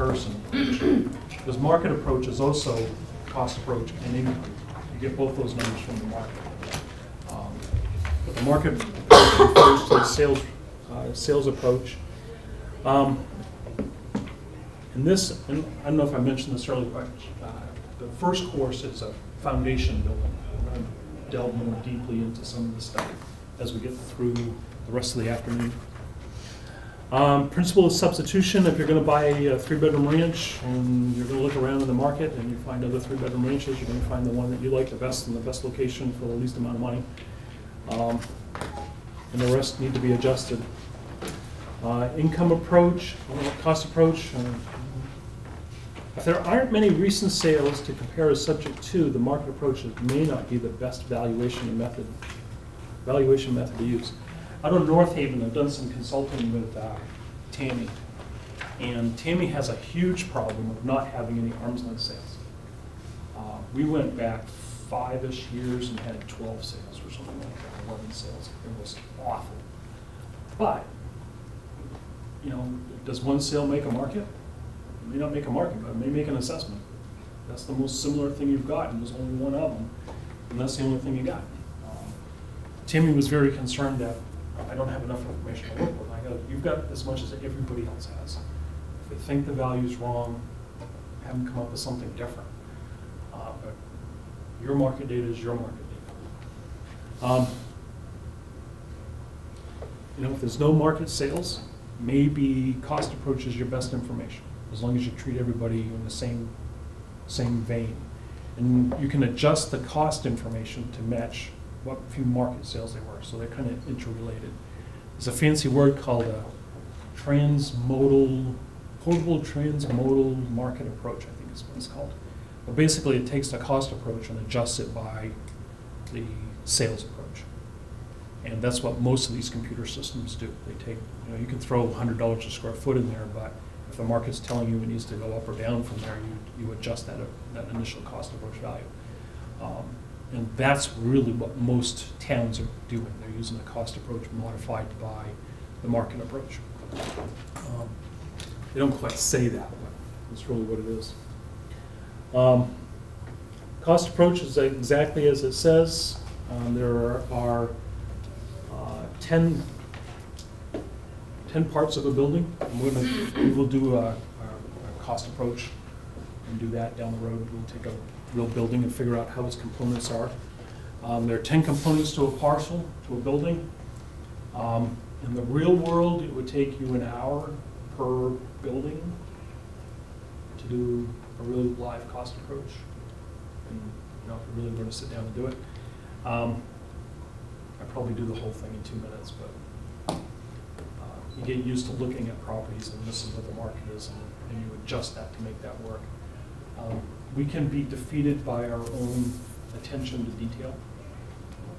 comparison approach. Because market approach is also cost approach and income. You get both those numbers from the market. But the market refers to the sales approach. And I don't know if I mentioned this earlier, but the first course is a foundation building. We're going to delve more deeply into some of this stuff as we get through the rest of the afternoon. Principle of substitution: if you're going to buy a 3-bedroom ranch and you're going to look around in the market and you find other 3-bedroom ranches, you're going to find the one that you like the best in the best location for the least amount of money. And the rest need to be adjusted. Income approach, cost approach. If there aren't many recent sales to compare as subject to, the market approach may not be the best valuation method to use. Out of North Haven, I've done some consulting with Tammy, and Tammy has a huge problem of not having any arm's length sales. We went back 5-ish years and had 12 sales or something like that, 11 sales. It was awful. But, you know, does one sale make a market? It may not make a market, but it may make an assessment. That's the most similar thing you've got, and there's only one of them, and that's the only thing you got. Tammy was very concerned that I don't have enough information to work with. I go, you've got as much as everybody else has. If they think the value's wrong, have them come up with something different. But your market data is your market data. You know, if there's no market sales, maybe cost approach is your best information, as long as you treat everybody in the same vein. And you can adjust the cost information to match what few market sales they were, so they're kind of interrelated. There's a fancy word called a portable transmodal market approach, I think is what it's called. But basically it takes the cost approach and adjusts it by the sales approach. And that's what most of these computer systems do. They take, you know, you can throw $100 a square foot in there, but if the market's telling you it needs to go up or down from there, you adjust that initial cost approach value. And that's really what most towns are doing. They're using the cost approach modified by the market approach. They don't quite say that, but that's really what it is. Cost approach is exactly as it says. There are 10 parts of a building. We will do a cost approach and do that down the road. We'll take a real building and figure out how its components are. There are 10 components to a parcel, to a building. In the real world, it would take you an hour per building to do a really live cost approach. And you know, if you really were to sit down and do it, I'd probably do the whole thing in 2 minutes, but you get used to looking at properties and this is what the market is, and you adjust that to make that work. We can be defeated by our own attention to detail,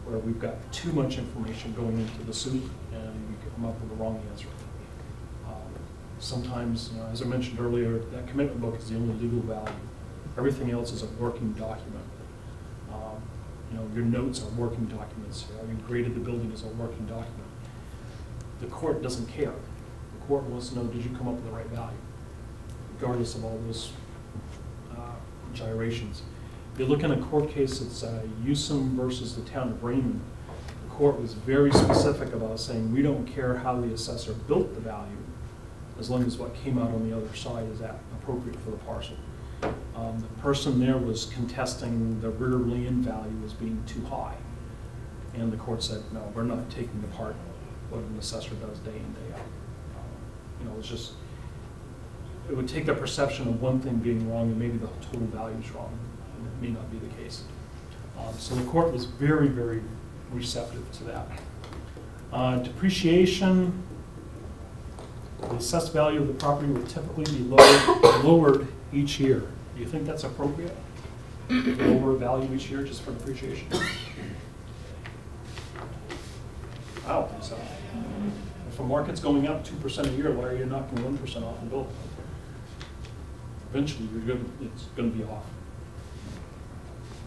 where we've got too much information going into the soup and we come up with the wrong answer. Sometimes, you know, as I mentioned earlier, that commitment book is the only legal value. Everything else is a working document. You know, your notes are working documents. You graded the building as a working document. The court doesn't care. The court wants to know, did you come up with the right value, regardless of all those gyrations. If you look in a court case, it's Usum versus the town of Raymond. The court was very specific about saying, we don't care how the assessor built the value, as long as what came out on the other side is that appropriate for the parcel. The person there was contesting the rear land value as being too high. And the court said, no, we're not taking apart what an assessor does day in, day out. You know, it's just, it would take the perception of one thing being wrong and maybe the total value is wrong. And it may not be the case. So the court was very, very receptive to that. Depreciation, the assessed value of the property will typically be lowered each year. Do you think that's appropriate? Lower value each year just for depreciation? I don't think so. If a market's going up 2% a year, why are you knocking 1% off the bill? Eventually, it's going to be off.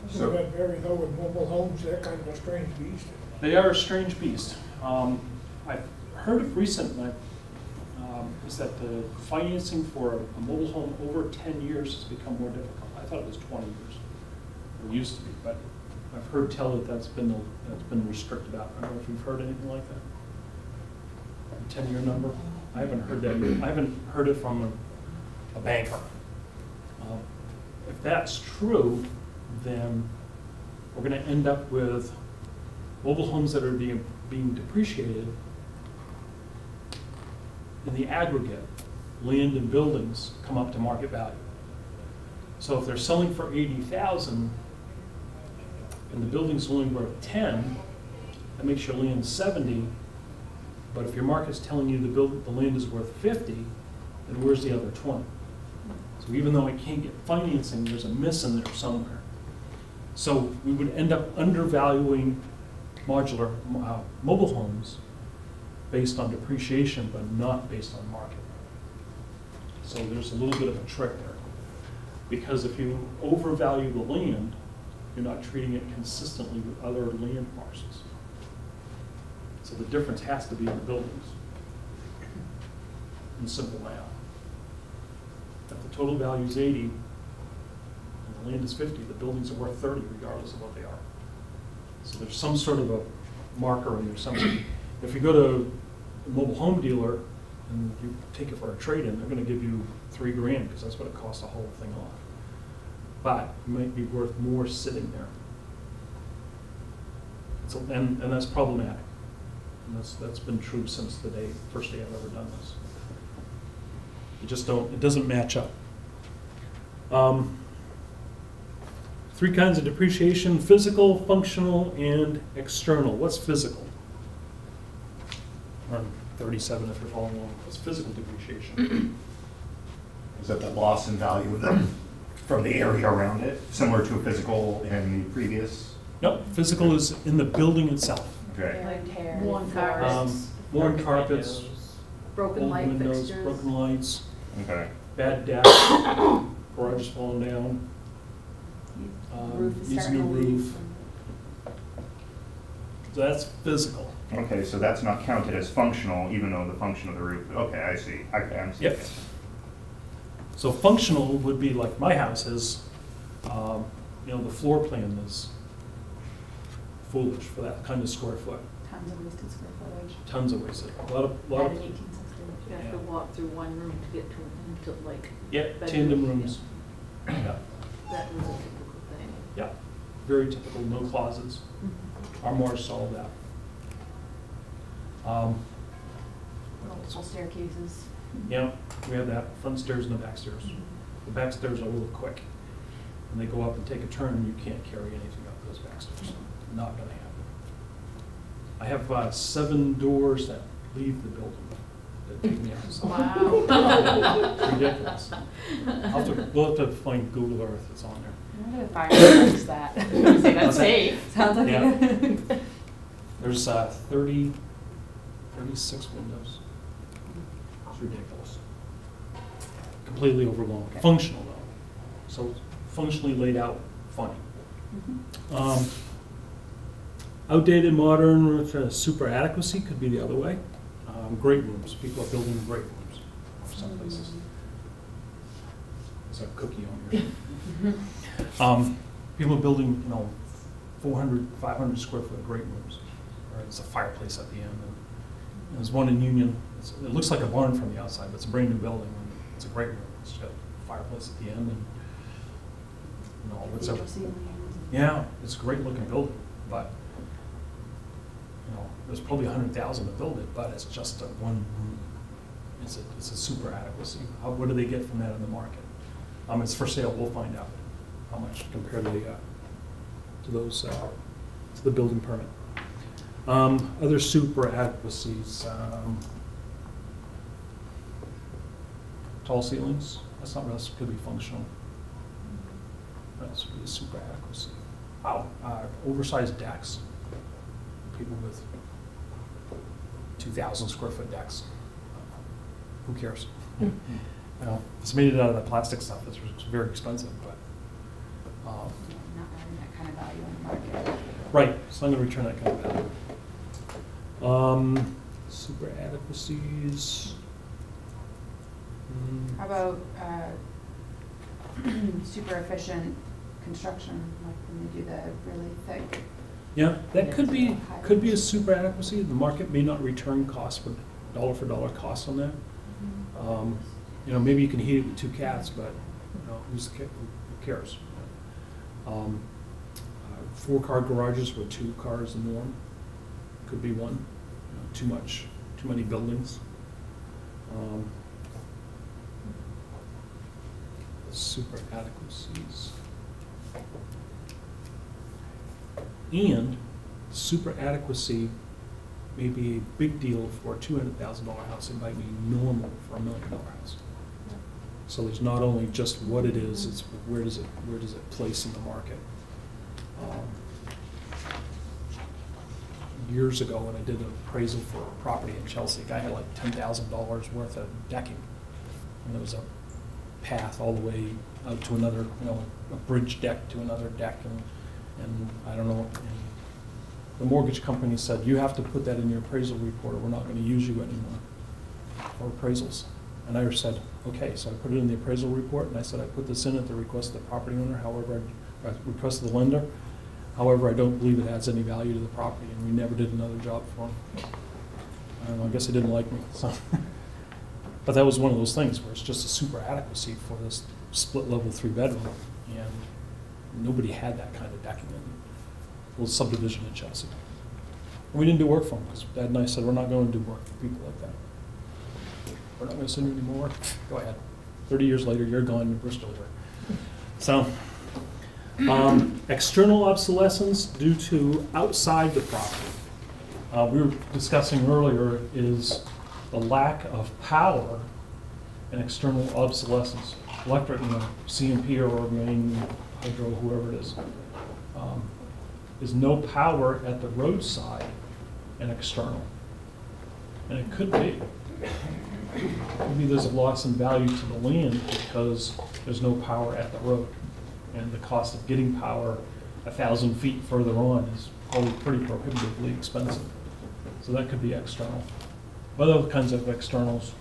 So that vary though with mobile homes, they're kind of a strange beast. They are a strange beast. I've heard of recent, is that the financing for a mobile home over 10 years has become more difficult. I thought it was 20 years, or used to be, but I've heard tell that that's been restricted out. I don't know if you've heard anything like that. A 10-year number? I haven't heard that. I haven't heard it from a banker. If that's true, then we're going to end up with mobile homes that are being depreciated in the aggregate. Land and buildings come up to market value. So if they're selling for 80,000 and the building's only worth 10, that makes your land 70. But if your market's telling you the land is worth 50, then where's the other 20? So even though I can't get financing, there's a miss in there somewhere. So we would end up undervaluing modular mobile homes based on depreciation, but not based on market. So there's a little bit of a trick there. Because if you overvalue the land, you're not treating it consistently with other land parcels. So the difference has to be in the buildings. In simple math. If the total value is 80 and the land is 50, the buildings are worth 30 regardless of what they are. So there's some sort of a marker in there somewhere. If you go to a mobile home dealer and you take it for a trade-in, they're going to give you $3 grand because that's what it costs to haul the thing off. But it might be worth more sitting there. So, and that's problematic. And that's been true since the first day I've ever done this. It doesn't match up. 3 kinds of depreciation: physical, functional, and external. What's physical? 37 if you're following along. What's physical depreciation? Is that the loss in value of them from the area around it, similar to a physical in the previous? No, physical is in the building itself. Okay. Like tear, Worn carpets. Worn carpets, Broken old light windows, fixtures. broken lights, Okay. bad deck, garage falling down, Roof is needs a starting new to leak. roof. So that's physical. Okay, so that's not counted as functional, even though the function of the roof. Okay, I see. I'm seeing Yep. it. So functional would be like my house is, the floor plan is foolish for that kind of square foot. Tons of wasted square footage. Tons of wasted. A lot At of an 1860. You have to walk through one room to get to like. yeah, bedroom. tandem rooms. Yeah, That was a typical thing. yeah, very typical. No closets. Armoires solve that. Multiple staircases. Yeah, we have that, front stairs and the back stairs. The back stairs are a little quick. When they go up and take a turn, you can't carry anything up those back stairs. Not gonna happen. I have 7 doors that leave the building that take me outside. Wow. It's ridiculous. We'll have to find Google Earth, it's on there. I wonder if fire detects that. Say that's safe. Sounds like Yeah. it. There's 36 windows. It's ridiculous. Completely overblown. Okay. Functional though. So functionally laid out, funny. Outdated, modern, with super adequacy could be the other way. Great rooms. People are building great rooms. Some places. There's a cookie on here. People are building, 400, 500 square foot great rooms. Or it's a fireplace at the end. And there's one in Union. It looks like a barn from the outside, but it's a brand new building. And it's a great room. It's got a fireplace at the end, and Cathedral ceiling. yeah, it's a great looking building, but there's probably 100,000 to build it, but it's just a one room. It's a super adequacy. What do they get from that in the market? It's for sale. We'll find out how much compared to those to the building permit. Other super adequacies. Tall ceilings. That's not really, could be functional. That's really super adequacy. Wow. Oversized decks. People with 2,000 square foot decks. Who cares? If it's made out of that plastic stuff, it's very expensive, but. Not earning that kind of value in the market. Right, it's not going to return that kind of value. Super adequacies. How about super efficient construction, like when they do the really thick? Yeah, that could be a super adequacy. The market may not return cost for dollar cost on that. You know, maybe you can heat it with 2 cats, but you know, who cares? 4-car garages where 2 cars the norm. Could be one. You know, too many buildings. Super adequacies. And super adequacy may be a big deal for a $200,000 house. It might be normal for a $1 million house. So there's not only just what it is, it's where does it place in the market. Years ago, when I did an appraisal for a property in Chelsea, a guy had like $10,000 worth of decking, and there was a path all the way out to another, you know, a bridge deck to another deck, and I don't know. And the mortgage company said, you have to put that in your appraisal report, or we're not going to use you anymore for appraisals. And I said, okay, so I put it in the appraisal report, and I said I put this in at the request of the property owner, however, I request of the lender. However, I don't believe it adds any value to the property, and we never did another job for him. I don't know, I guess he didn't like me. So. But that was one of those things where it's just a super adequacy for this split level 3-bedroom, and nobody had that kind of decking in a little subdivision in Chelsea. And we didn't do work for them because Dad and I said, we're not going to do work for people like that. We're not going to send you any more work. Go ahead. 30 years later, you're gone, we're still here. So, external obsolescence due to outside the property. We were discussing earlier is the lack of power and external obsolescence. Electric, you know, CMP or Maine Hydro, whoever it is no power at the roadside and external. And it could be. Maybe there's a loss in value to the land because there's no power at the road. And the cost of getting power 1,000 feet further on is probably pretty prohibitively expensive. So that could be external. What other kinds of externals?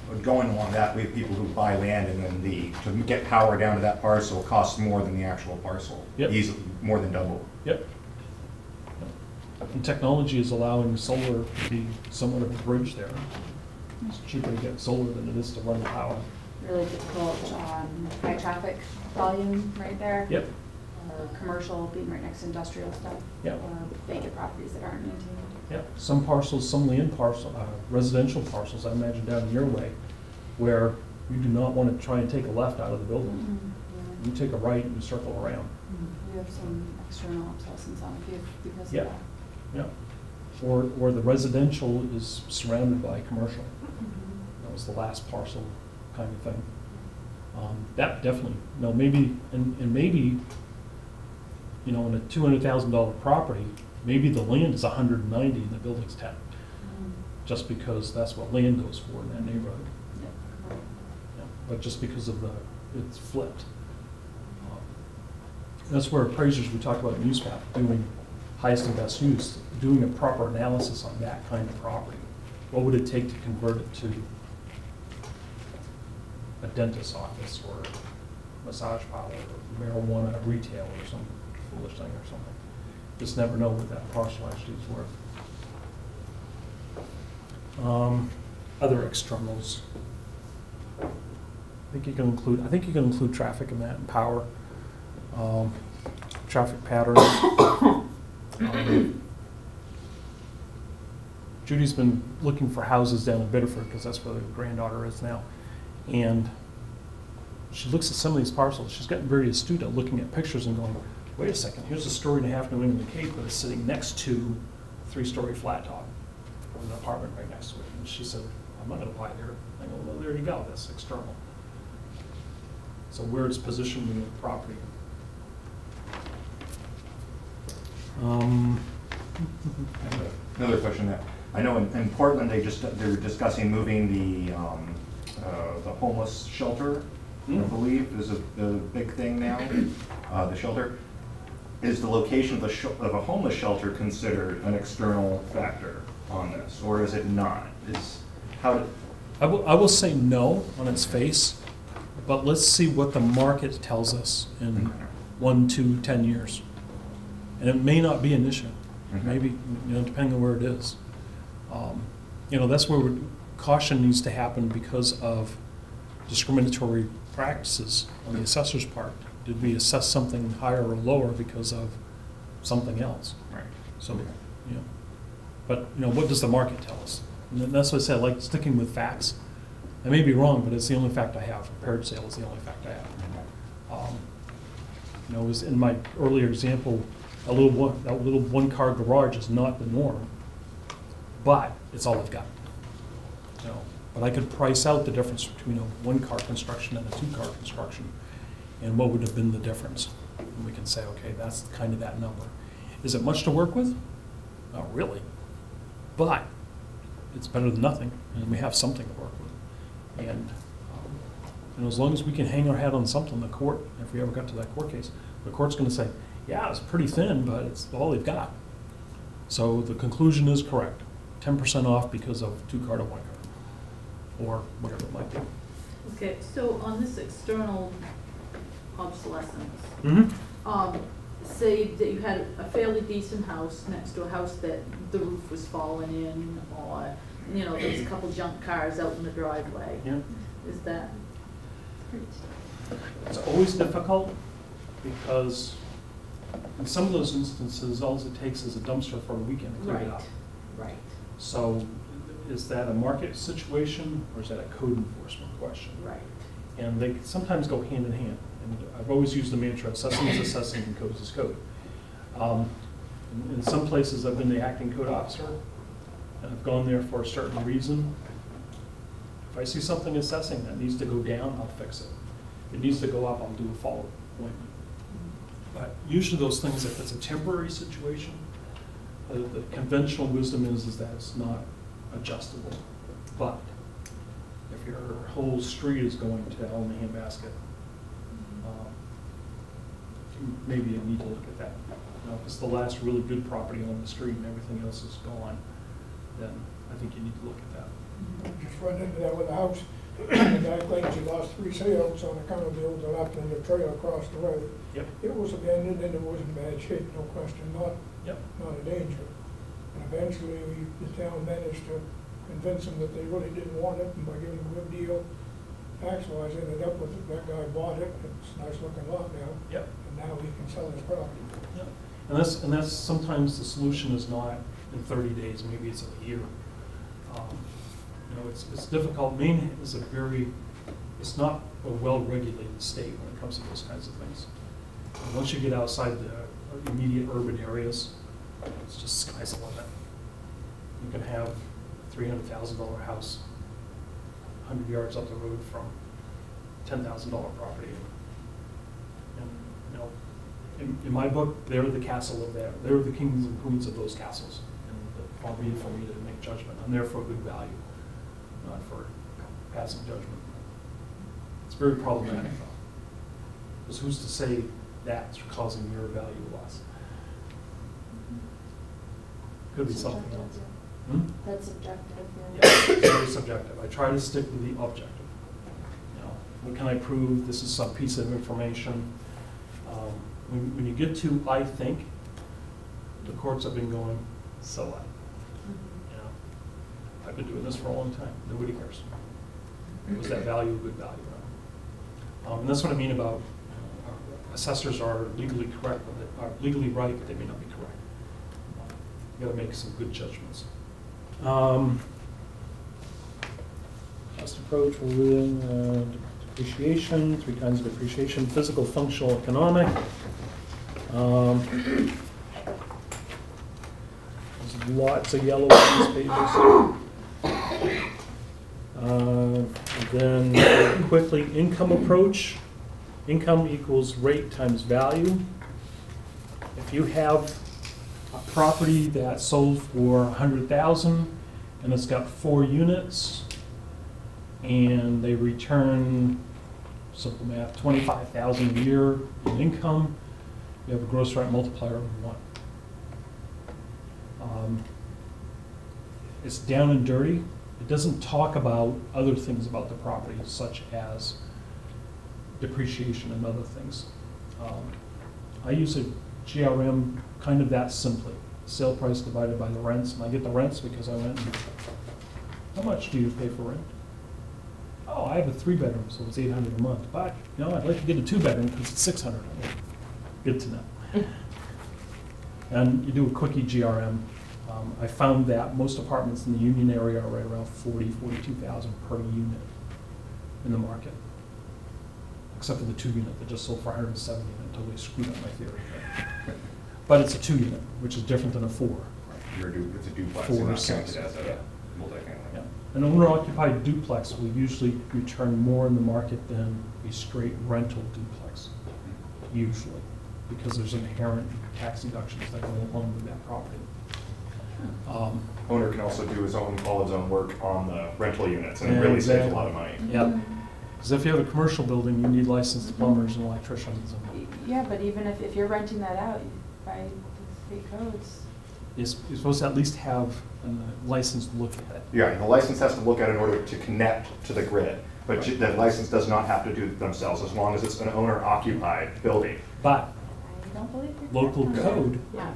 But going along that, we have people who buy land and then to get power down to that parcel costs more than the actual parcel. Yep. Easily, more than double. Yep. And technology is allowing solar to be somewhat of a bridge there. It's cheaper to get solar than it is to run the power. Really difficult, high traffic volume right there. Yep. Or commercial being right next to industrial stuff. Yep. Or vacant properties that aren't maintained. Yep. Some parcels, some land parcel, residential parcels, I imagine down your way, where you do not want to try and take a left out of the building. Mm-hmm. You take a right and you circle around. We have some external obsolescence on a few because of Yeah. that. Yeah. Or the residential is surrounded by commercial. Mm-hmm. That was the last parcel kind of thing. That definitely, no, maybe, and maybe, you know, in a $200,000 property, maybe the land is 190 and the building's 10, just because that's what land goes for in that neighborhood. Yeah. Yeah. But just because of it's flipped. That's where appraisers, we talk about in use map, doing highest and best use, doing a proper analysis on that kind of property. What would it take to convert it to a dentist's office or massage parlor or marijuana retail or some foolish thing or something? Just never know what that parcel actually is worth. Other externals. I think you can include traffic in that and power, traffic patterns. Judy's been looking for houses down in Biddeford because that's where the granddaughter is now. And she looks at some of these parcels. She's gotten very astute at looking at pictures and going, wait a second, here's a 1.5-story New England Cape that is sitting next to a 3-story flat top with an apartment right next to it. And she said, I'm not going to buy there. I go, well, there you go, that's external. So where it's positioned in the property. Another question that, I know in Portland, they're discussing moving the homeless shelter, I believe, is the big thing now, the shelter. Is the location of a homeless shelter considered an external factor on this, or is it not? I will say no on its face, but let's see what the market tells us in 1, 2, 10 years. And it may not be an issue, maybe, depending on where it is. That's where caution needs to happen because of discriminatory practices on the assessor's part. Did we assess something higher or lower because of something else? Right. So, but what does the market tell us? And that's what I said, I like sticking with facts. I may be wrong, but it's the only fact I have. Repaired sale is the only fact I have. It was in my earlier example, that little one-car garage is not the norm, but it's all I've got. But I could price out the difference between a one-car construction and a two-car construction, and what would have been the difference. And we can say, okay, that's kind of that number. Is it much to work with? Not really, but it's better than nothing, and we have something to work with. And as long as we can hang our hat on something, the court, if we ever got to that court case, the court's going to say, yeah, it's pretty thin, but it's all they've got. So the conclusion is correct. 10% off because of two-car to one-car, or whatever it might be. Okay, so on this external obsolescence, say that you had a fairly decent house next to a house that the roof was falling in, or, there's a couple junk cars out in the driveway. Yeah. Is that? It's always difficult because in some of those instances, all it takes is a dumpster for a weekend to clear it out. Right. So is that a market situation or is that a code enforcement question? Right. And they sometimes go hand in hand. And I've always used the mantra, assessing is assessing and code is code. In some places, I've been the acting code officer, and I've gone there for a certain reason. If I see something assessing that needs to go down, I'll fix it. If it needs to go up, I'll do a follow-up appointment. But usually those things, if it's a temporary situation, the conventional wisdom is that it's not adjustable. But if your whole street is going to hell in a handbasket, maybe you need to look at that. If it's the last really good property on the street and everything else is gone, then I think you need to look at that. Just run into that with a house. The guy claims he lost 3 sales on account of the old left in the trail across the road. Yep. It was abandoned and it was in bad shape, no question, not a danger. And eventually, the town managed to convince them that they really didn't want it, and by giving them a good deal, tax-wise, ended up with it. That guy bought it, it's a nice-looking lot now. Yep. And now he can sell his property. Yep. And that's sometimes the solution is not in 30 days, maybe it's a year. It's difficult. Maine is it's not a well-regulated state when it comes to those kinds of things. And once you get outside the immediate urban areas, it's just sky's the limit. You can have a $300,000 house 100 yards up the road from $10,000 property. And in my book, they're the castle of that. They're the kings and queens of those castles. And far be it for me to make judgment. I'm there for a good value, not for passing judgment. It's very problematic, though. Because who's to say that's causing your value loss? Could be something else. That's subjective. Yeah, it's very subjective. I try to stick with the objective. What can I prove? This is some piece of information. When you get to, I think, the courts have been going, so what? I've been doing this for a long time. Nobody cares. Was that value a good value? And that's what I mean about assessors are legally correct, but they are legally right, but they may not be correct. You got to make some good judgments. Cost approach, we're within depreciation, 3 kinds of depreciation: physical, functional, economic. There's lots of yellow on these pages. Then quickly, income approach. Income equals rate times value. If you have a property that sold for $100,000 and it's got 4 units and they return, simple math, $25,000 a year in income, you have a gross rent multiplier of 1. It's down and dirty It doesn't talk about other things about the property, such as depreciation and other things. I use a GRM kind of that simply. Sale price divided by the rents, and I get the rents because I went, how much do you pay for rent? Oh, I have a 3-bedroom, so it's $800 a month, but, you know, I'd like to get a 2-bedroom because it's $600. Good to know. And you do a quickie GRM. I found that most apartments in the Union area are right around 42,000 per unit in the market, except for the 2-unit that just sold for 170 and totally screwed up my theory. But it's a 2-unit, which is different than a 4. It's a duplex, 4 and or not 6. counted as Yeah. a multifamily. Yeah. An owner-occupied duplex will usually return more in the market than a straight rental duplex, usually, because there's inherent tax deductions that go along with that property. Owner can also do all his own work on the rental units, and it really saves a lot of money. Yep. Because if you have a commercial building, you need licensed plumbers and electricians. And Yeah, but even if you're renting that out by the state codes. you're supposed to at least have a license to look at it. Yeah, the license has to look at it in order to connect to the grid, but the license does not have to do it themselves, as long as it's an owner-occupied building. But I don't believe you're local correct on that. code, Yeah.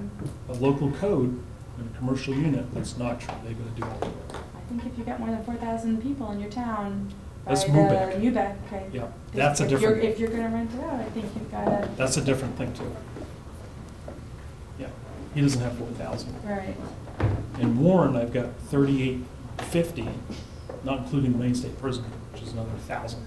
a local code in a commercial unit, that's not true. They're going to do all the work. I think if you've got more than 4,000 people in your town, by That's the MUBEC. MUBEC, okay. Yeah, that's a If different. If you're gonna rent it out, I think you've gotta, That's a different thing too. Yeah, he doesn't have 4,000. right. In Warren, I've got 3,850, not including the Maine State Prison, which is another 1,000.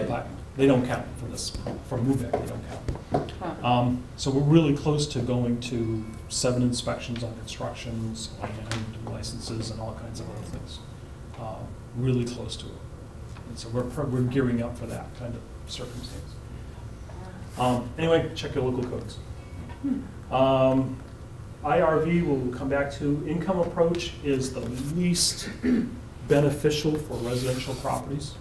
But they don't count for this, for MUBEC, they don't count. So we're really close to going to 7 inspections on constructions and licenses and all kinds of other things. Really close to it. And so we're gearing up for that kind of circumstance. Anyway, check your local codes. IRV we'll come back to. Income approach is the least beneficial for residential properties.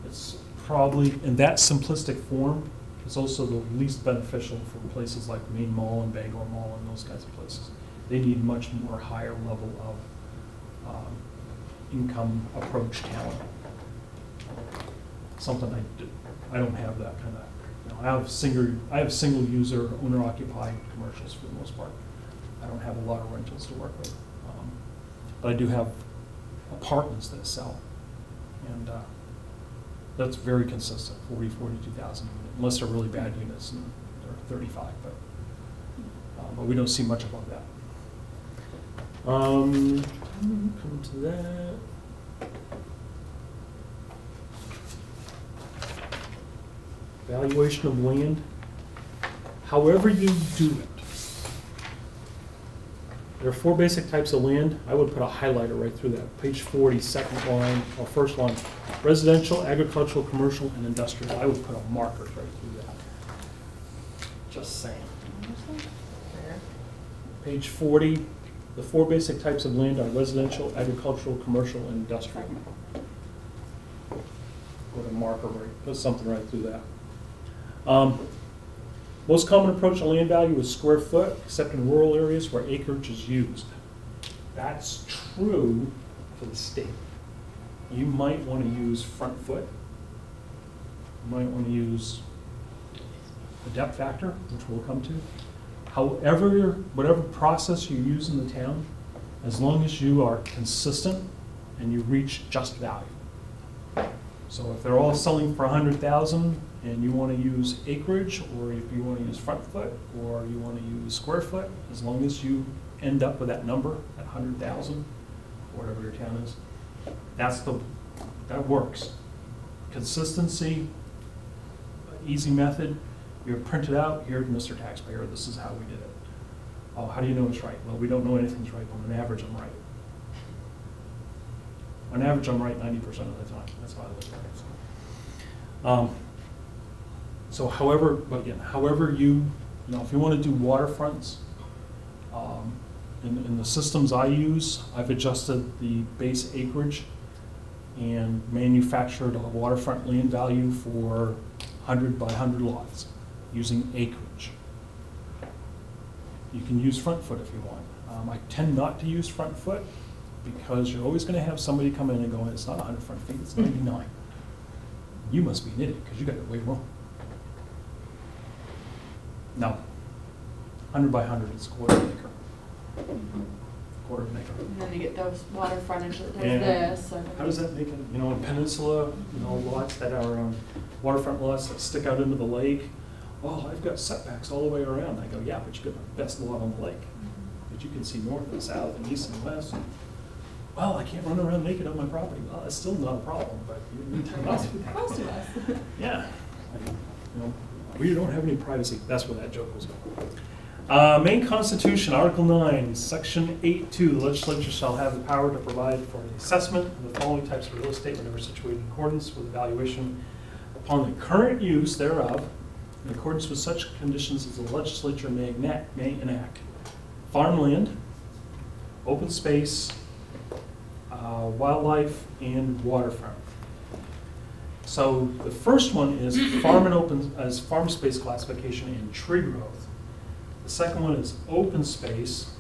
It's probably, in that simplistic form, it's also the least beneficial for places like Maine Mall and Bangor Mall and those kinds of places. They need much more higher level of income approach talent. Something I don't have that kind of, you know, I have single user, owner occupied commercials for the most part. I don't have a lot of rentals to work with. But I do have apartments that sell. And that's very consistent, 42,000 units, unless they're really bad units and they're 35, but we don't see much above that. Come to that. Valuation of land. However you do it. There are 4 basic types of land. I would put a highlighter right through that. Page 40, second line, or first line. Residential, agricultural, commercial, and industrial. I would put a marker right through that. Just saying. Page 40, the 4 basic types of land are residential, agricultural, commercial, and industrial. Put a marker right, put something right through that. Most common approach to land value is square foot, except in rural areas where acreage is used. That's true for the state. You might want to use front foot. You might want to use the depth factor, which we'll come to. However, whatever process you use in the town, as long as you are consistent and you reach just value. So if they're all selling for 100,000 and you want to use acreage, or if you want to use front foot, or you want to use square foot, as long as you end up with that number at 100,000, whatever your town is, that works. Consistency, easy method. You print it out, here, Mr. Taxpayer, this is how we did it. Oh, how do you know it's right? Well, we don't know anything's right, but on average, I'm right. On average, I'm right 90% of the time. That's how I look at it. So however, but again, however you know, if you want to do waterfronts, in the systems I use, I've adjusted the base acreage and manufactured a waterfront land value for 100 by 100 lots using acreage. You can use front foot if you want. I tend not to use front foot because you're always gonna have somebody come in and go, it's not 100 front feet, it's 99. You must be an idiot, because you got it way wrong. No. 100 by 100 is a quarter of an acre. Quarter of an acre. And then you get those water frontage that does And this. Or how does that make it, you know, in Peninsula, you know, lots that are waterfront lots that stick out into the lake, oh, I've got setbacks all the way around. I go, yeah, but you got the best lot on the lake. But you can see north and south and east and west. Well, I can't run around naked on my property. Well, it's still not a problem, but you need to know. Most of us. Yeah. You know, we don't have any privacy. That's where that joke was going. Maine Constitution, Article 9, Section 8.2, the legislature shall have the power to provide for the assessment of the following types of real estate whenever situated in accordance with evaluation upon the current use thereof, in accordance with such conditions as the legislature may enact. Farmland, open space, wildlife, and waterfront. So the first one is farm space classification and tree growth. The second one is open space,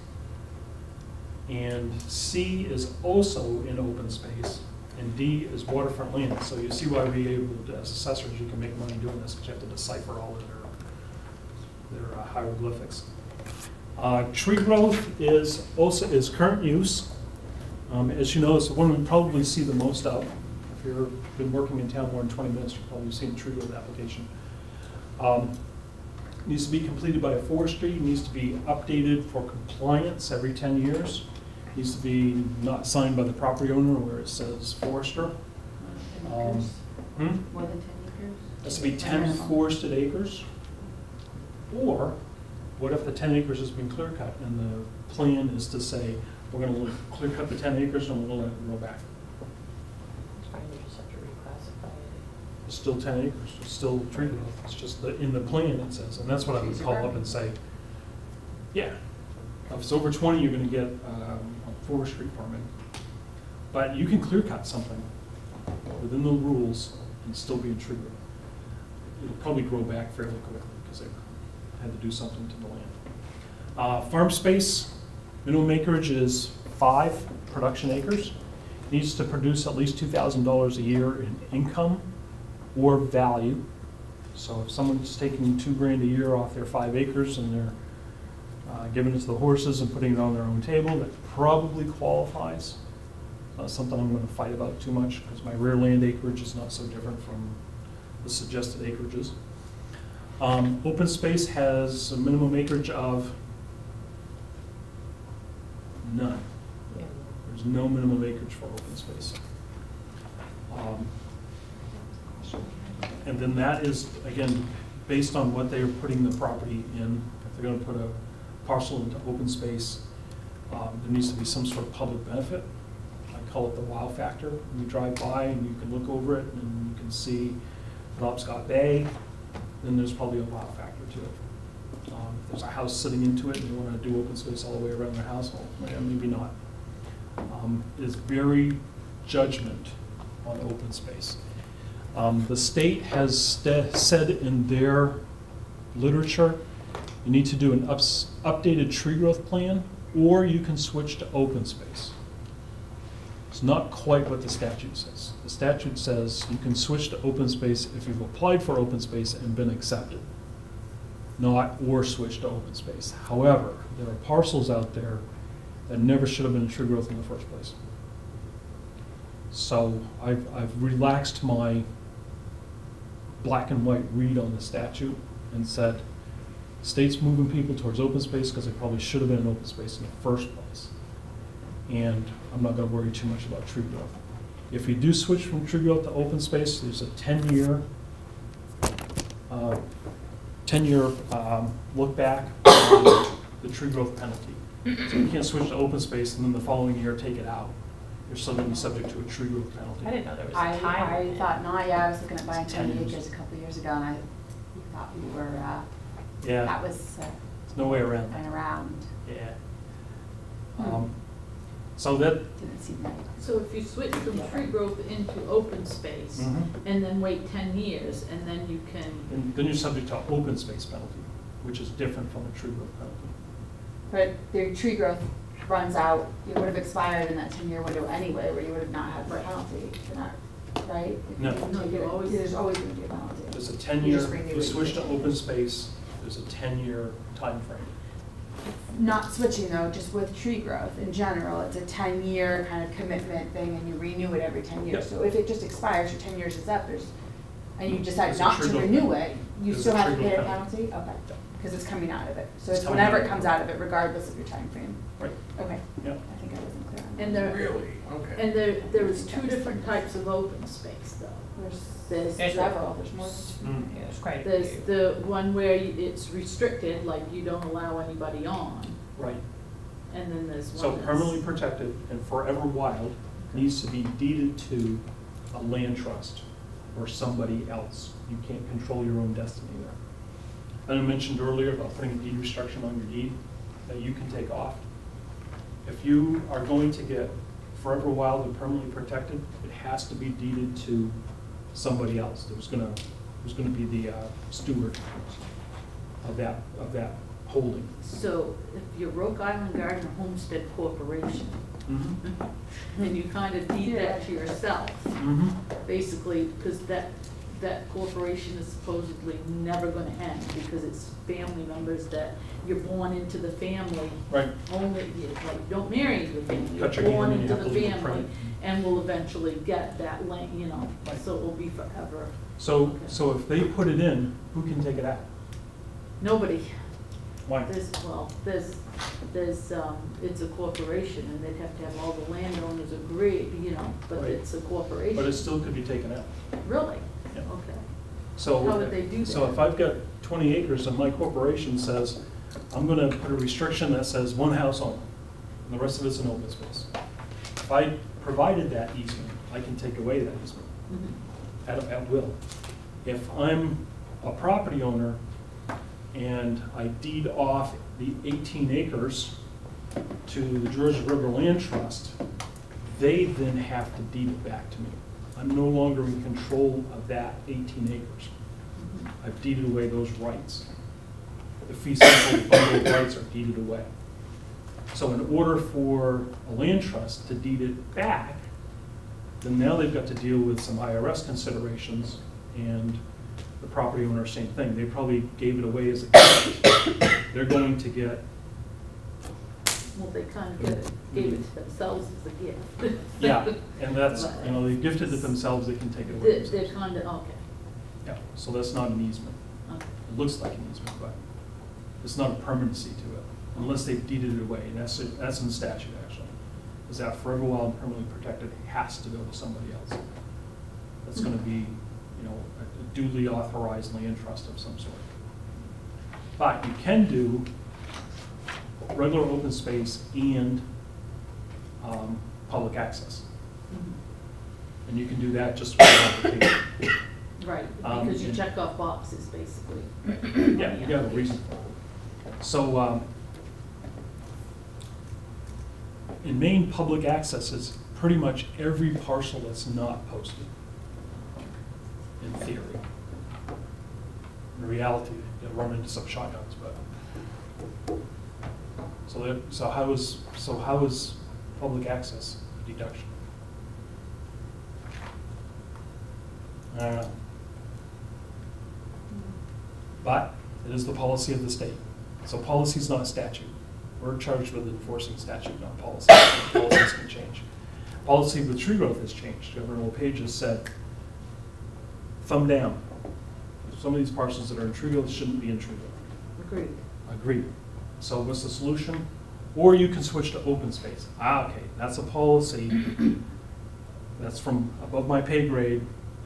and C is also in open space, and D is waterfront land. So you see why we able to, as assessors, you can make money doing this, because you have to decipher all of their hieroglyphics. Tree growth is current use. As you know, it's the one we probably see the most of. If you've been working in town more than 20 minutes, you've probably seen a tree growth application. Needs to be completed by a forestry, needs to be updated for compliance every 10 years. Needs to be not signed by the property owner where it says forester. More than 10 acres? Has to be 10 forested acres. Or what if the 10 acres has been clear cut and the plan is to say, we're going to clear cut the 10 acres and we're going to let it grow back. You just have to reclassify it. It's still 10 acres, it's still tree growth. It's just that in the plan it says, and that's what I would call up and say, yeah, if it's over 20, you're going to get a forestry permit. But you can clear cut something within the rules and still be in tree growth. It'll probably grow back fairly quickly because they had to do something to the land. Farm space, minimum acreage is 5 production acres. Needs to produce at least $2,000 a year in income or value. So if someone's taking $2 grand a year off their 5 acres and they're giving it to the horses and putting it on their own table, that probably qualifies. Not something I'm going to fight about too much because my rear land acreage is not so different from the suggested acreages. Open space has a minimum acreage of none. Yeah. There's no minimum acreage for open space. And then that is, again, based on what they're putting the property in. If they're going to put a parcel into open space, there needs to be some sort of public benefit. I call it the wow factor. You drive by and you can look over it and you can see Penobscot Bay, then there's probably a wow factor to it. If there's a house sitting into it and you want to do open space all the way around their house, well, maybe not. It is very judgment on open space. The state has said in their literature, you need to do an updated tree growth plan, or you can switch to open space. It's not quite what the statute says. The statute says you can switch to open space if you've applied for open space and been accepted, not or switch to open space. However, there are parcels out there that never should have been in tree growth in the first place. So I've relaxed my black and white read on the statute and said, state's moving people towards open space because they probably should have been in open space in the first place. And I'm not going to worry too much about tree growth. If you do switch from tree growth to open space, there's a 10-year look back on the tree growth penalty. So you can't switch to open space and then the following year take it out. You're still going to be subject to a tree growth penalty. I didn't know there was a I time. thought not, yeah, I was looking at buying It's 10 10 years. acres a couple of years ago and I thought we were, Yeah, that was there's no way around going that. around. Yeah. Hmm. So that, Didn't seem right. So if you switch from tree growth into open space, and then wait 10 years, and then you can, and then you're subject to open space penalty, which is different from a tree growth penalty. But the tree growth runs out, it would have expired in that 10-year window anyway, where you would have not had the penalty for that, right? If No. you didn't No, take you it, always- there's always gonna be a penalty. There's a You 10-year, just renew you it. switch to open space, there's a 10-year time frame. Not switching though, just with tree growth in general, it's a 10-year kind of commitment thing and you renew it every 10 years. Yep. So if it just expires, your 10 years is up, and you decide There's a not to trigger renew penalty. it, you There's still a have to trigger pay a penalty. penalty? Okay, Yeah. because it's coming out of it. So It's it's coming whenever out it of comes it. out of it, regardless of your time frame. Right. Okay, Yeah. I think I wasn't clear on that. And there, Really? Okay. and there was two different types of open space though. There's Several, there's more than Mm. Yeah, there's quite a There's few. the one where it's restricted, like you don't allow anybody on, Right. and then there's So one that's. permanently protected and forever wild needs to be deeded to a land trust or somebody else. You can't control your own destiny there. And I mentioned earlier about putting a deed restriction on your deed that you can take off. If you are going to get forever wild and permanently protected, it has to be deeded to somebody else. Who's gonna be the steward of that holding. So if you're Rock Island Garden Homestead Corporation, and you kind of deed that to yourself, basically, because that corporation is supposedly never gonna end, because it's family members that you're born into the family. Right. Only, like, you don't marry into the family, Cut you're your born hand and into you have the to leave a family, print. and will eventually get that land, Right. so it will be forever. So if they put it in, who can take it out? Nobody. Why? It's a corporation, and they'd have to have all the landowners agree, but Right. it's a corporation. But it still could be taken out. Really? Yeah. Okay. So. How would they do So that? if I've got 20 acres and my corporation says, I'm gonna put a restriction that says one house only, and the rest of it's an open space. If I provided that easement, I can take away that easement Mhm. at will. If I'm a property owner and I deed off the 18 acres to the Georgia River Land Trust, they then have to deed it back to me. I'm no longer in control of that 18 acres. I've deeded away those rights. The fee simple bundle of rights are deeded away. So in order for a land trust to deed it back, then now they've got to deal with some IRS considerations, and the property owner, same thing. They probably gave it away as a gift. They're going to get, Well, they kind of gave it to themselves as a gift. yeah, and that's, they gifted it themselves, they can take it away They're themselves. kind of, okay. Yeah, so that's not an easement. Okay. It looks like an easement, but it's not a permanency to it, unless they've deeded it away, and that's in the statute, actually. Is that forever wild and permanently protected has to go to somebody else. That's gonna be, a duly authorized land trust of some sort. But you can do regular open space and public access. Mhm. And you can do that just with an application. Right, because you check off boxes, basically. Yeah, you have a reason for it. So, in Maine, public access is pretty much every parcel that's not posted, in theory. In reality, you'll run into some shotguns, but. So how is public access a deduction? I don't know. But it is the policy of the state. So policy is not a statute. We're charged with enforcing statute, not policy. Policies can change. Policy with tree growth has changed. Governor LePage has said, thumb down. Some of these parcels that are in tree growth shouldn't be in tree growth. Agreed. Agreed. So what's the solution? Or you can switch to open space. Okay, that's a policy. That's from above my pay grade.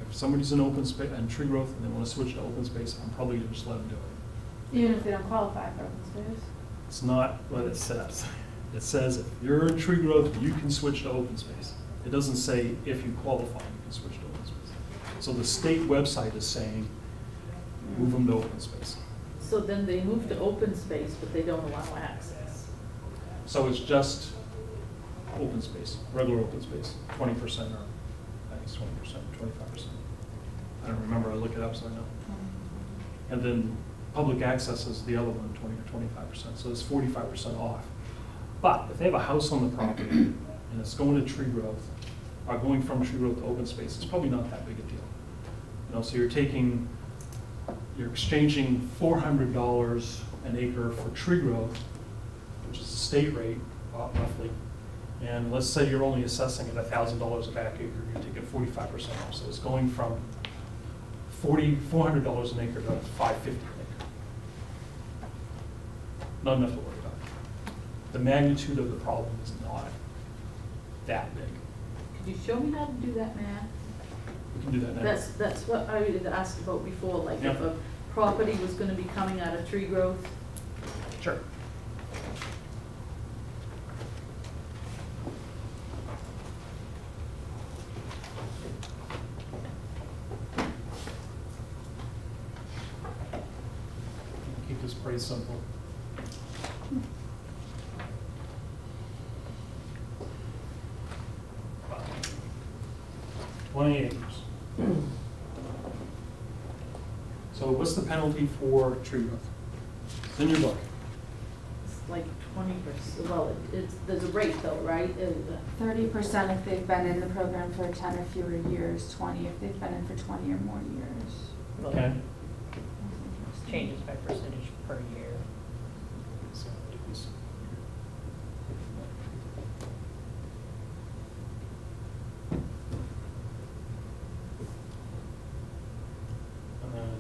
If somebody's in open space and tree growth and they want to switch to open space, I'm probably going to just let them do it. Even if they don't qualify for open space? It's not what it says. It says if you're in tree growth, you can switch to open space. It doesn't say if you qualify, you can switch to open space. So the state website is saying, move them to open space. So then they move to open space, but they don't allow access. So it's just open space, regular open space, 20% or, I think it's 20%, 25%. I don't remember, I look it up so I know. And then public access is the other one, 20 or 25%, so it's 45% off. But if they have a house on the property and it's going to tree growth, or going from tree growth to open space, it's probably not that big a deal. You know, so you're exchanging $400 an acre for tree growth, which is the state rate, roughly. And let's say you're only assessing at $1,000 a back acre, you're taking 45% off. So it's going from $400 an acre to $550 an acre. Not enough to worry about. The magnitude of the problem is not that big. Could you show me how to do that math? We can do that now. That's what I had asked about before, like if a property was gonna be coming out of tree growth. Sure. Keep this pretty simple. Wow. 20 acres. So what's the penalty for tree growth? It's in your book. It's like 20%, well, there's a rate though, right? 30% if they've been in the program for 10 or fewer years, 20 if they've been in for 20 or more years. Well, Okay. changes by percentage per year. So it was-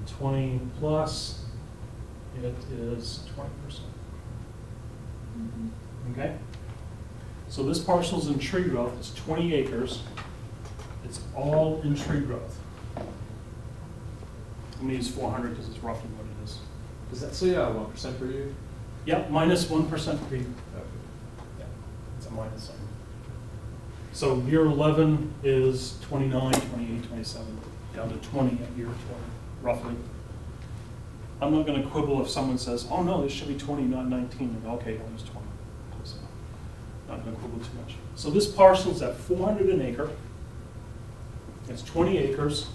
20 plus, it is 20%. Okay? So this parcel's in tree growth, it's 20 acres. It's all in tree growth. I'm gonna use 400 because it's roughly what it is. Is that, so yeah, 1% per year? Yep, minus 1% per year. Okay. Yeah, it's a minus sign. So year 11 is 29, 28, 27, down to 20 at year 20, roughly. I'm not going to quibble if someone says, oh no, this should be 20, not 19. And okay, I'll use 20. So, not going to quibble too much. So this parcel's at 400 an acre. It's 20 acres.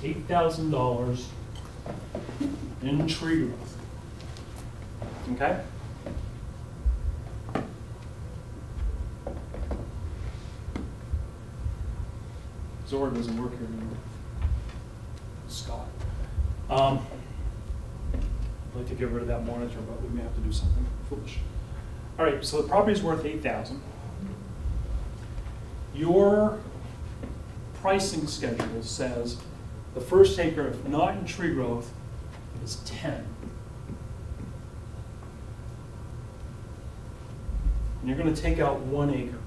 $8,000 in tree growth. Okay? Zora doesn't work here anymore. Scott. I'd like to get rid of that monitor, but we may have to do something foolish. All right, so the property's worth $8,000. Your pricing schedule says the first acre, if not in tree growth, is 10. And you're going to take out 1 acre.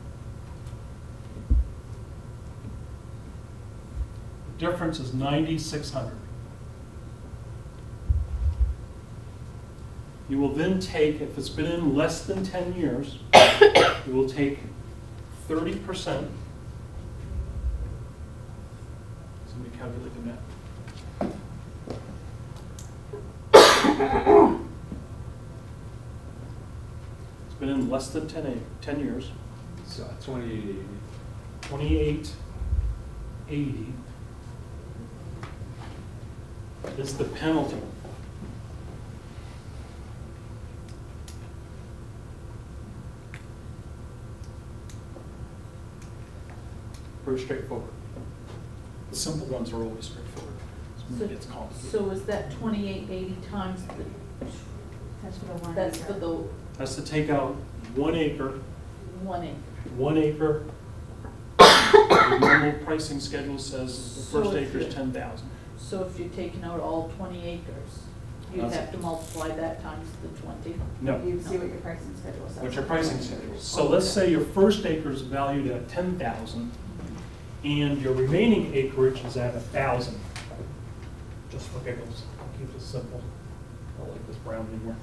The difference is $9,600. You will then take, if it's been in less than 10 years, you will take 30%. Somebody calculate the math. It's been in less than 10 years. So 2880. 2880 is the penalty. Very straightforward. The simple ones are always straightforward. It's when it gets complicated. So is that 2880 times the, That's for the 1 that's acre. for the That's to take out 1 acre. 1 acre? 1 acre. The normal pricing schedule says the So first if acre is you- 10,000. So if you're taking out all 20 acres, you'd That's- have to multiply that times the 20? No. You see what your pricing schedule says. What's your pricing schedule? So let's say your first acre is valued at 10,000 and your remaining acreage is at 1,000. Just for giggles. I'll keep this simple. I don't like this brown anymore.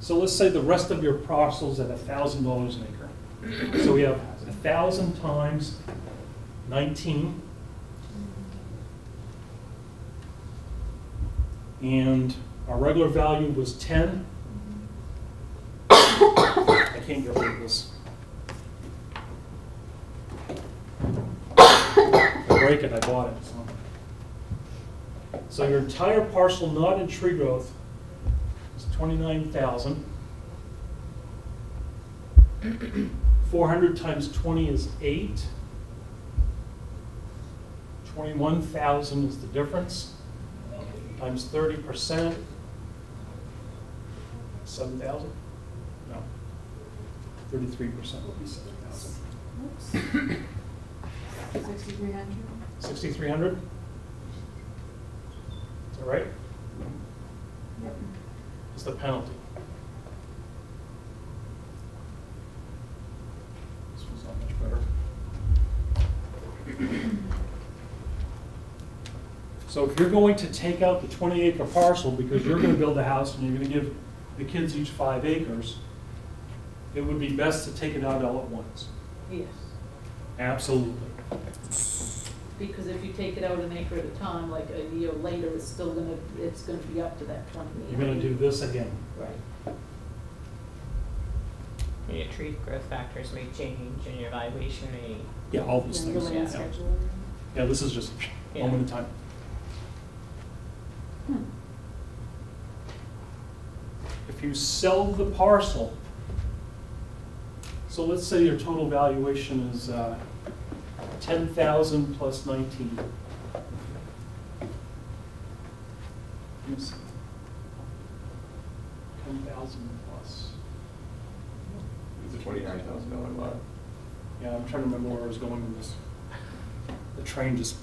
So let's say the rest of your parcel's at $1,000 an acre. So we have 1,000 times 19. And our regular value was 10. I can't get rid of this. The break it, I bought it, so. So your entire parcel not in tree growth is 29,000. 400 times 20 is 8. 21,000 is the difference. Times 30%. 7,000? No. 33% would be 7,000. 6,300. 6,300? Is that right? Yep. Is the penalty. This one's not much better. So if you're going to take out the 20-acre parcel because you're going to build a house and you're going to give the kids each 5 acres, it would be best to take it out all at once. Yes, Absolutely. because if you take it out an acre at a time, like a year later, it's gonna be up to that 20 acres. You're going to do this again. Right. Your tree growth factors may change and your evaluation may. Yeah, all these Then things. go in Yeah. schedule. Yeah, this is just Yeah. moment in time. If you sell the parcel, so let's say your total valuation is 10,000 plus 19. Let me see. 10,000 plus. It's a $29,000 lot. Yeah, I'm trying to remember where I was going with this. The train just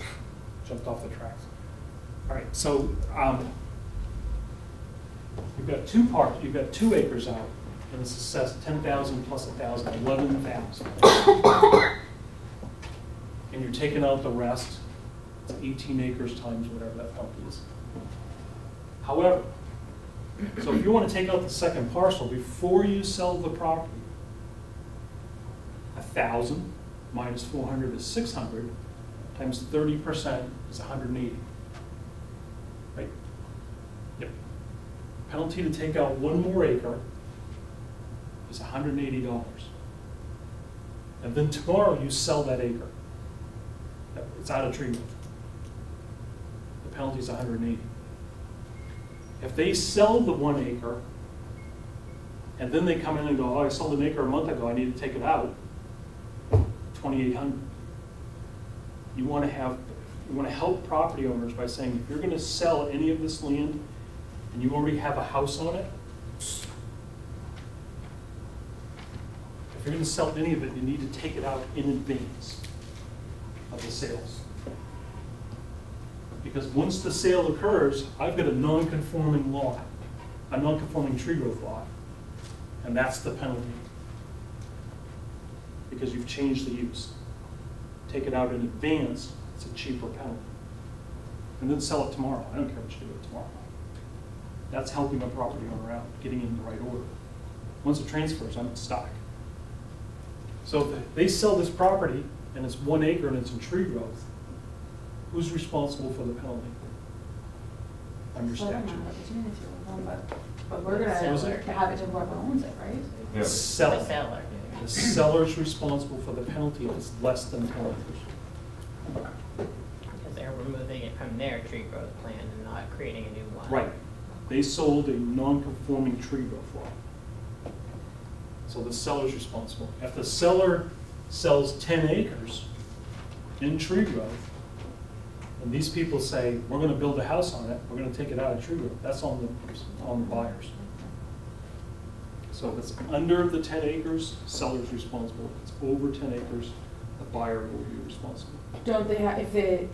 jumped off the tracks. All right, so you've got you've got 2 acres out, and it's assessed 10,000 plus 1,000, 11,000. And you're taking out the rest, it's 18 acres times whatever that penalty is. However, so if you want to take out the second parcel before you sell the property, 1,000 minus 400 is 600, times 30% is 180. Right? Yep. Penalty to take out 1 more acre is $180. And then tomorrow you sell that acre. It's out of treatment. The penalty is 180. If they sell the 1 acre, and then they come in and go, oh, I sold an acre a month ago, I need to take it out, 2,800. You want to help property owners by saying, if you're going to sell any of this land and you already have a house on it, if you're going to sell any of it, you need to take it out in advance of the sales. Because once the sale occurs, I've got a non-conforming lot, a non-conforming tree growth lot, and that's the penalty. Because you've changed the use. Take it out in advance, it's a cheaper penalty. And then sell it tomorrow. I don't care what you do with it tomorrow. That's helping a property owner out, getting in the right order. Once it transfers, I'm in stock. So if they sell this property and it's 1 acre and it's in tree growth, who's responsible for the penalty? Under statute. But we're gonna have it to whoever owns it, right? Yeah. Seller. The seller. The seller's responsible for the penalty if it's less than 10 acres. Because they're removing it from their tree growth plan and not creating a new one. Right. They sold a non-conforming tree growth lot. So the seller's responsible. If the seller sells 10 acres in tree growth, and these people say, we're going to build a house on it, we're going to take it out of tree growth, that's on the buyers. So if it's under the 10 acres, seller's responsible. If it's over 10 acres, the buyer will be responsible. Don't they have,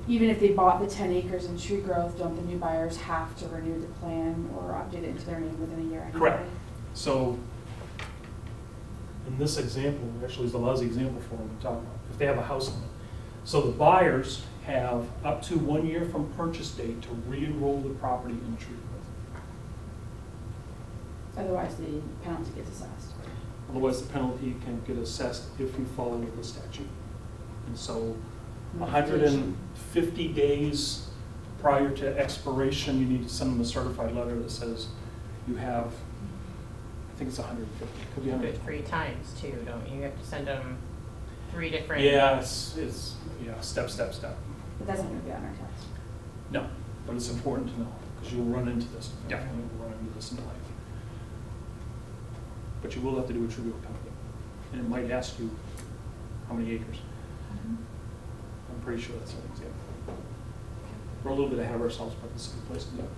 even if they bought the 10 acres in tree growth, don't the new buyers have to renew the plan or update it into their name within a year anyway? Correct. So in this example, actually is the lousy example for them to talk about, if they have a house on it. So the buyers have up to 1 year from purchase date to re-enroll the property in tree growth. Otherwise, the penalty gets assessed. Otherwise, the penalty can get assessed if you follow the statute. And so 150 days prior to expiration, you need to send them a certified letter that says you have, I think it's 150, it could be You do it 100. 3 times too, don't you? You have to send them 3 different. Yeah, it's step. But that's not gonna be on our test. No, but it's important to know, because you'll run into this, definitely will run into this in life. But you will have to do a tree growth penalty, and it might ask you how many acres. I'm pretty sure that's an example. We're a little bit ahead of ourselves, but this is a good place to do it.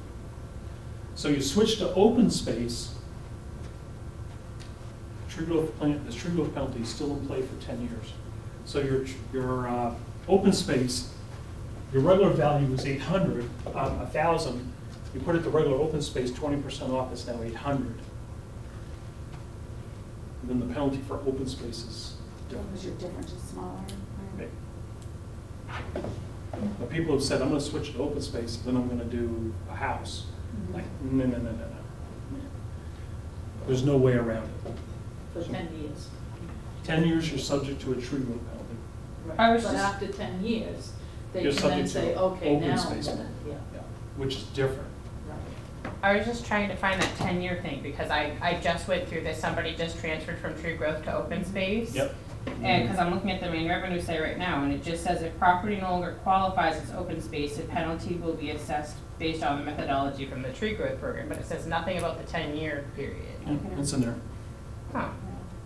So you switch to open space. Tree growth plan, this tree growth penalty is still in play for 10 years. So your open space, your regular value is 800, 1,000. You put it to regular open space, 20% off, it's now 800. And then the penalty for open space is different. Because your difference is smaller. Okay. But people have said, I'm going to switch to open space, then I'm going to do a house. Like, no. There's no way around it. For 10 years. 10 years, you're subject to a tree growth penalty. I was But just- after 10 years, they You're can then subject to say, okay, open now I'm space. gonna, yeah. Yeah, which is different. Right. I was just trying to find that 10-year thing, because I just went through this, somebody just transferred from tree growth to open space. Yep. And, because I'm looking at the main revenue site right now, and it just says if property no longer qualifies as open space, a penalty will be assessed based on the methodology from the tree growth program, but it says nothing about the 10-year period. Yeah, it's in there. Huh.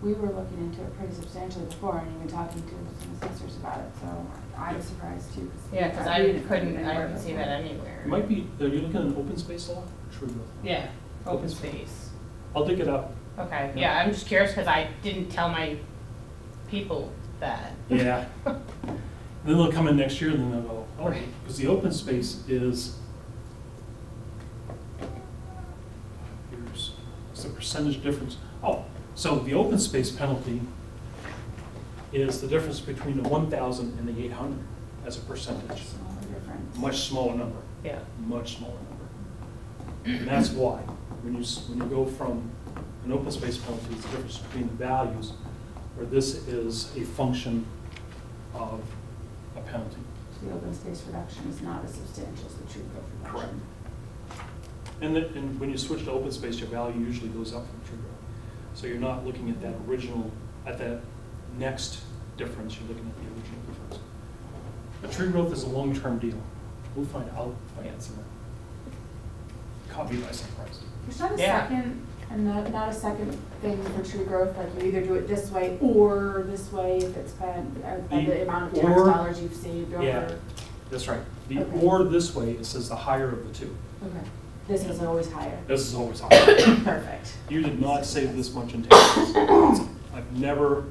We were looking into it pretty substantially before and even talking to some assessors about it, so I'm surprised too. Yeah, because I didn't see that anywhere. It might be, are you looking at an open space law or tree growth? Yeah, open Open space. I'll dig it up. Okay, Yeah. yeah, I'm just curious because I didn't tell my people that. Yeah. Then they'll come in next year and then they'll go, oh, because the open space is, here's the percentage difference. Oh, so the open space penalty is the difference between the 1,000 and the 800 as a percentage. Smaller difference. Much smaller number. Yeah. Much smaller number. And that's why, when you go from an open space penalty, it's the difference between the values, where this is a function of a penalty. The open space reduction is not as substantial as the tree growth reduction. And when you switch to open space, your value usually goes up from tree growth. So you're not looking at that original, at that next difference, you're looking at the original difference. But tree growth is a long-term deal. We'll find out finance in that. Caught me by surprise. There's not a Yeah. second, and not a second thing for tree growth, like you either do it this way or this way if it's been, the amount of tax or- dollars you've saved over. Yeah, that's right. The Okay. or this way, it says the higher of the two. Okay, this is always higher. This is always higher. Perfect. You did not save this much in taxes. I've never,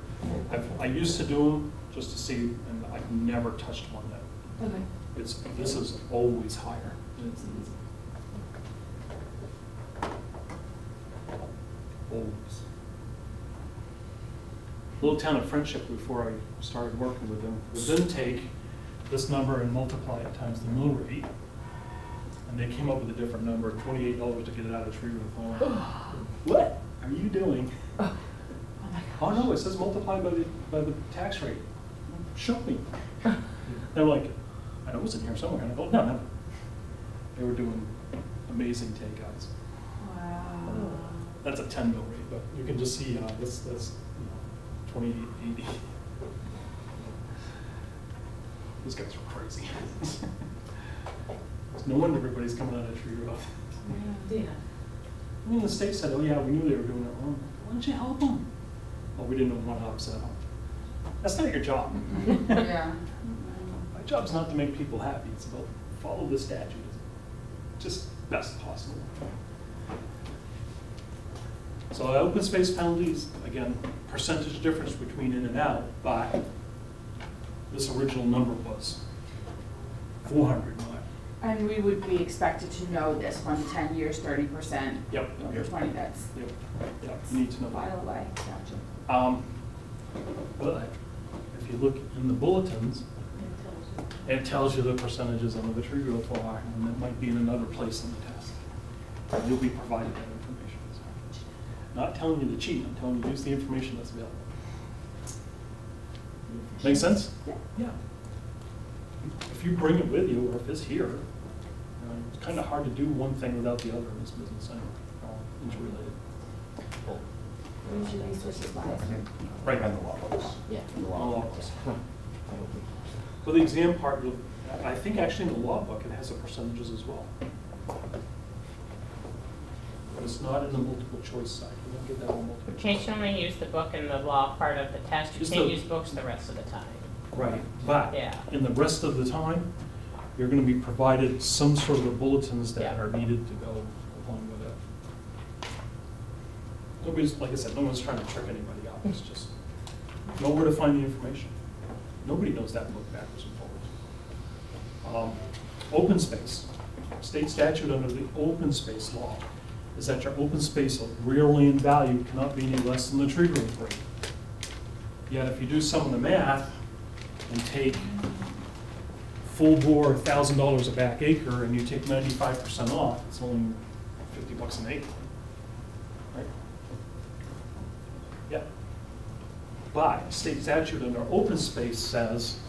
I used to do them just to see, and I've never touched one that. Okay. This is always higher. Always. Little town of Friendship, before I started working with them, would then take this number and multiply it times the mill rate. And they came up with a different number, $28 to get it out of tree growth. What are you doing? Oh no, it says multiply by the tax rate. Show me. They're like, I know it's in here somewhere. And I go, no. They were doing amazing takeouts. Wow. That's a 10 mil rate, but you can just see that's 2880. These guys are crazy. No wonder everybody's coming out of tree growth. Yeah. I mean, the state said, oh yeah, we knew they were doing it wrong. Why don't you help them? Well, we didn't know what upset them. That's not your job. Yeah. My job's not to make people happy. It's about follow the statute just best possible. So open space penalties, again, percentage difference between in and out, but this original number was 400. And we would be expected to know this one, 10 years, 30%. Yep. Over 20, that's. Yep. You need to know File that. away, gotcha. But if you look in the bulletins, it tells you the percentages under the tree growth law, and it might be in another place in the test. You'll be provided that information. So, not telling you to cheat, I'm telling you to use the information that's available. Make sense? Yeah. Yeah. If you bring it with you, or if it's here, it's kind of hard to do one thing without the other in this business. I know, they're all interrelated. Where's your resources bias? Right. And the law books. Yeah. All of us. So the exam part, you'll I think actually in the law book, it has the percentages as well. But it's not in the multiple choice side. You don't get that on multiple choice. Can't you only use the book in the law part of the test? You Just can't the- use books the rest of the time. Right, but Yeah. in the rest of the time, you're gonna be provided some sort of the bulletins that Yeah. are needed to go along with it. Nobody's, like I said, no one's trying to trick anybody out. It's just know where to find the information. Nobody knows that book backwards and forwards. Open space. State statute under the open space law is that your open space of real land value cannot be any less than the tree growth rate. Yet if you do some of the math and take full bore $1,000 a back acre and you take 95% off, it's only $50 an acre. Right? Yeah. But state statute under open space says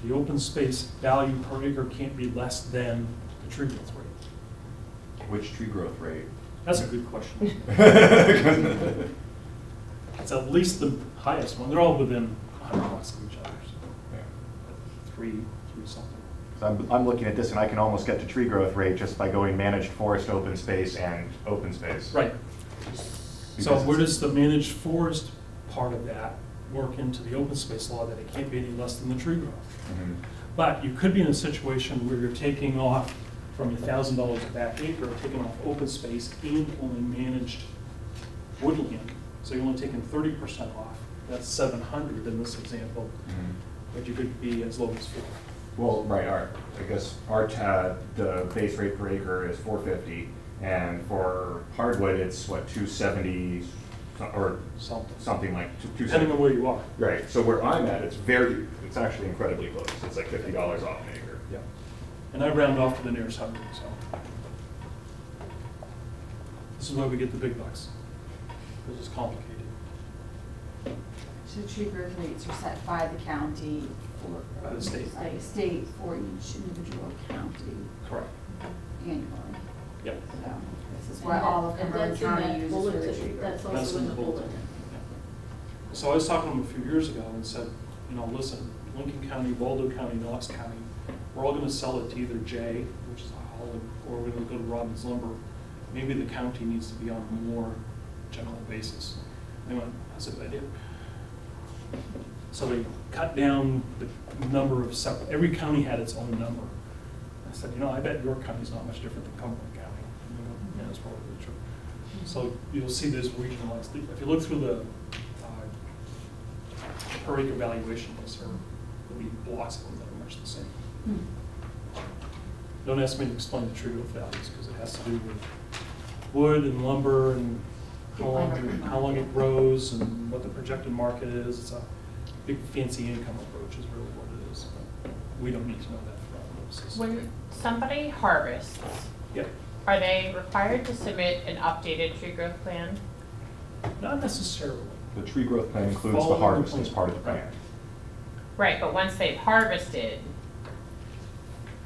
the open space value per acre can't be less than the tree growth rate. Which tree growth rate? That's a good question. It's at least the highest one. They're all within $100 of each other. So Yeah. three something. I'm looking at this and I can almost get to tree growth rate just by going managed forest, open space, and open space. Right. So Because where it's- does the managed forest part of that work into the open space law that it can't be any less than the tree growth? Mhm. But you could be in a situation where you're taking off from your $1,000 a back acre, taking off open space and only managed woodland. So you're only taking 30% off. That's 700 in this example, Mhm. but you could be as low as 4. Well, right, I guess the base rate per acre is 450, and for hardwood, it's what, 270, or something like Depending on 270. where you are. Right, so where I'm at, it's actually incredibly close. It's like $50 off an acre. Yeah. And I round off to the nearest 100, so. This is why we get the big bucks, because it's complicated. So tree growth rates are set by the county for. By the state. By the state for each individual county Correct. annually. Yep. So this is what all of And Cumberland that's in County that uses for the bulletin. tree growth. That's That's also in in the the bulletin. bulletin. So I was talking to them a few years ago and said, you know, listen, Lincoln County, Waldo County, Knox County, we're all gonna sell it to either J, which is a hauler, or we're gonna go to Robbins Lumber. Maybe the county needs to be on a more general basis. They went, that's a good idea. So they cut down the number of separate, every county had its own number. I said, you know, I bet York County's not much different than Cumberland County. And they went, yeah, that's probably true. So you'll see this regionalized. If you look through the per acre valuation list, there'll be blocks of them that are much the same. Don't ask me to explain the tree growth values, because it has to do with wood and lumber and how long it grows and what the projected market is. It's a big fancy income approach is really what it is. But we don't need to know that for our purposes. When somebody harvests, Yep. are they required to submit an updated tree growth plan? Not necessarily. The tree growth plan includes the Following the harvest plan. as part of the plan. Right, but once they've harvested,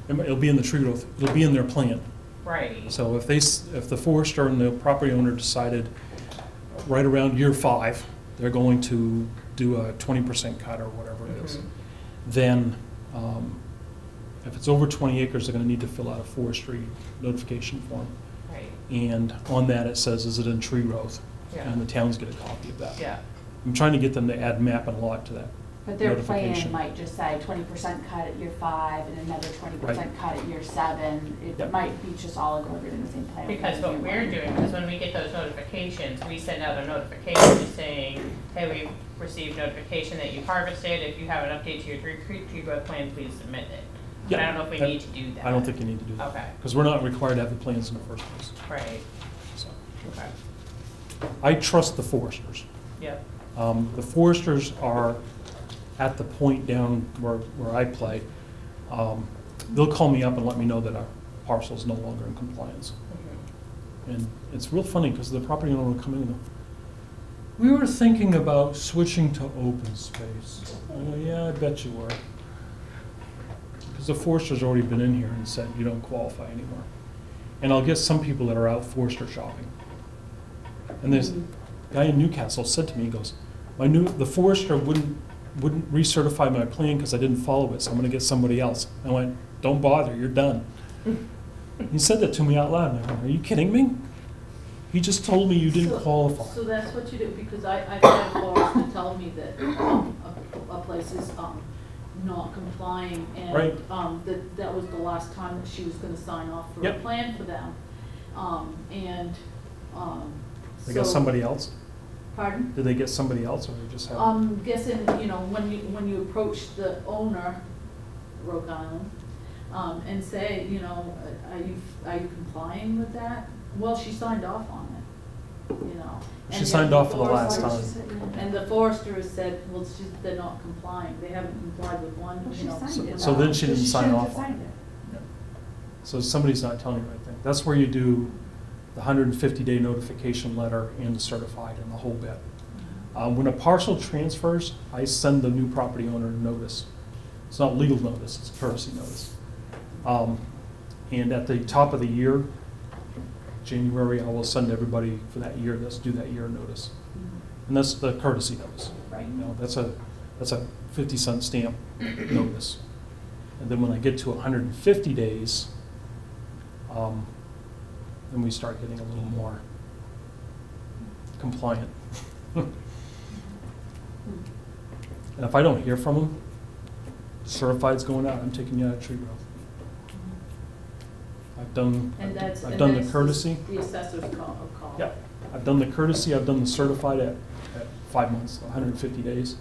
It'll be in the tree growth, it'll be in their plan. right, So if if the forester and the property owner decided right around year 5, they're going to do a 20% cut or whatever it is, then if it's over 20 acres, they're gonna need to fill out a forestry notification form. right, And on that, it says, is it in tree growth? Yeah. And the towns get a copy of that. yeah. I'm trying to get them to add map and lot to that But their plan notification. might just say 20% cut at year 5 and another 20% cut at year 7. It Yep. might be just all incorporated in the same plan. Because what we're doing is when we get those notifications, we send out a notification saying, hey, we've received notification that you've harvested. If you have an update to your tree growth plan, please submit it. But I don't know if we need to do that. I don't think you need to do that. Okay. Because we're not required to have the plans in the first place. Right, So okay, I trust the foresters. yep, The foresters are at the point down where I play. They'll call me up and let me know that our parcel is no longer in compliance. And it's real funny because the property owner will come in and go, we were thinking about switching to open space. I go, yeah, I bet you were. Because the forester's already been in here and said you don't qualify anymore. And I'll get some people that are out forester shopping. And there's a guy in Newcastle said to me, he goes, the forester wouldn't wouldn't recertify my plan because I didn't follow it, so I'm gonna get somebody else. I went, don't bother, you're done. He said that to me out loud, and I went, are you kidding me? He just told me you didn't qualify. So that's what you do, because I've had Forrester tell me that a place is not complying, and Right. that was the last time that she was gonna sign off for a Yep. plan for them. They got so- somebody else? Pardon? Did they get somebody else, or they just have? I'm guessing, you know, when you approach the owner, Rogue Island, and say, you know, are you complying with that? Well, she signed off on it, you know. She And signed yet off for the last forester- time. And the forester has said, well, they're not complying, they haven't complied with one, Well, you she know. signed it. So then she didn't sign shouldn't off have on signed it. So somebody's not telling you the right thing. That's where you do the 150-day notification letter and the certified and the whole bit. When a parcel transfers, I send the new property owner a notice. It's not legal notice, it's a courtesy notice. And at the top of the year, January, I will send everybody for that year, let's do that year notice. And that's the courtesy notice. Right. You know, that's a 50-cent stamp notice. And then when I get to 150 days, then we start getting a little more compliant. And if I don't hear from them, certified's going out, I'm taking you out of tree growth. I've done the courtesy. The assessor's call. Yeah, I've done the courtesy, I've done the certified at 5 months, 150 days,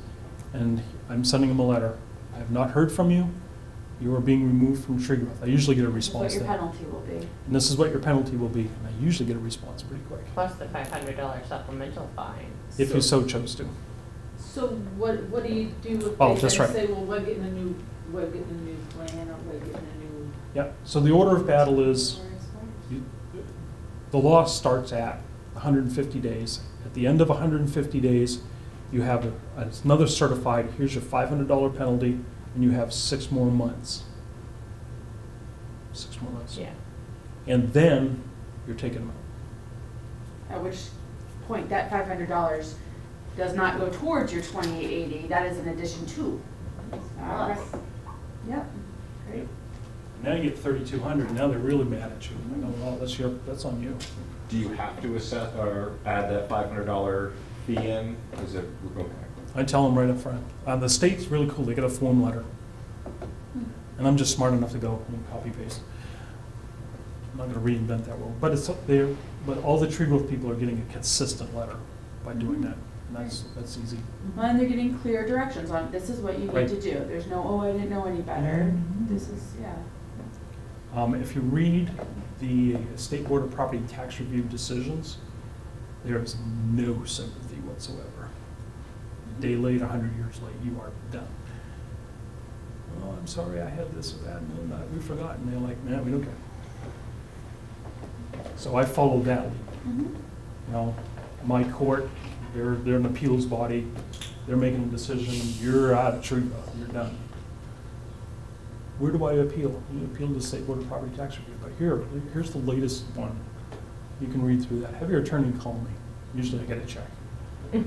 and I'm sending them a letter. I have not heard from you. You are being removed from tree growth. I usually get a This is what response your then. penalty will be. And this is what your penalty will be, and I usually get a response pretty quick, Plus the $500 supplemental fine. if you so chose to. So what do you do if Oh, they that's then right. say, well, we're getting a new plan, or we're getting a new. Yeah, so the order of battle is, the law starts at 150 days. At the end of 150 days, you have another certified, here's your $500 penalty, and you have 6 more months. 6 more months. Yeah. And then you're taking them out. At which point, that $500 does not go towards your 2880, that is in addition to. Plus. Yep, great. Now you get 3,200, now they're really mad at you. I go, well, that's on you. Do you have to assess or add that $500 fee in? Is it, okay. I tell them right up front. The state's really cool, they get a form letter. And I'm just smart enough to go and copy paste. I'm not gonna reinvent that world, but it's there. But all the tree growth people are getting a consistent letter by doing that, and that's easy. And they're getting clear directions on, this is what you Right. need to do. There's no, oh, I didn't know any better. This is, yeah. If you read the State Board of Property Tax Review decisions, there is no sympathy whatsoever. A day late, 100 years late, you are done. Oh, I'm sorry, I had this or that, no, we forgot, and they're like, man, we don't care. So I followed that lead. Mhm. You know, my court, they're an appeals body, they're making a decision, you're out of tree growth, you're done. Where do I appeal? You appeal to the State Board of Property Tax Review, but here's the latest one. You can read through that. Have your attorney call me. Usually I get a check. Who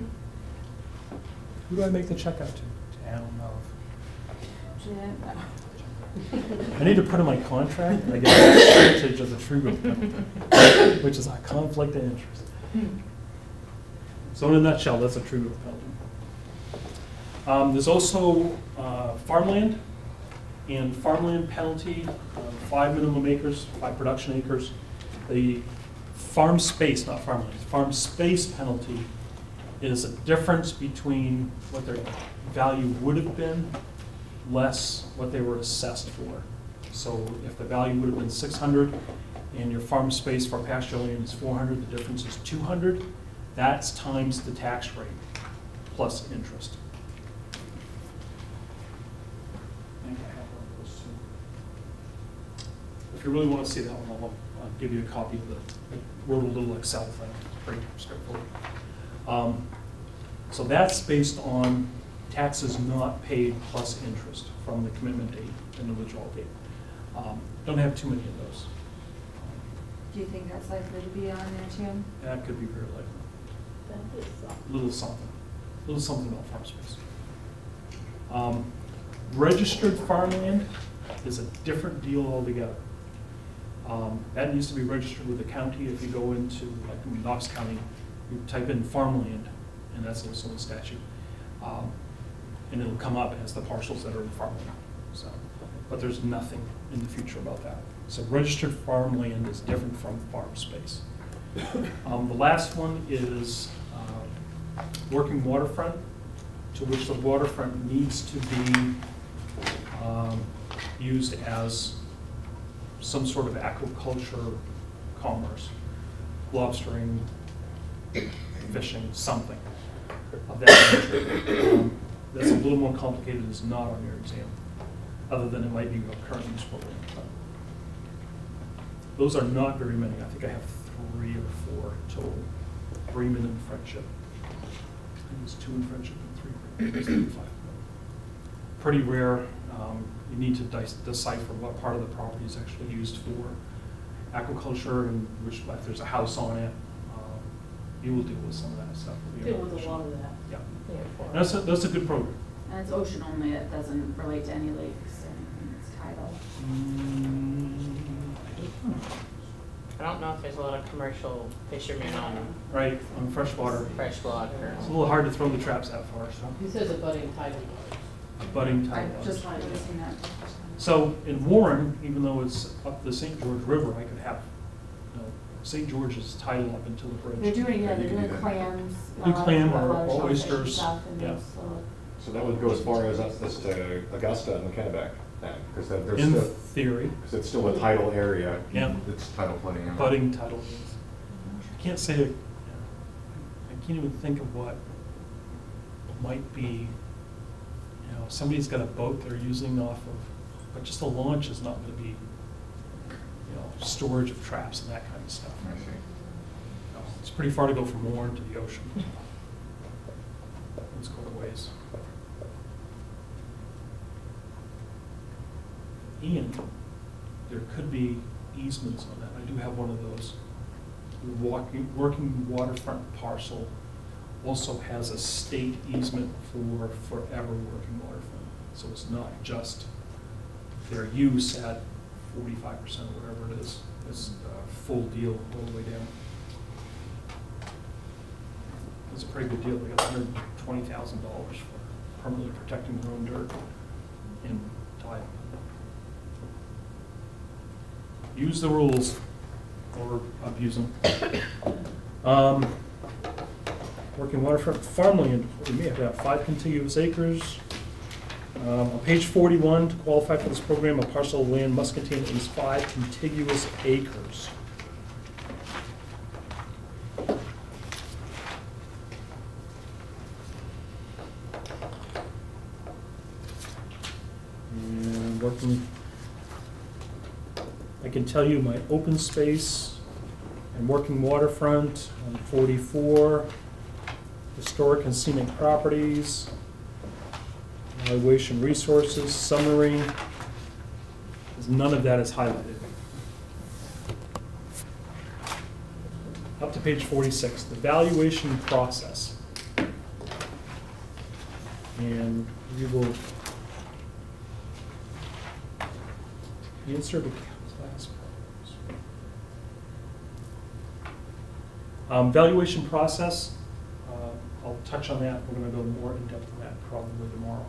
do I make the check out to? Town of. I need to put in my contract, and I get a percentage of the tree growth penalty, which is a conflict of interest. So in a nutshell, that's a tree growth penalty. There's also farmland, and farmland penalty, 5 minimum acres, 5 production acres. The farm space, not farmland, farm space penalty is a difference between what their value would have been less what they were assessed for. So if the value would have been 600 and your farm space for pasture land is 400, the difference is 200. That's times the tax rate plus interest. I think I have one of those too. If you really want to see that one, I'll give you a copy of the, I wrote a little Excel thing, it's pretty straightforward. So that's based on taxes not paid plus interest from the commitment date and the withdrawal date. Don't have too many of those. Do you think that's likely to be on there too? That could be very likely. That is something. Little something about farm space. Registered farmland is a different deal altogether. That needs to be registered with the county. If you go into, like in Knox County, you type in farmland, and that's also a statute. And it'll come up as the parcels that are in farmland. So, but there's nothing in the future about that. So registered farmland is different from farm space. The last one is working waterfront, to which the waterfront needs to be used as some sort of aquaculture commerce, lobstering, fishing, something of that nature. That's a little more complicated, it's not on your exam, other than it might be a current use program. Those are not very many. I think I have 3 or 4 total. 3 in Friendship. I think it's 2 in Friendship and 3 in 5. Pretty rare. You need to decipher what part of the property is actually used for aquaculture, and which, if there's a house on it, you will deal with some of that stuff. Deal with a lot of that. Yeah. That's a good program. And it's ocean only, it doesn't relate to any lakes or anything, it's tidal. I don't know if there's a lot of commercial fishermen on Right, on freshwater. freshwater. It's a little hard to throw the traps that far, so. He says a budding tidal. Budding I tidal. just wanted to see that. So in Warren, even though it's up the St. George River, I could have, St. George's tidal up until the bridge. They're doing, Yeah, they're you can doing do that. clams. Do clam a or lot of shellfish and oysters, stuff in yeah. those little- So that would go as far as us to Augusta and the Kennebec then, because there's In still, theory, because it's still a tidal area. yeah, It's tidal flooding out. budding tidal is. I can't say, I can't even think of what might be, somebody's got a boat they're using off of, but just a launch is not going to be, storage of traps and that kind of stuff. I see. It's pretty far to go from Warren to the ocean. It's quite a ways. And there could be easements on that. I do have one of those. Working waterfront parcel also has a state easement for forever working waterfront. So it's not just their use at 45% or whatever it is. It's a full deal all the way down. It's a pretty good deal. They got $120,000 for permanently protecting their own dirt in tile. Use the rules or abuse them. Working waterfront farmland, we may have about 5 contiguous acres. On page 41, to qualify for this program, a parcel of land must contain at least 5 contiguous acres. And working, I can tell you my open space and working waterfront on 44, historic and scenic properties, evaluation resources, summary, none of that is highlighted. Up to page 46, the valuation process. And we will answer the class problems. Valuation process, I'll touch on that. We're going to go more in depth on that probably tomorrow.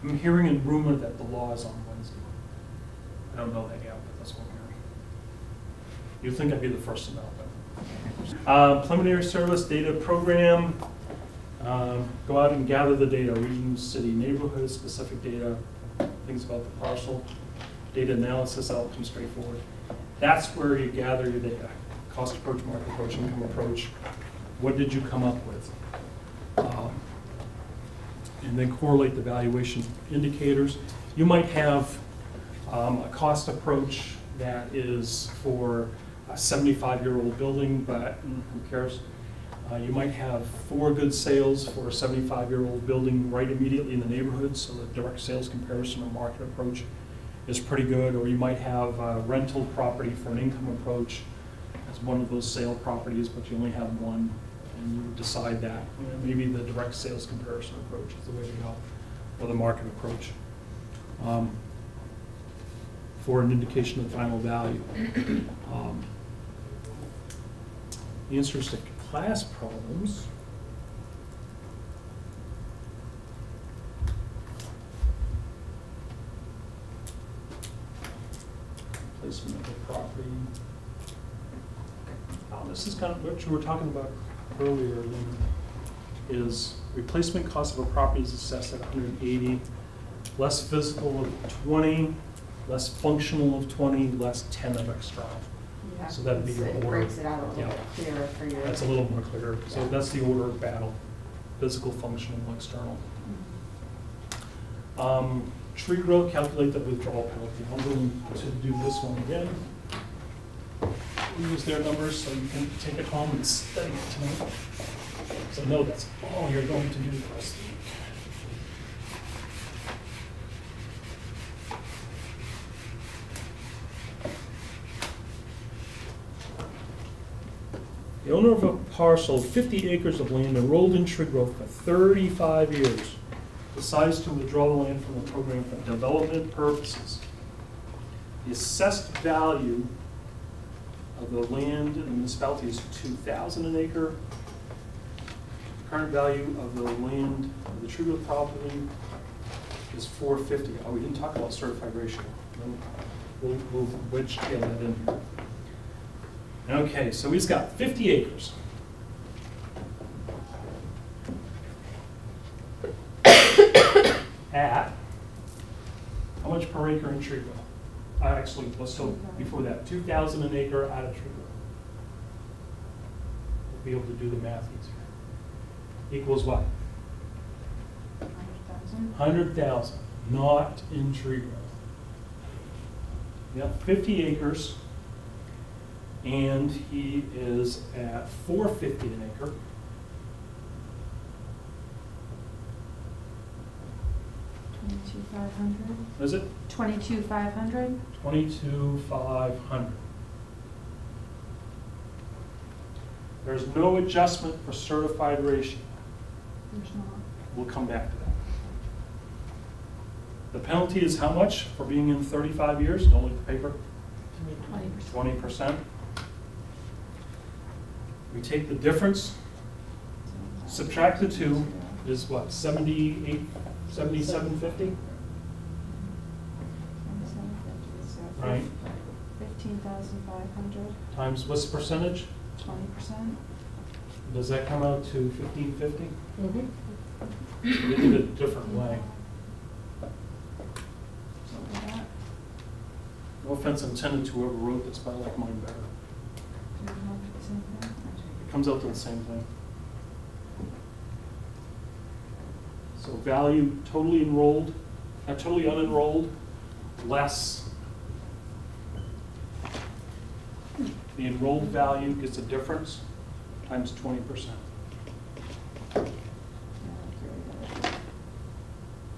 I'm hearing a rumor that the law is on Wednesday. I don't know that yet, but that's what I'm hearing. You'd think I'd be the first to know, but. Preliminary service data program. Go out and gather the data, region, city, neighborhood, specific data, things about the parcel. Data analysis, that'll come straightforward. That's where you gather your data. Cost approach, market approach, income approach. What did you come up with? And then correlate the valuation indicators. You might have a cost approach that is for a 75-year-old building, but who cares? You might have 4 good sales for a 75-year-old building right immediately in the neighborhood, so the direct sales comparison or market approach is pretty good. Or you might have a rental property for an income approach as one of those sale properties, but you only have one, and you decide that. Maybe the direct sales comparison approach is the way to go. or the market approach, for an indication of final value. The answers to class problems. Placement of the property. Oh, this is kind of what you were talking about earlier, Lynn, is replacement cost of a property is assessed at 180, less physical of 20, less functional of 20, less 10 of external. Yeah. So that'd be your It order. breaks it out a little Yeah. bit clearer for you. That's a little more clear. So Yeah. that's the order of battle: physical, functional, external. Tree growth, calculate the withdrawal penalty. I'm going to do this one again. Use their numbers so you can take it home and study it tonight. So know that's all you're going to do the rest of the week. The owner of a parcel of 50 acres of land enrolled in tree growth for 35 years decides to withdraw the land from the program for development purposes. The assessed value of the land in the municipality is $2,000 an acre. The current value of the land of the tree growth property is $450. Oh, we didn't talk about certified ratio. We'll wedge tail that in here. Okay, so he's got 50 acres. At, how much per acre in tree growth? Actually, let's go before that, 2,000 an acre out of tree growth. We'll be able to do the math easier. Equals what? 100,000. 100,000, not in tree growth. Yep, 50 acres, and he is at $450 an acre. $22,500. What is it? $22,500. 22,500. There's no adjustment for certified ratio. There's not. We'll come back to that. The penalty is how much for being in 35 years? Don't look at the paper. 20%. 20%. We take the difference, subtract the 2, is what, 78, 77.50? Right. 15,500. Times what's the percentage? 20%. Does that come out to 1550? Mm-hmm. So they did it a different way. Something like that. No offense intended to whoever wrote this, but I like mine better. Do you have the same thing? It comes out to the same thing. So value totally enrolled, totally unenrolled, less the enrolled value gets a difference times 20%.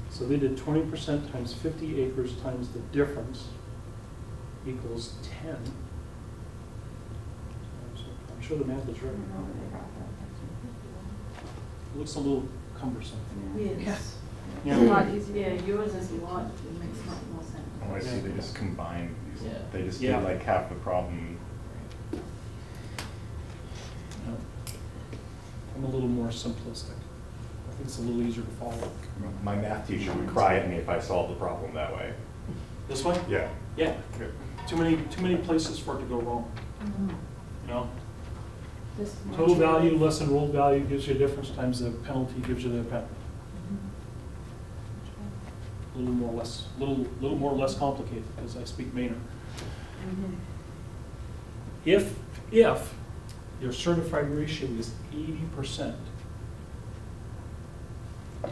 So they did 20% times 50 acres times the difference equals 10. I'm sure the math is I right. don't know where they got that. It looks a little cumbersome. Yes. It's a lot easier. Yeah, yours is a lot, it makes much more sense. Oh, I see, they just combined these, Yeah. they just Yeah. did like half the problem. I'm a little more simplistic. I think it's a little easier to follow. My math teacher would cry at me if I solved the problem that way. This way? Yeah. Yeah. Good. Too many places for it to go wrong. Mhm. You know, This is more total tricky. value less enrolled value gives you a difference times the penalty gives you the penalty. Mhm. A little more or less complicated because I speak Mainer. Mhm. If your certified ratio is 80%, And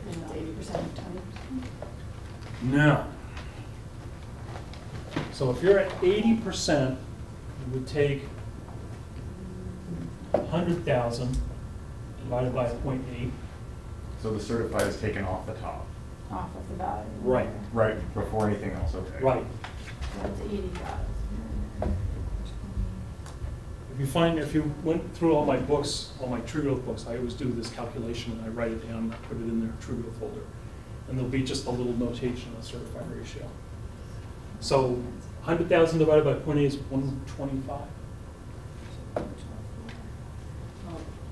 it's 80% of 20%. no. So if you're at 80%, you would take 100,000 divided by 0.8. So the certified is taken off the top. Off of the value. Right. Right, before anything else, okay. Right. That's 80,000. If you went through all my books, all my tree growth books, I always do this calculation and I write it down, I put it in their tree growth folder. and there'll be just a little notation of certified ratio. So 100,000 divided by 0.8 is 125.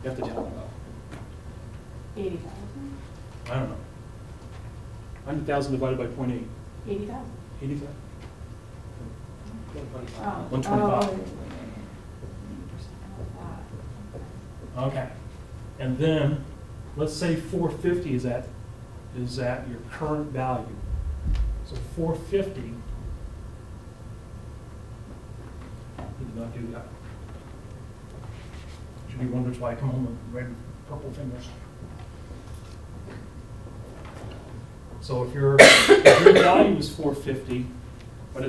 You have to tell me about. 80,000? I don't know. 100,000 divided by 0.8. 80,000. 80,000. Oh. 125. Okay. And then, let's say 450 is at your current value. So 450, you did not do that. Should be wonders why I come home with red, purple fingers. So if your value is 450, but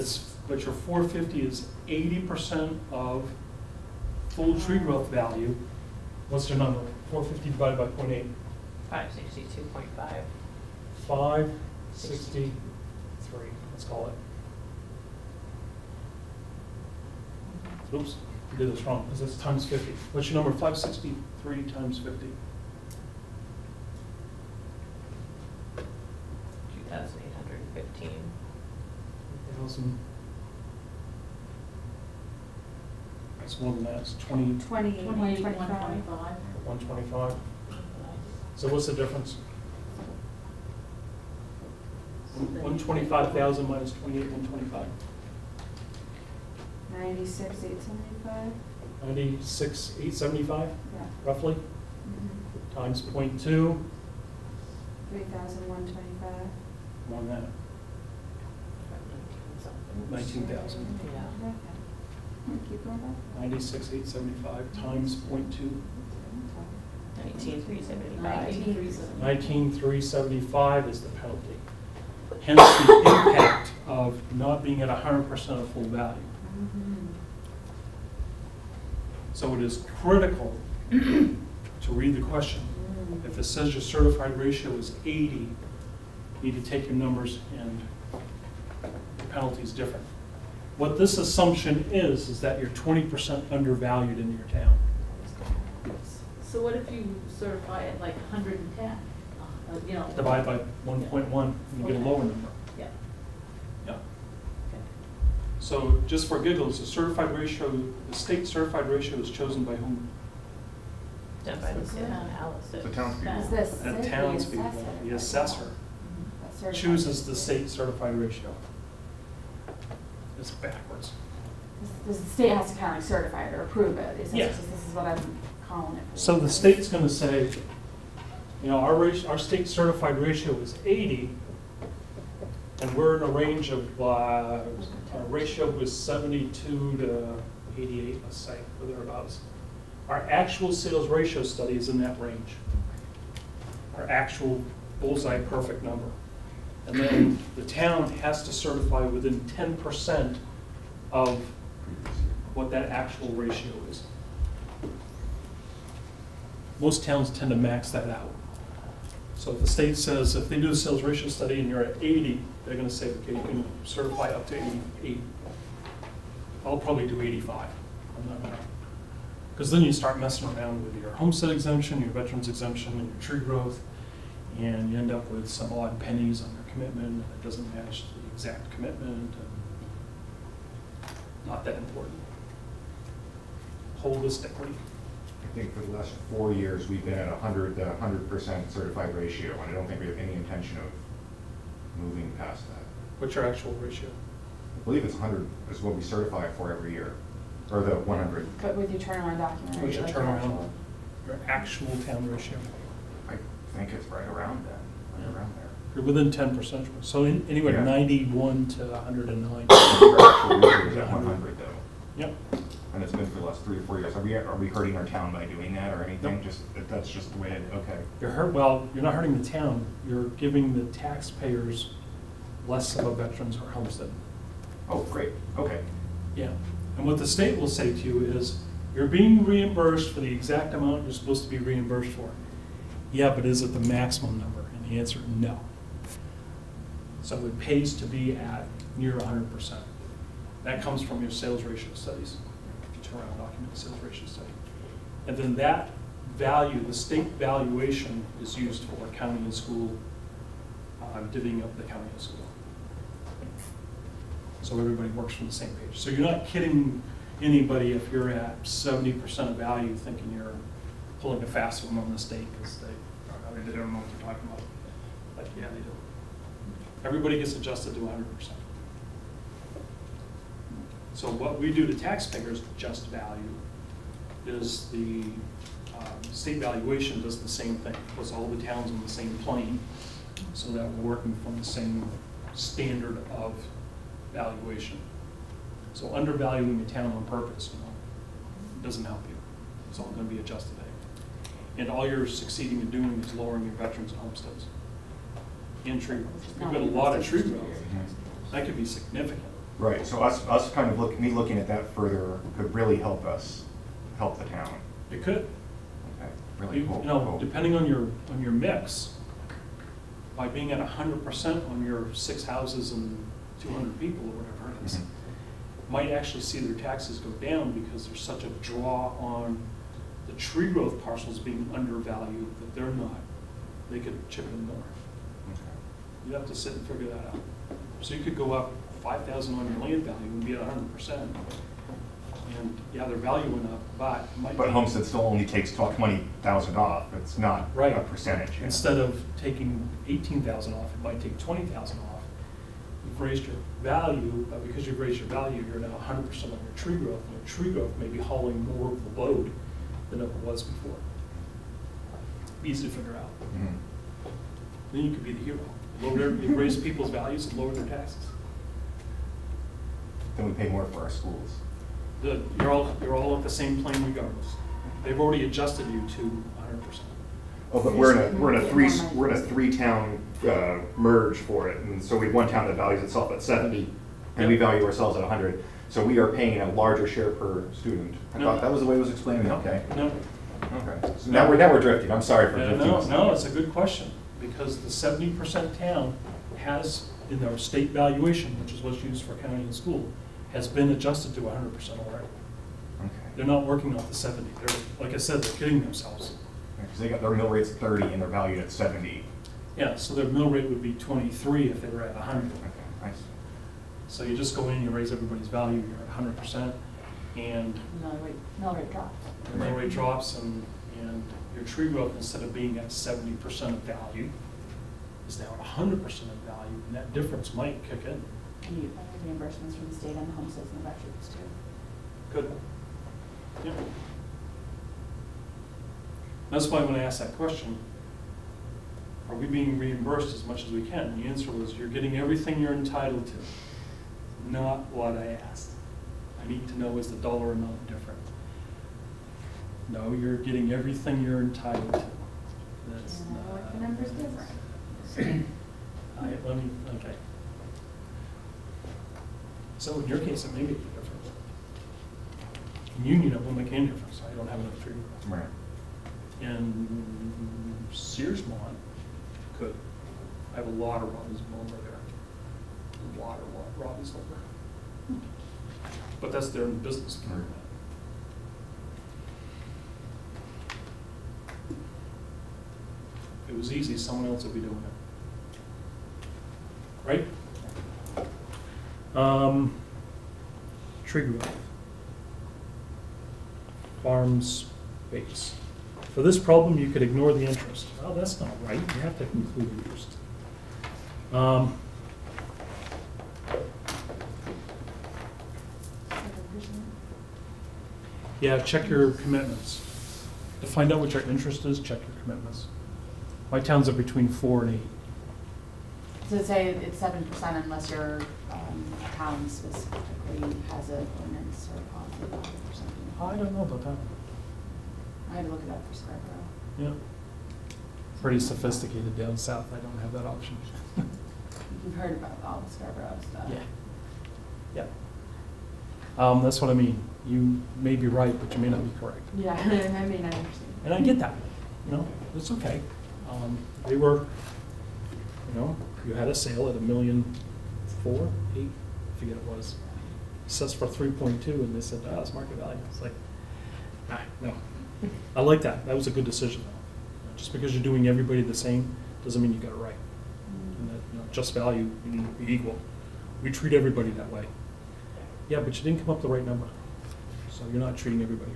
your 450 is 80% of full tree growth value, what's your number? 450 divided by 0.8. 562.5. 563, let's call it. Oops, I did this wrong, because it's times 50. What's your number? 563 times 50. 2,815. 1,000. That's more than that, it's 20, 28, 125. 125. So what's the difference? 125,000 minus 28,125. 96,875. 96,875, Yeah. roughly, Mm-hmm. times 0.2, 3,125. more than that, 19,000. Yeah. Okay. Keep going back. 96,875 times 0.2, 19,375. 19,375 is the penalty. Hence the impact of not being at 100% of full value. Mm-hmm. So it is critical to read the question. If it says your certified ratio is 80, you need to take your numbers and the penalty is different. What this assumption is that you're 20% undervalued in your town. So what if you certify it like 110? You know. Divide by 1.1, and you get a lower number. Yeah. Yeah. So just for giggles, the certified ratio, the state certified ratio is chosen by whom? Done by the city analysis. The townspeople. Is this The the townspeople, assessor? the assessor That's certified. chooses the state certified ratio. It's backwards. The state has to kind of like certify it or approve it. It's Yeah. just, this is what I'm calling it. So the state's going to say, you know, our state certified ratio is 80, and we're in a range of, our ratio was 72 to 88, let's say, or thereabouts. Our actual sales ratio study is in that range. Our actual bullseye perfect number. And then the town has to certify within 10% of what that actual ratio is. Most towns tend to max that out. So if the state says, if they do a sales ratio study and you're at 80, they're going to say, okay, you can certify up to 88. I'll probably do 85. I'm not gonna. Because then you start messing around with your homestead exemption, your veterans exemption, and your tree growth, and you end up with some odd pennies on your commitment that doesn't match the exact commitment. And not that important. Holistically. I think for the last 4 years, we've been at 100% certified ratio, and I don't think we have any intention of moving past that. What's your actual ratio? I believe it's 100 is what we certify for every year, or the 100. But with your turnaround document. What's your like turnaround? actual- Your actual town ratio. I think it's right around that, right around there. You're within 10%. So anywhere Yeah. 91 to 109. Our actual ratio is at 100 though, Yep. and it's been for the last 3 or 4 years. Are we hurting our town by doing that or anything? Nope. That's just the way it, okay. Well, you're not hurting the town. You're giving the taxpayers less of a veterans or homestead. Oh, great, okay. Yeah. And what the state will say to you is, you're being reimbursed for the exact amount you're supposed to be reimbursed for. Yeah, but is it the maximum number? And the answer, no. So it pays to be at near 100%. That comes from your sales ratio studies, your turnaround document sales ratio study. And then that value, the state valuation, is used for county and school divvying up the county school. So everybody works from the same page. So you're not kidding anybody if you're at 70% of value thinking you're pulling a fast one on the state because they don't know what they're talking about. But yeah, they do. Everybody gets adjusted to 100%. So what we do to taxpayers, just value, is the state valuation does the same thing. Puts all the towns on the same plane so that we're working from the same standard of valuation. So undervaluing a town on purpose, doesn't help you. It's all going to be adjusted. And all you're succeeding in doing is lowering your veterans' homesteads and tree growth. We've got a lot of tree growth. That could be significant. Right, so us kind of looking at that further could really help us, help the town. It could. Okay, really cool. Depending on your mix, by being at 100% on your 6 houses and 200 people or whatever it is, might actually see their taxes go down because there's such a draw on the tree growth parcels being undervalued that they're not. They could chip in more. Okay. You have to sit and figure that out. So you could go up 5,000 on your land value and be at 100%. And yeah, their value went up, but it might But be, homestead still only takes 20,000 off. It's not right. a percentage. Yeah. Instead of taking 18,000 off, it might take 20,000 off. You've raised your value, but because you've raised your value, you're now 100% on your tree growth, and your tree growth may be hauling more of the load than it was before. Easy to figure out. Then you could be the hero. You raise people's values and lower their taxes. Then we pay more for our schools. You're all at the same plane regardless. They've already adjusted you to 100%. Oh, but we're in a three-town merge for it, and so we have one town that values itself at 70, and we value ourselves at 100. So we are paying a larger share per student. I thought that was the way it was explained. Okay. No. Okay. So now we're drifting. I'm sorry for drifting. No, it's a good question because the 70% town has in their state valuation, which is what's used for county and school, has been adjusted to 100% already. Okay. They're not working off the 70. They're, like I said, they're kidding themselves. Because they got their mill rate's 30 and they're valued at 70. Yeah, so their mill rate would be 23 if they were at 100. Okay, I see. So you just go in, you raise everybody's value, you're at 100%, and Mill rate drops. the mill rate drops, and your tree growth, instead of being at 70% of value, is now at 100% of value, and that difference might kick in. And you have reimbursements from the state on the homesteads and the veterans too. Good. Yeah. That's why when I asked that question, are we being reimbursed as much as we can? The answer was, you're getting everything you're entitled to. Not what I asked. I need to know, is the dollar amount different? No, you're getting everything you're entitled to. That's What the number's different. okay. So in your case, it may make a difference. In Union, it won't make any difference. I don't have enough tree growth. Right. In Searsmont, could. I have a lot of Robbins lumber there. A lot of Robbins lumber. But that's their business. Right. If it was easy, someone else would be doing it. Right? Tree growth. Farm space. For this problem, you could ignore the interest. Well, that's not right. You have to include interest. Yeah, check your commitments. To find out what your interest is, check your commitments. My towns are between 4 and 8. So say it's 7% unless your town specifically has an ordinance or policy about it or something. I don't know about that. I had to look it up for Scarborough. Yeah. Pretty sophisticated down south. I don't have that option. You've heard about all the Scarborough stuff. Yeah. Yeah. That's what I mean. You may be right, but you may not be correct. Yeah, I mean, I understand. And I get that. It's okay. They were, you had a sale at $1.4 million, $8 million, I forget it was. Assessed for 3.2, and they said, it's market value. It's like, no. I like that. That was a good decision, though. Just because you're doing everybody the same doesn't mean you got it right. And just value, you need to be equal. We treat everybody that way. Yeah, but you didn't come up with the right number. So you're not treating everybody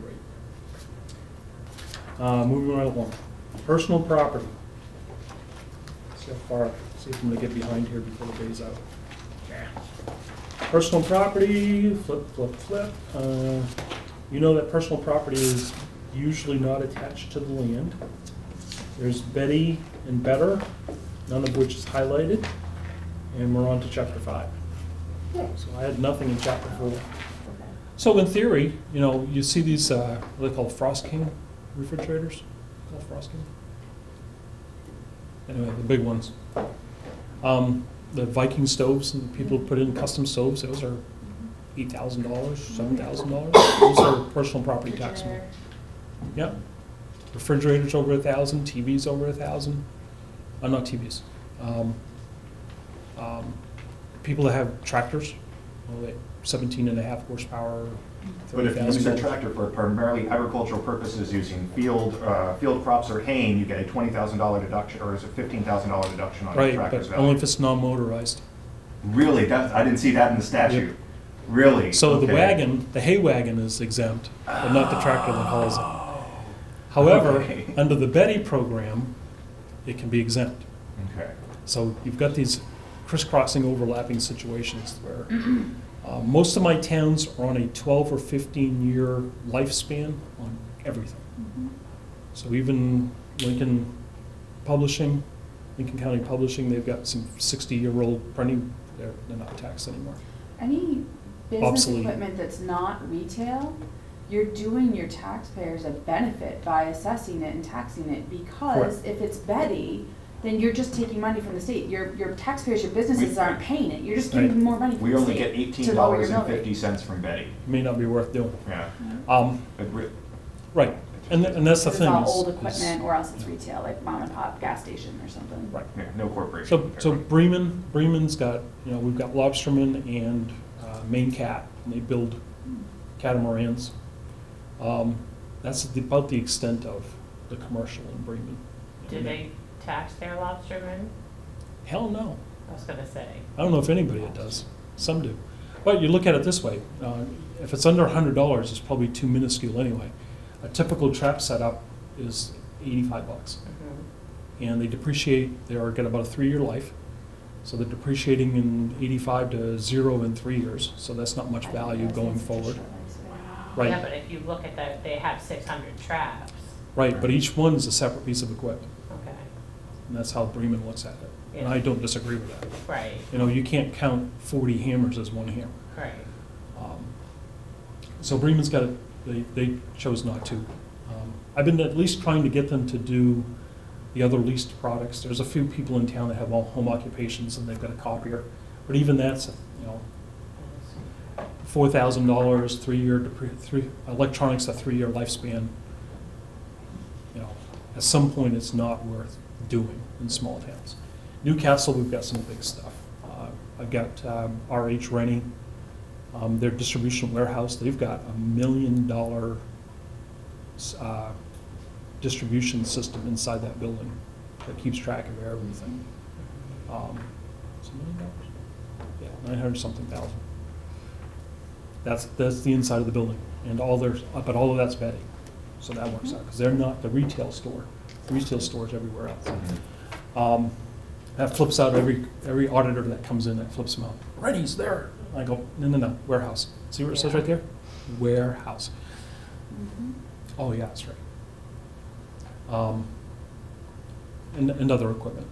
right. Moving right along. Personal property. See how far, see if I'm gonna get behind here before the day's out. Yeah. Personal property, flip, flip, flip. You know that personal property is usually not attached to the land. There's Betty and Better, none of which is highlighted. And we're on to chapter 5. So I had nothing in chapter 4. So in theory, you see these, what are they called, Frost King refrigerators? Called Frost King? Anyway, the big ones. The Viking stoves, and people put in custom stoves, those are $8,000, $7,000. Those are personal property taxable. Yep. Refrigerators over 1,000, TVs over 1,000. Not TVs. People that have tractors, 17.5 horsepower. But if you use a tractor for primarily agricultural purposes using field crops or haying, you get a $20,000 deduction, or is it $15,000 deduction on your tractor's Right, but value? only if it's non-motorized. Really? I didn't see that in the statute. Yep. Really? So Okay. the wagon, the hay wagon is exempt, but not the tractor that hauls it. However, Okay. under the Betty program, it can be exempt. Okay. So you've got these crisscrossing, overlapping situations where most of my towns are on a 12 or 15-year lifespan on everything. So even Lincoln Publishing, Lincoln County Publishing, they've got some 60-year-old printing, they're not taxed anymore. Any business Obsolete. equipment that's not retail, you're doing your taxpayers a benefit by assessing it and taxing it, because Correct. if it's Betty, then you're just taking money from the state. Your taxpayers, your businesses aren't paying it. You're just giving Right. more money from We the only state get to lower your mill rate. $18.50 from Betty. May not be worth doing. Yeah. But right, and that's the It's thing. all is- old is- equipment, or else it's retail, like mom and pop gas station or something. Right. Yeah, no corporation. So Bremen's got, we've got Lobsterman and Maine Cat, and they build catamarans. That's about the extent of the commercial in Bremen. Do they tax their lobstermen? Hell no. I was gonna say. I don't know if anybody that does. Some do. But you look at it this way. If it's under $100, it's probably too minuscule anyway. A typical trap setup is $85. And they depreciate, they're got about a 3-year life. So they're depreciating in 85 to 0 in 3 years. So that's not much value going forward. Right. Yeah, but if you look at that, they have 600 traps. Right, but each one is a separate piece of equipment. Okay. And that's how Bremen looks at it. And Yeah. I don't disagree with that. Right, You can't count 40 hammers as one hammer. right. So Bremen's got it, they chose not to. I've been at least trying to get them to do the other leased products. There's a few people in town that have all home occupations and they've got a copier. But even that's, $4,000, 3-year, electronics, a 3-year lifespan. At some point it's not worth doing in small towns. Newcastle, we've got some big stuff. I've got RH Rennie, their distribution warehouse, they've got $1 million distribution system inside that building that keeps track of everything. It's $1 million? Yeah, 900-something thousand. That's the inside of the building, and but all of that's Betty, so that works out, because they're not the retail store. The retail store's everywhere else. That flips out every auditor that comes in, that flips them out. Rennie's there. I go, no, warehouse. See what it says right there? Warehouse. Oh, yeah, that's right. And other equipment.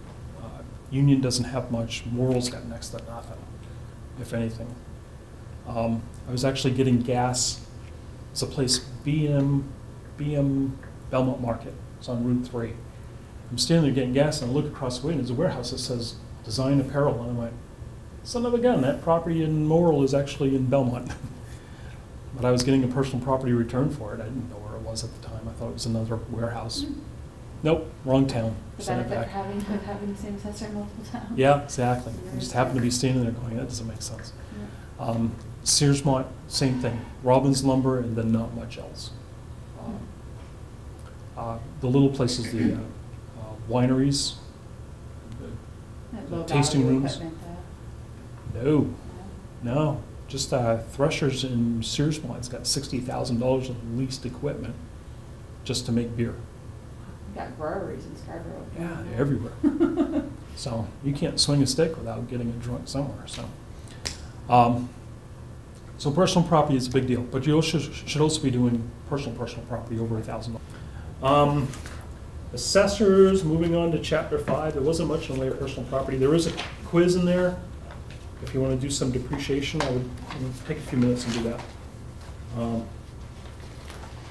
Union doesn't have much. Morrill's got next to nothing, if anything. I was actually getting gas. It's a place, BM Belmont Market. It's on Route 3. I'm standing there getting gas, and I look across the way, and there's a warehouse that says Design Apparel, and I'm like, son of a gun, that property in Morrill is actually in Belmont. But I was getting a personal property return for it. I didn't know where it was at the time. I thought it was another warehouse. Nope, wrong town. The Send it benefit back. of having the same assessor in multiple towns. Yeah, exactly. I just happened to be standing there going, that doesn't make sense. Searsmont, same thing. Robbins Lumber, and then not much else. The little places, the wineries, That low tasting value rooms. equipment, No, no, just Threshers in Searswine's got $60,000 of leased equipment just to make beer. We've got breweries in Scarborough. Yeah, they're everywhere. So you can't swing a stick without getting a joint somewhere, so. So personal property is a big deal, but you also should also be doing personal property over $1,000. Assessors, moving on to chapter 5, there wasn't much in the way of personal property. There is a quiz in there. If you want to do some depreciation, I would take a few minutes and do that.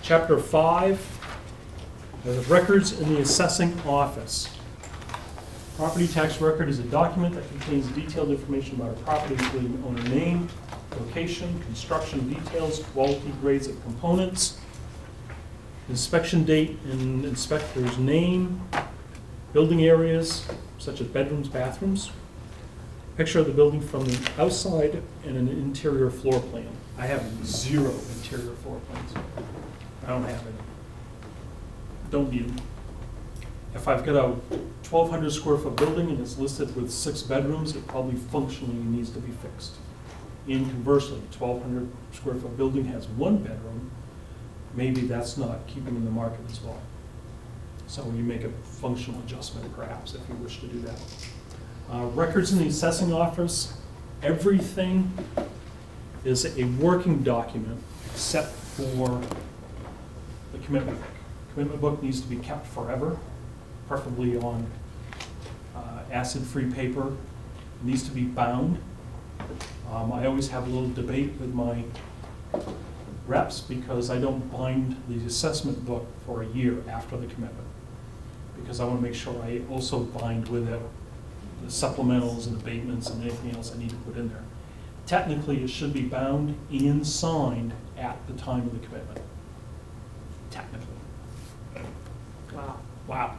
Chapter 5, the records in the assessing office. Property tax record is a document that contains detailed information about a property, including owner name, location, construction details, quality grades of components, inspection date and inspector's name, building areas such as bedrooms, bathrooms, picture of the building from the outside, and an interior floor plan. I have 0 interior floor plans. I don't have any. Don't need them. If I've got a 1,200 square foot building and it's listed with 6 bedrooms, it probably functionally needs to be fixed. And conversely, 1,200 square foot building has 1 bedroom, maybe that's not keeping in the market as well. So you make a functional adjustment perhaps if you wish to do that. Records in the assessing office, everything is a working document except for the commitment book. Commitment book needs to be kept forever, preferably on acid-free paper. It needs to be bound. I always have a little debate with my reps because I don't bind the assessment book for a year after the commitment, because I want to make sure I also bind with it the supplementals and abatements and anything else I need to put in there. Technically, it should be bound and signed at the time of the commitment. Technically. Wow. Wow.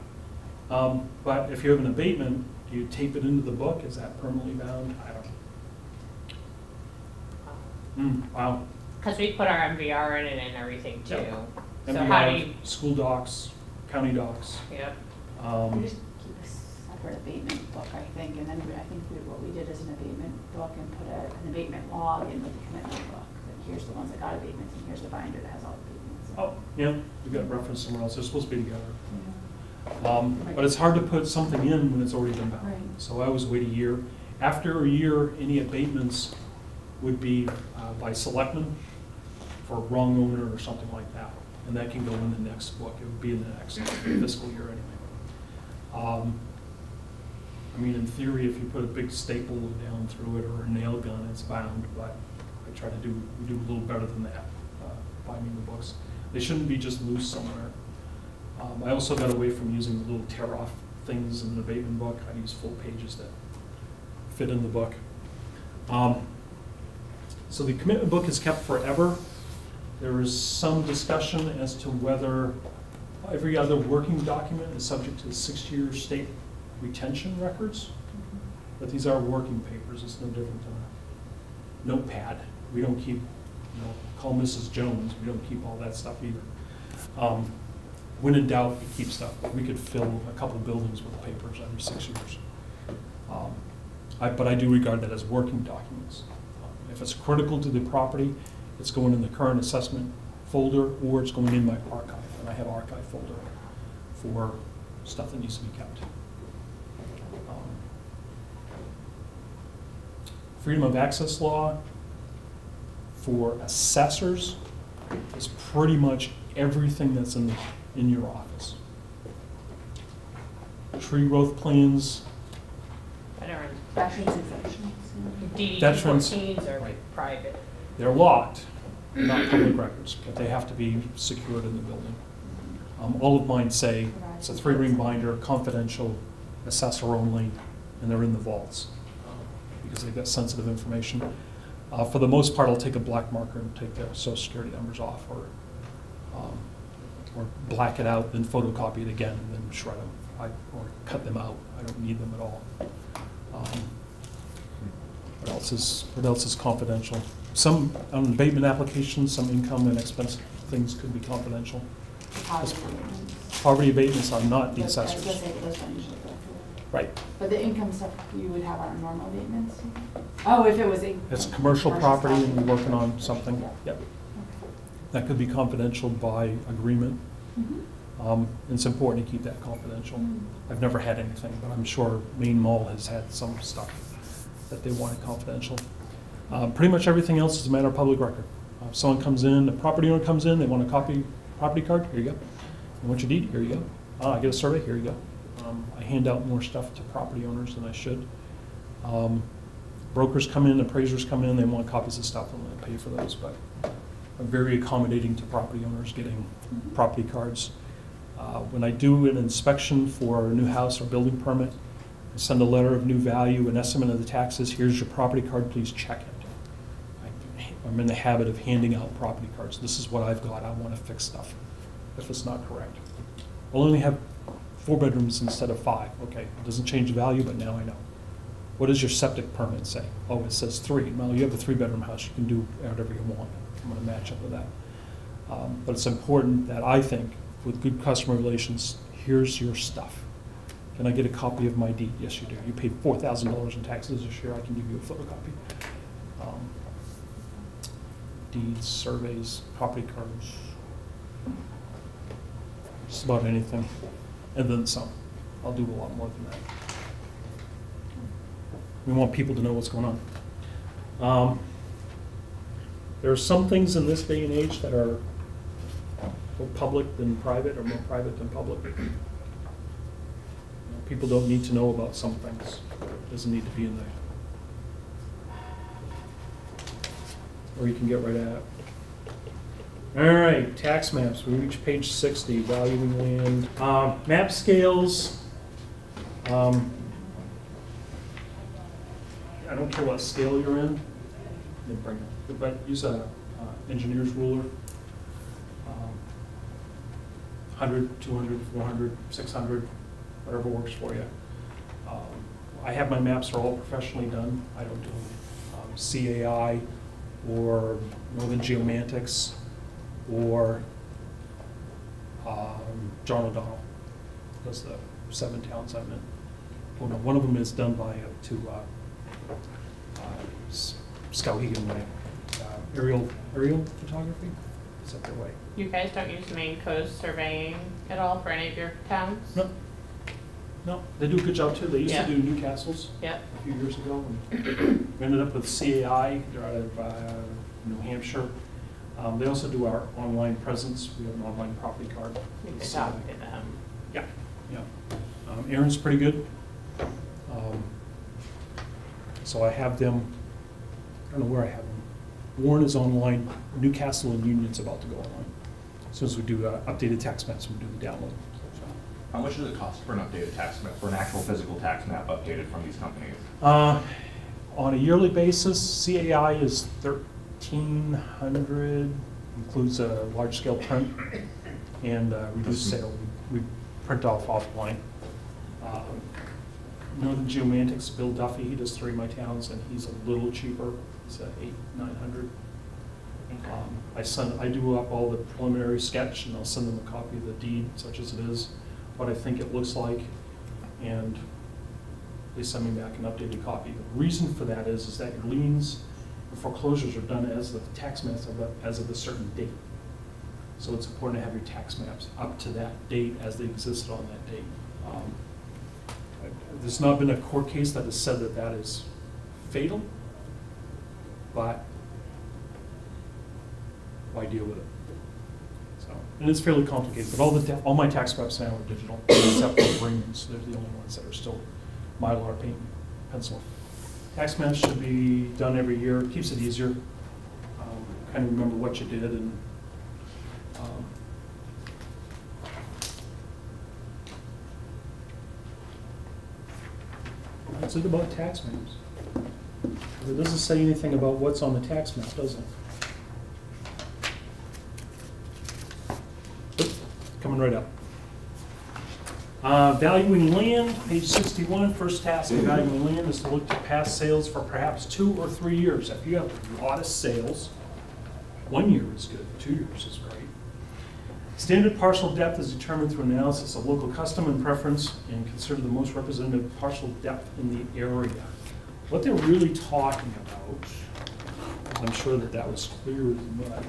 But if you have an abatement, do you tape it into the book? Is that permanently bound? I don't know. Wow. Because we put our MVR in it and everything too. Yep. So MVR, how do you, school docs, county docs. yep. We just keep a separate abatement book, I think, and then I think what we did is an abatement book and put an abatement log in with the commitment book. Like, here's the ones that got abatements, and here's the binder that has all the abatements. Oh, yeah, we've got reference somewhere else. They're supposed to be together. Yeah. But it's hard to put something in when it's already been bound. Right. So I always wait a year. After a year, any abatements would be by selectmen for wrong owner or something like that. And that can go in the next book. It would be in the next fiscal year anyway. I mean, in theory, if you put a big staple down through it or a nail gun, it's bound, but I try to do a little better than that, binding the books. They shouldn't be just loose somewhere. I also got away from using the little tear-off things in an abatement book. I use full pages that fit in the book. So the commitment book is kept forever. There is some discussion as to whether every other working document is subject to 6-year state retention records. But these are working papers. It's no different than a notepad. We don't keep, call Mrs. Jones. We don't keep all that stuff either. When in doubt, we keep stuff. But we could fill a couple buildings with papers every 6 years. But I do regard that as working documents. If it's critical to the property, it's going in the current assessment folder, or it's going in my archive. And I have an archive folder for stuff that needs to be kept. Freedom of access law for assessors is pretty much everything that's in your office. Tree growth plans. Veterans. Veterans exemptions. DD Veterans, 214s are right. private. They're locked, they're not public records, but they have to be secured in the building. All of mine say it's a 3-ring binder, confidential, assessor only, and they're in the vaults because they've got sensitive information. For the most part, I'll take a black marker and take their social security numbers off, or black it out, then photocopy it again, and then shred them, or cut them out. I don't need them at all. What else is confidential? Some on abatement applications, some income and expense things could be confidential. Poverty abatements. Poverty abatements are not the I was gonna assessors. say those don't usually go Right. But the income stuff you would have on normal abatements? Oh, if it was a. It's commercial property and stuff. you're working on something, yep. That could be confidential by agreement. It's important to keep that confidential. I've never had anything, but I'm sure Maine Mall has had some stuff that they wanted confidential. Pretty much everything else is a matter of public record. If someone comes in, a property owner comes in, they want a property card, here you go. I want your deed, here you go. I get a survey, here you go. I hand out more stuff to property owners than I should. Brokers come in, appraisers come in, they want copies of stuff, and I pay for those, but I'm very accommodating to property owners getting property cards. When I do an inspection for a new house or building permit, I send a letter of new value, an estimate of the taxes, here's your property card, please check it. I'm in the habit of handing out property cards. This is what I've got, I want to fix stuff if it's not correct. I'll only have 4 bedrooms instead of 5. Okay, it doesn't change the value, but now I know. What does your septic permit say? Oh, it says 3. Well, you have a 3-bedroom house, you can do whatever you want. I'm going to match up with that. But it's important that I think, with good customer relations, here's your stuff. Can I get a copy of my deed? Yes, you do. You paid $4,000 in taxes this year, I can give you a photocopy. Deeds, surveys, property cards, just about anything, and then some. I'll do a lot more than that. We want people to know what's going on. There are some things in this day and age that are more public than private, or more private than public. People don't need to know about some things. It doesn't need to be in there. Or you can get right at it. All right, tax maps. We reach page 60, valuing land. Map scales. I don't care what scale you're in. Bring it. But use a engineer's ruler. 100, 200, 400, 600, whatever works for you. I have my maps are all professionally done. I don't do CAI or Northern Geomantics or John O'Donnell. Those are the 7 towns I'm in. Well, no, one of them is done by Skowhegan way. Aerial photography. Is that their way? You guys don't use Maine Coast Surveying at all for any of your towns? No. No, they do a good job too. They used Yeah. to do Newcastle's Yep. a few years ago. And we ended up with CAI. They're out of New Hampshire. They also do our online presence. We have an online property card. You with could CAI. talk to them. Yeah, yeah. Aaron's pretty good. So I have them, I don't know where I have them. Warren is online. Newcastle and Union's about to go online. As soon as we do updated tax maps, we do the download. How much does it cost for an updated tax map, for an actual physical tax map updated from these companies? On a yearly basis, CAI is $1,300, includes a large-scale print and reduced sale. We print off offline. Northern Geomantics, Bill Duffy, he does 3 of my towns, and he's a little cheaper. It's $800-900. I do up all the preliminary sketch, and I'll send them a copy of the deed, such as it is, what I think it looks like, and they send me back an updated copy. The reason for that is that your liens and foreclosures are done as the tax maps as of a certain date. So it's important to have your tax maps up to that date as they existed on that date. There's not been a court case that has said that that is fatal, but why deal with it? So, and it's fairly complicated, but all my tax maps now are digital, except for agreements. They're the only ones that are still Mylar, paint, pencil. Tax maps should be done every year. It keeps it easier. Kind of remember what you did, and that's it about tax maps. It doesn't say anything about what's on the tax map, does it? Oop, coming right up. Valuing land, page 61, first task of valuing land is to look to past sales for perhaps 2 or 3 years. If you have a lot of sales, 1 year is good, 2 years is great. Standard parcel depth is determined through analysis of local custom and preference and consider the most representative parcel depth in the area. What they're really talking about, I'm sure that that was clear as mud,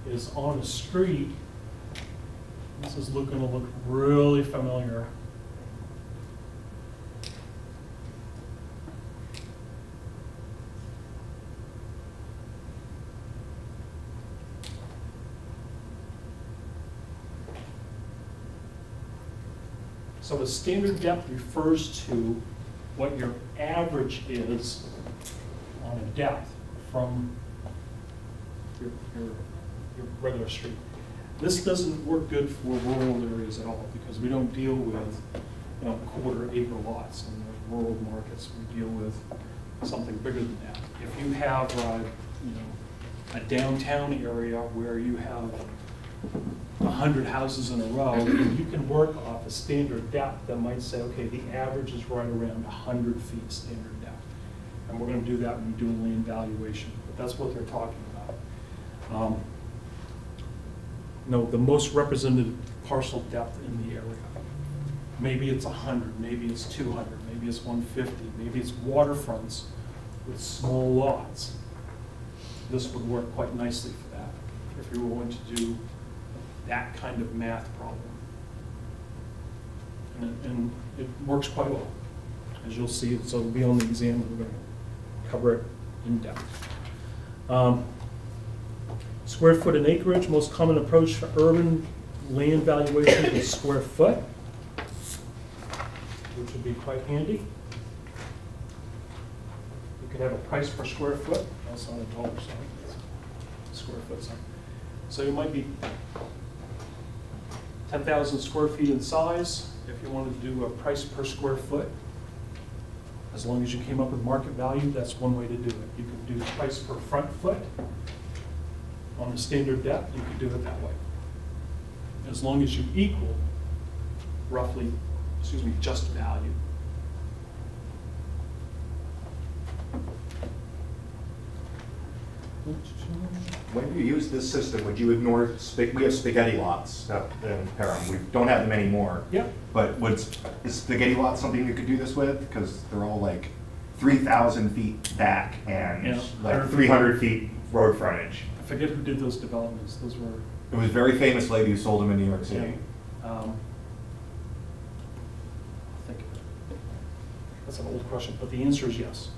is on a street. This is going to look really familiar. So a standard depth refers to what your average is on a depth from your regular street. This doesn't work good for rural areas at all because we don't deal with, you know, quarter-acre lots in the rural markets. We deal with something bigger than that. If you have, you know, a downtown area where you have 100 houses in a row, you can work off a standard depth that might say, okay, the average is right around 100 feet standard depth. And we're going to do that when we do a land valuation. But that's what they're talking about. No, the most representative parcel depth in the area. Maybe it's 100, maybe it's 200, maybe it's 150, maybe it's waterfronts with small lots. This would work quite nicely for that if you were going to do that kind of math problem. And it works quite well, as you'll see. So it'll be on the exam. We're going to cover it in depth. Square foot and acreage, most common approach for urban land valuation is square foot, which would be quite handy. You could have a price per square foot. That's not a dollar sign, it's a square foot sign. So you might be 10,000 square feet in size if you wanted to do a price per square foot. As long as you came up with market value, that's one way to do it. You could do the price per front foot. On the standard depth, you could do it that way. As long as you equal roughly, just value. When you use this system, would you ignore, we have spaghetti lots up in Perham. We don't have them anymore. Yep. But is spaghetti lots something you could do this with? Because they're all like 3,000 feet back and like 300 feet road frontage. I forget who did those developments. Those were... It was a very famous lady who sold them in New York City. Yeah. I'll think of it. That's an old question, but the answer is yes.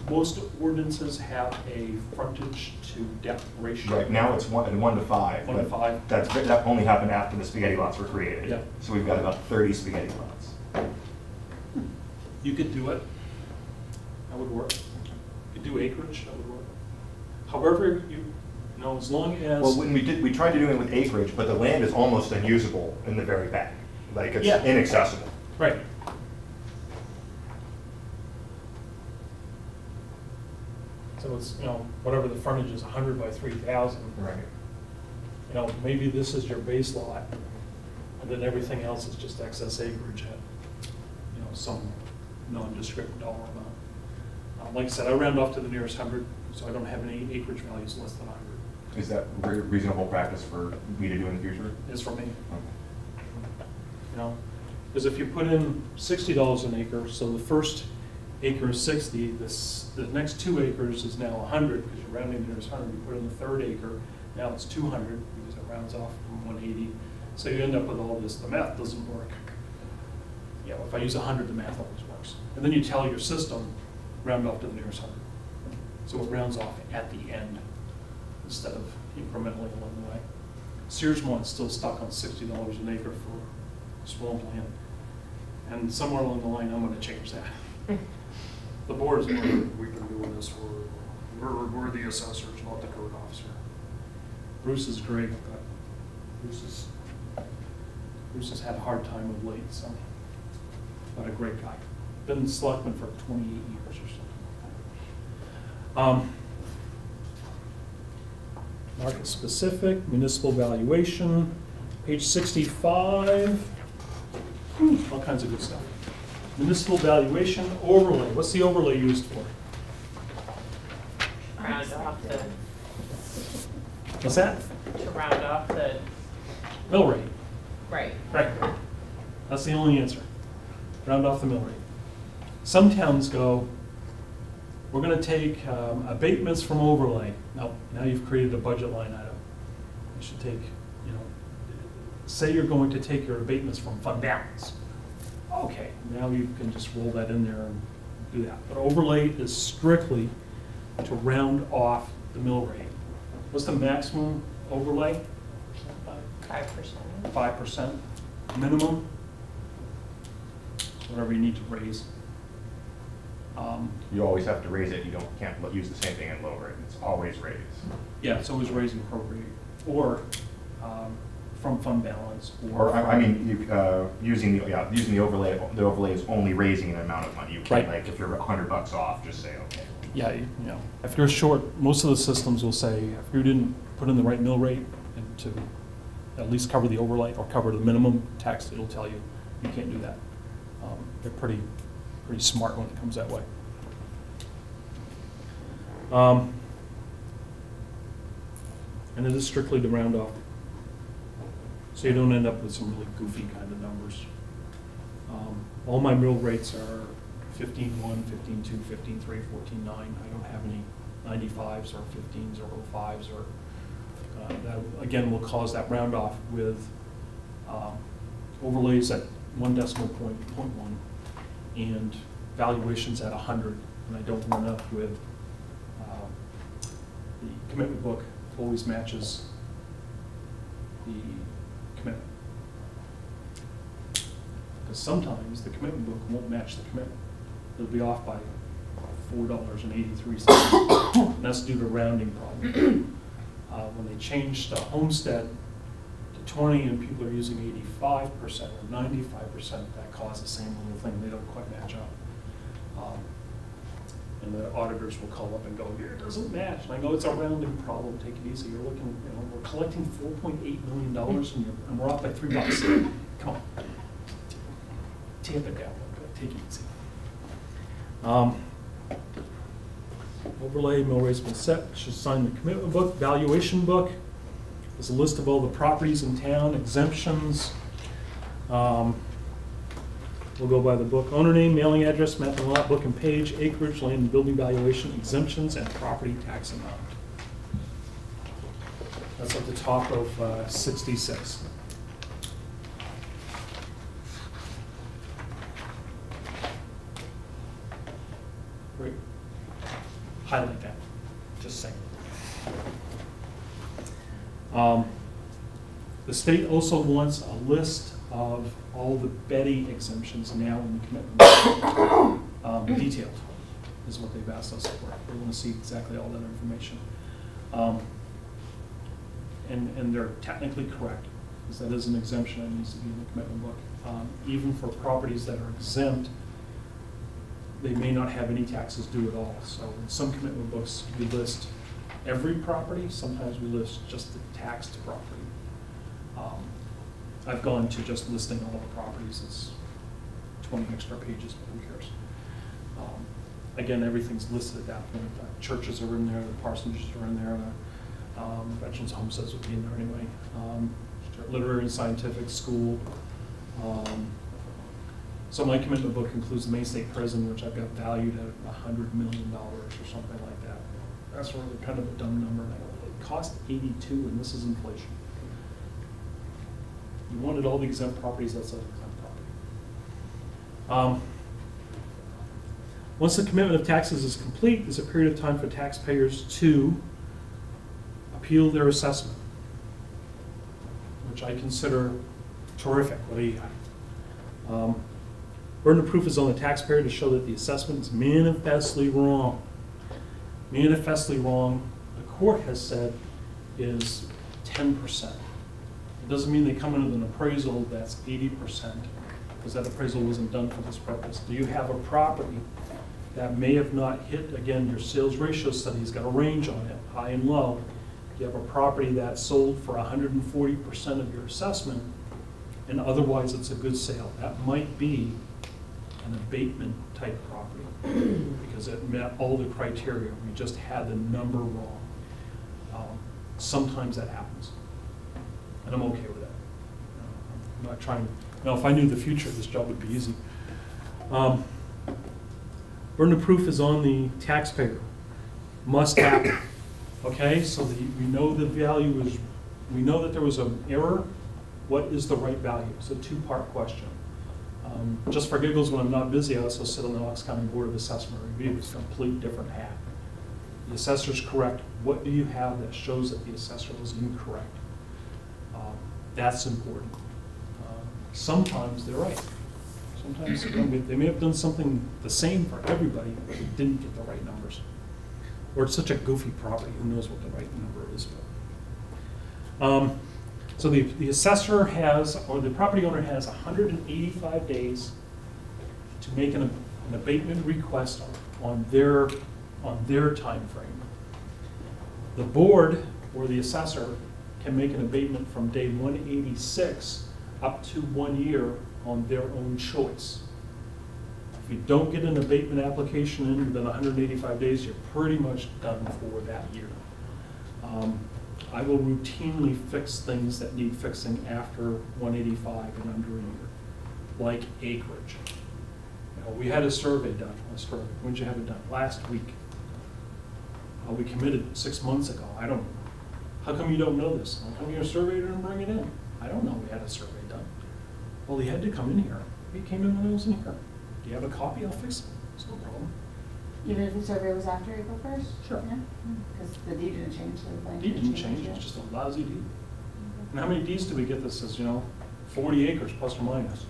Most ordinances have a frontage to depth ratio. Right, now it's 1 to 5. 1 to 5. That only happened after the spaghetti lots were created. Yeah. So we've got about 30 spaghetti lots. You could do it. That would work. You could do acreage. That would work. However, you know, as long as... Well, when we tried to do it with acreage, but the land is almost unusable in the very back. Like, it's inaccessible. Right. So it's, you know, whatever the frontage is, 100 by 3,000. Right. You know, maybe this is your base lot, and then everything else is just excess acreage at, you know, some nondescript dollar amount. Like I said, I round off to the nearest 100, so I don't have any acreage values less than 100. Is that reasonable practice for me to do in the future? It is for me. Okay. You know, because if you put in $60 an acre, so the first acre is 60, the next 2 acres is now 100 because you're rounding to nearest 100. You put in the third acre, now it's 200 because it rounds off from 180. So you end up with all this. The math doesn't work. You know, if I use 100, the math always works. And then you tell your system, round off to the nearest 100. So it rounds off at the end instead of incrementally along the way. Searsmont's still stuck on $60 an acre for swamp land. And somewhere along the line, I'm going to change that. The board is we've been doing this for, we're the assessors, not the code officer. Bruce is great, but Bruce has had a hard time of late, so, but a great guy. Been selectman for 28 years or something. Market specific, municipal valuation, page 65, all kinds of good stuff. Municipal valuation overlay. What's the overlay used for? round off the, What's that? to round off the, Mill rate. right. Right. That's the only answer. Round off the mill rate. Some towns go, we're going to take abatements from overlay. No, now you've created a budget line item. You should take, you know, say you're going to take your abatements from fund balance. Okay, now you can just roll that in there and do that. But overlay is strictly to round off the mill rate. What's the maximum overlay? 5%. 5%. Minimum, whatever you need to raise. You always have to raise it, you can't use the same thing and lower it, it's always raised. Yeah, it's always raise and appropriate, or from fund balance, Or, I mean, using the overlay is only raising an amount of money. You can't, Right. like, if you're $100 off, just say, okay. yeah, you know, if you're short, most of the systems will say, if you didn't put in the right mill rate and to at least cover the overlay or cover the minimum tax, it'll tell you you can't do that. They're pretty smart when it comes that way. And it is strictly to round off, so you don't end up with some really goofy kind of numbers. All my mill rates are 15.1, 15.2, 15.3, 14.9. I don't have any 95s or 15s or 05s or that again will cause that round off with overlays at 1 decimal point, 0.1, and valuations at 100, and I don't run up with the commitment book always matches the commitment. Because sometimes the commitment book won't match the commitment. It'll be off by $4.83. And that's due to rounding problem. When they changed homestead to 20 and people are using 85% or 95%, that caused the same little thing. They don't quite match up. And the auditors will call up and go, here, it doesn't match. And I go, it's a rounding problem, take it easy. You're looking, you know, we're collecting $4.8 million and we're off by $3. Come on. Tamp it down, take it easy. Overlay, mill rate's been set, should sign the commitment book, valuation book. There's a list of all the properties in town, exemptions. We'll go by the book. Owner name, mailing address, map and lot, book and page, acreage, land and building valuation, exemptions, and property tax amount. That's at the top of 66. Great. Highlight that, just saying. The state also wants a list of all the Betty exemptions now in the commitment. Detailed is what they've asked us for. They want to see exactly all that information. And they're technically correct, because that is an exemption that needs to be in the commitment book. Even for properties that are exempt, they may not have any taxes due at all. So in some commitment books, we list every property. Sometimes we list just the taxed property. I've gone to just listing all the properties. It's 20 extra pages, but who cares? Again, everything's listed at that point. Churches are in there, the parsonages are in there, Veterans Homesteads would be in there anyway. Literary and scientific school. So my commitment book includes the Maine State Prison, which I've got valued at $100 million or something like that. That's really kind of a dumb number. And I go, it cost 82, and this is inflation. You wanted all the exempt properties, that's an exempt property. Once the commitment of taxes is complete, there's a period of time for taxpayers to appeal their assessment, which I consider terrific. What do you got? Burden of proof is on the taxpayer to show that the assessment is manifestly wrong. Manifestly wrong, the court has said, is 10%. It doesn't mean they come in with an appraisal that's 80%, because that appraisal wasn't done for this purpose. Do you have a property that may have not hit, again, your sales ratio study's got a range on it, high and low. You have a property that sold for 140% of your assessment, and otherwise it's a good sale. That might be an abatement type property because it met all the criteria. We just had the number wrong. Sometimes that happens, and I'm okay with that. I'm not trying. Now, if I knew the future, this job would be easy. Burden of proof is on the taxpayer. Must happen. Okay, so we know the value is. We know that there was an error. What is the right value? It's a two-part question. Just for giggles, when I'm not busy, I also sit on the Knox County Board of Assessment Review. It's a complete different hat. The assessor's correct. What do you have that shows that the assessor was incorrect? That's important. Sometimes they're right. Sometimes they may have done something the same for everybody, but they didn't get the right numbers. Or it's such a goofy property, who knows what the right number is. So the assessor has, or the property owner has 185 days to make an abatement request on their time frame. The board or the assessor can make an abatement from day 186 up to 1 year on their own choice. If you don't get an abatement application in within 185 days, you're pretty much done for that year. I will routinely fix things that need fixing after 185 and under a year, like acreage. You know, we had a survey done. When did you have it done? Last week. We committed 6 months ago. I don't know. How come you don't know this? How come your surveyor didn't bring it in? I don't know we had a survey done. Well, he had to come in here. He came in when I was in here. Do you have a copy? I'll fix it. It's no problem. Even if the survey was after April 1st? Sure. Yeah, because the deed didn't change, so the plan Deed didn't change, it's just a lousy deed. And how many deeds do we get that says, 40 acres plus or minus?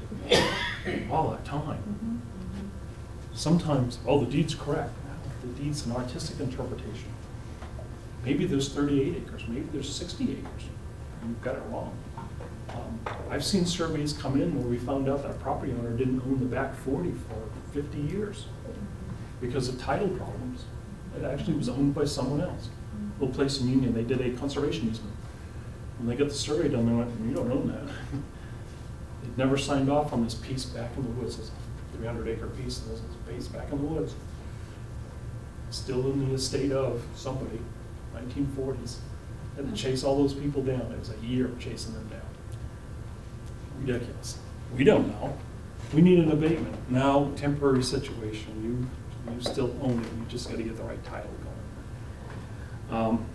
All that time. Sometimes, the deed's correct. The deed's an artistic interpretation. Maybe there's 38 acres, maybe there's 60 acres. You've got it wrong. I've seen surveys come in where we found out that a property owner didn't own the back 40 for 50 years because of title problems. It actually was owned by someone else. Little place in Union, they did a conservation easement. When they got the survey done, they went, you don't own that. They'd never signed off on this piece back in the woods. It's a 300-acre piece, and this piece back in the woods. Still in the estate of somebody, 1940s. Had to chase all those people down. It was a year of chasing them down. Ridiculous. We don't know. We need an abatement. Now, temporary situation. You still own it. You just got to get the right title going.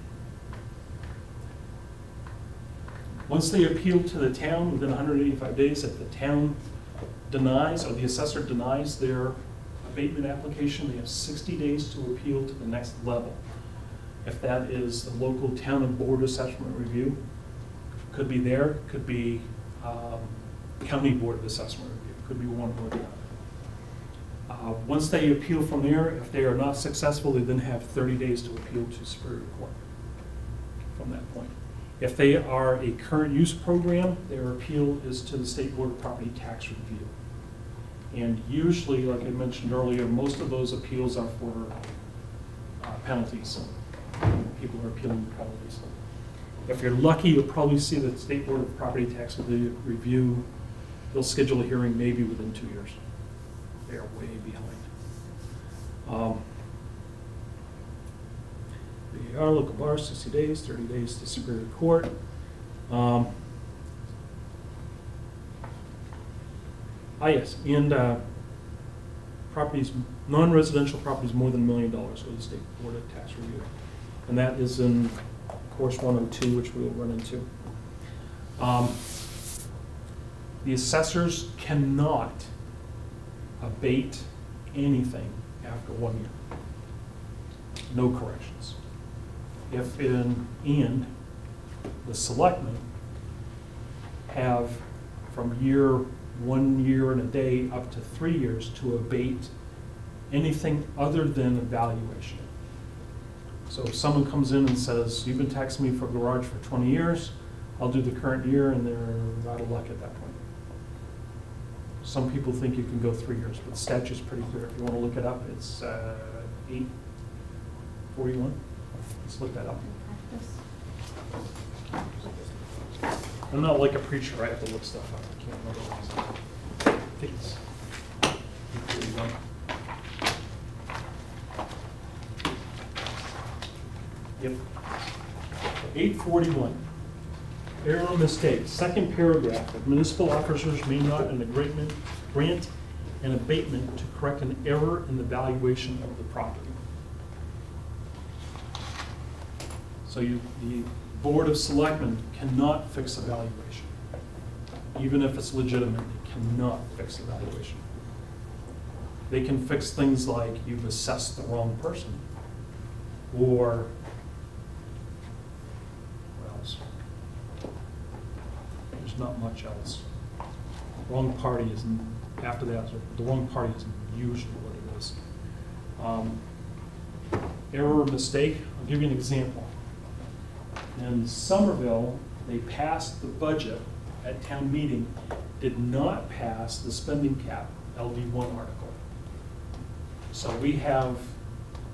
Once they appeal to the town within 185 days, if the town denies or the assessor denies their abatement application, they have 60 days to appeal to the next level. If that is the local town and board assessment review, could be there, could be county board of assessment review, could be one or the other. Once they appeal from there, if they are not successful, they then have 30 days to appeal to Superior Court from that point. If they are a current use program, their appeal is to the State Board of Property Tax Review. And usually, like I mentioned earlier, most of those appeals are for penalties. People are appealing penalties. If you're lucky, you'll probably see the State Board of Property Tax Review. They'll schedule a hearing maybe within 2 years. They are way behind. The local bar, 60 days, 30 days to Superior Court. Yes, and properties, non-residential properties more than $1 million go to the State Board of Tax Review. And that is in course 102, which we will run into. The assessors cannot abate anything after 1 year. No corrections. If and the selectmen have from 1 year and a day up to 3 years to abate anything other than evaluation. So if someone comes in and says, you've been taxing me for a garage for 20 years, I'll do the current year, and they're out of luck at that point. Some people think you can go 3 years, but the statute's pretty clear. If you want to look it up, it's 841. Let's look that up. I'm not like a preacher. I have to look stuff up. I can't remember. I think it's Yep. 841. Error or mistake. Second paragraph. Municipal officers may not grant an abatement to correct an error in the valuation of the property. So the Board of Selectmen cannot fix a valuation. Even if it's legitimate, they cannot fix the valuation. They can fix things like you've assessed the wrong person, or what else? There's not much else. Wrong party isn't, after that, the wrong party isn't usually what it is. Error or mistake, I'll give you an example. In Somerville, they passed the budget at town meeting, did not pass the spending cap LD1 article. So we have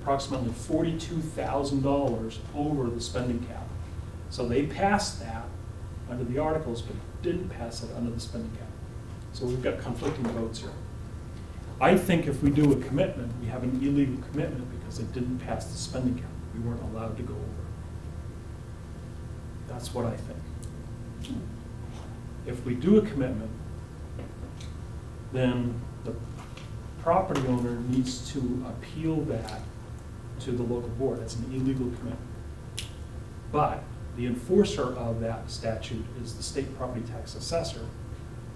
approximately $42,000 over the spending cap. So they passed that under the articles, but didn't pass it under the spending cap. So we've got conflicting votes here. I think if we do a commitment, we have an illegal commitment because they didn't pass the spending cap. We weren't allowed to go over. That's what I think. If we do a commitment, then the property owner needs to appeal that to the local board. It's an illegal commitment. But the enforcer of that statute is the state property tax assessor,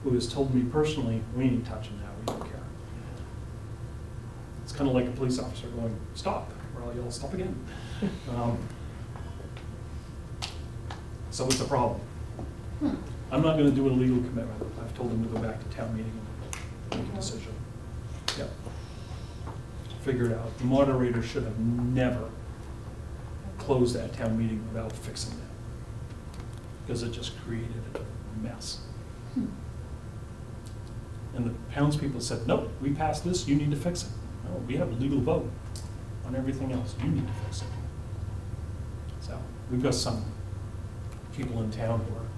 who has told me personally, we ain't touching that, we don't care. It's kind of like a police officer going, stop, or I'll yell, stop again. So it's a problem. I'm not going to do a legal commitment. I've told them to go back to town meeting and make a decision. Yep. Figure it out. The moderator should have never closed that town meeting without fixing that, because it just created a mess. And the townspeople said, nope, we passed this, you need to fix it. No, we have a legal vote on everything else. You need to fix it. So we've got some people in town who are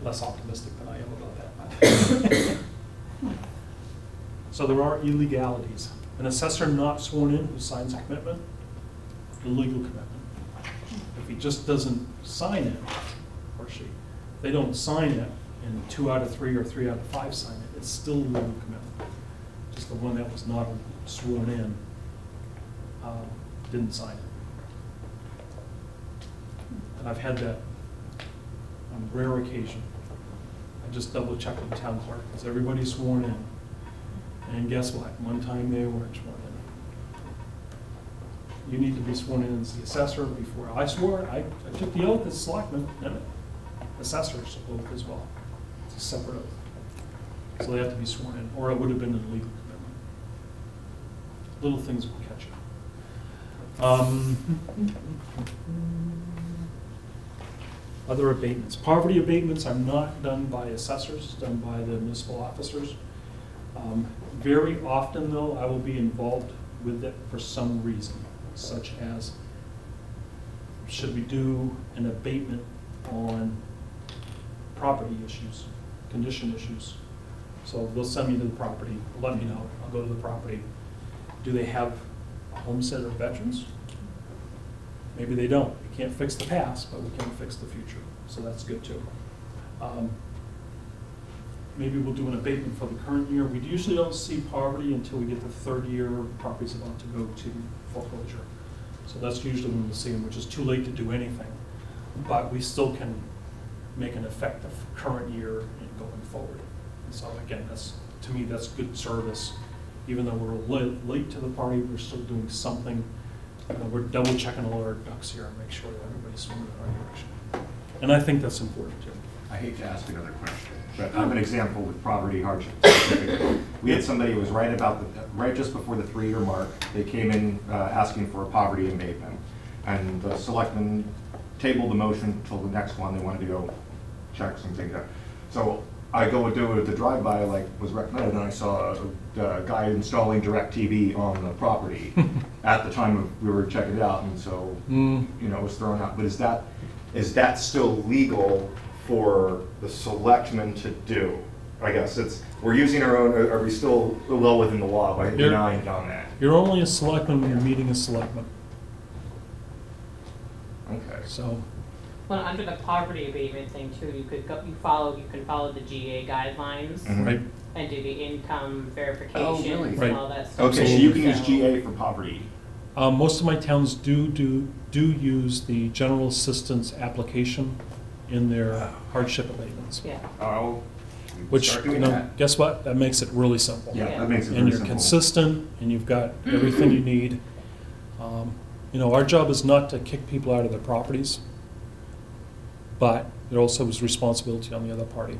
less optimistic than I am about that. So there are illegalities. An assessor not sworn in who signs a commitment, illegal commitment. If he just doesn't sign it, or she, they don't sign it, and 2 out of 3 or 3 out of 5 sign it, it's still a legal commitment. Just the one that was not sworn in didn't sign it. And I've had that on rare occasion. I just double check with the town clerk, because everybody's sworn in. And guess what? One time they weren't sworn in. You need to be sworn in as the assessor before. I swore, I took the oath as selectman, and assessor's oath as well. It's a separate oath. So they have to be sworn in, or it would have been an illegal commitment. Little things will catch you. Other abatements. Poverty abatements are not done by assessors, done by the municipal officers. Very often, though, I will be involved with it for some reason, such as, should we do an abatement on property issues, condition issues? So they'll send me to the property, let me know, I'll go to the property. Do they have a homestead or veterans? Maybe they don't. We can't fix the past, but we can fix the future. So that's good too. Maybe we'll do an abatement for the current year. We usually don't see poverty until we get the third year property's about to go to foreclosure. So that's usually when we'll see them, which is too late to do anything. But we still can make an effective current year and going forward. And so again, that's, to me, that's good service. Even though we're late to the party, we're still doing something. We're double checking all our ducks here and make sure that everybody's swimming in our direction. And I think that's important too. I hate to ask another question, but I have an example with property hardship. We had somebody who was right just before the 3-year mark. They came in asking for a poverty abatement, and the selectmen tabled the motion until the next one. They wanted to go check some things out. So I go and do the drive-by like was recommended, and I saw a guy installing DirecTV on the property at the time we were checking it out, and so you know, it was thrown out. But is that still legal for the selectmen to do? I guess we're using our own, are we still well within the law by denying on that? You're only a selectman when you're meeting a selectman, Okay. so. Well, under the poverty abatement thing too, you can follow the GA guidelines Mhm. Right. and do the income verification Oh, really? Right. and all that stuff. Okay, so you can use So- GA for poverty. Most of my towns do use the general assistance application in their hardship abatements. Yeah. Oh. Which, Start you doing know, that. guess what? That makes it really simple. Yeah, Yeah. that makes it And very you're simple. consistent, and you've got everything you need. You know, our job is not to kick people out of their properties, but it also is responsibility on the other party.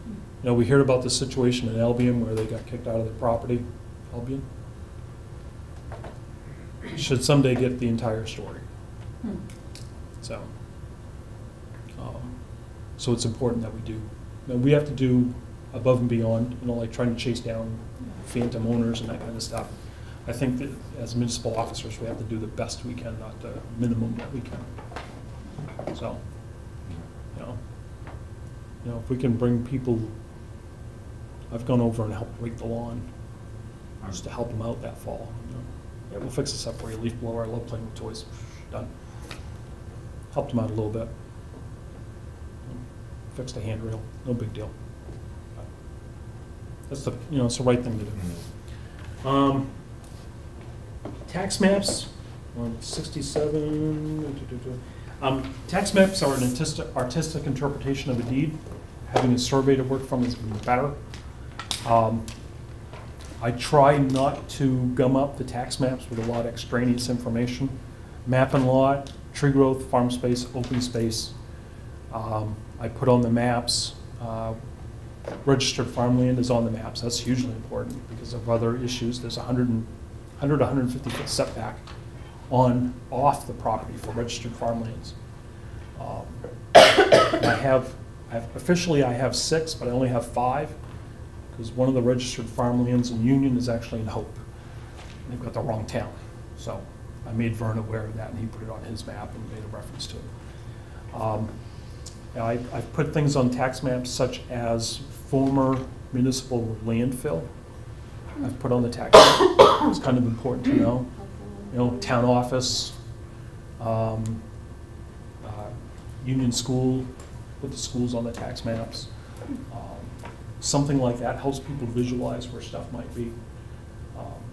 You know, we heard about the situation in Albion where they got kicked out of their property. Albion should someday get the entire story. So, so it's important that we do. Now, we have to do above and beyond, you know, like trying to chase down phantom owners and that kind of stuff. I think that as municipal officers, we have to do the best we can, not the minimum that we can. So, you know, if we can bring people, I've gone over and helped rake the lawn, just to help them out that fall. You know. Yeah, we'll fix this up for you, leaf blower, I love playing with toys, done. Helped them out a little bit. Fixed a handrail, no big deal. That's the, you know, it's the right thing to do. Tax maps, on 67. Tax maps are an artistic interpretation of a deed. Having a survey to work from is better. I try not to gum up the tax maps with a lot of extraneous information. Map and lot, tree growth, farm space, open space. I put on the maps. Registered farmland is on the maps. That's hugely important because of other issues. There's 100 to 150 foot setback off the property for registered farmlands. Officially I have 6, but I only have 5 because one of the registered farmlands in Union is actually in Hope. They've got the wrong town. So I made Vern aware of that and he put it on his map and made a reference to it. I've put things on tax maps such as former municipal landfill. I've put on the tax map. It's kind of important to know. You know, town office, Union School, put the schools on the tax maps. Something like that helps people visualize where stuff might be.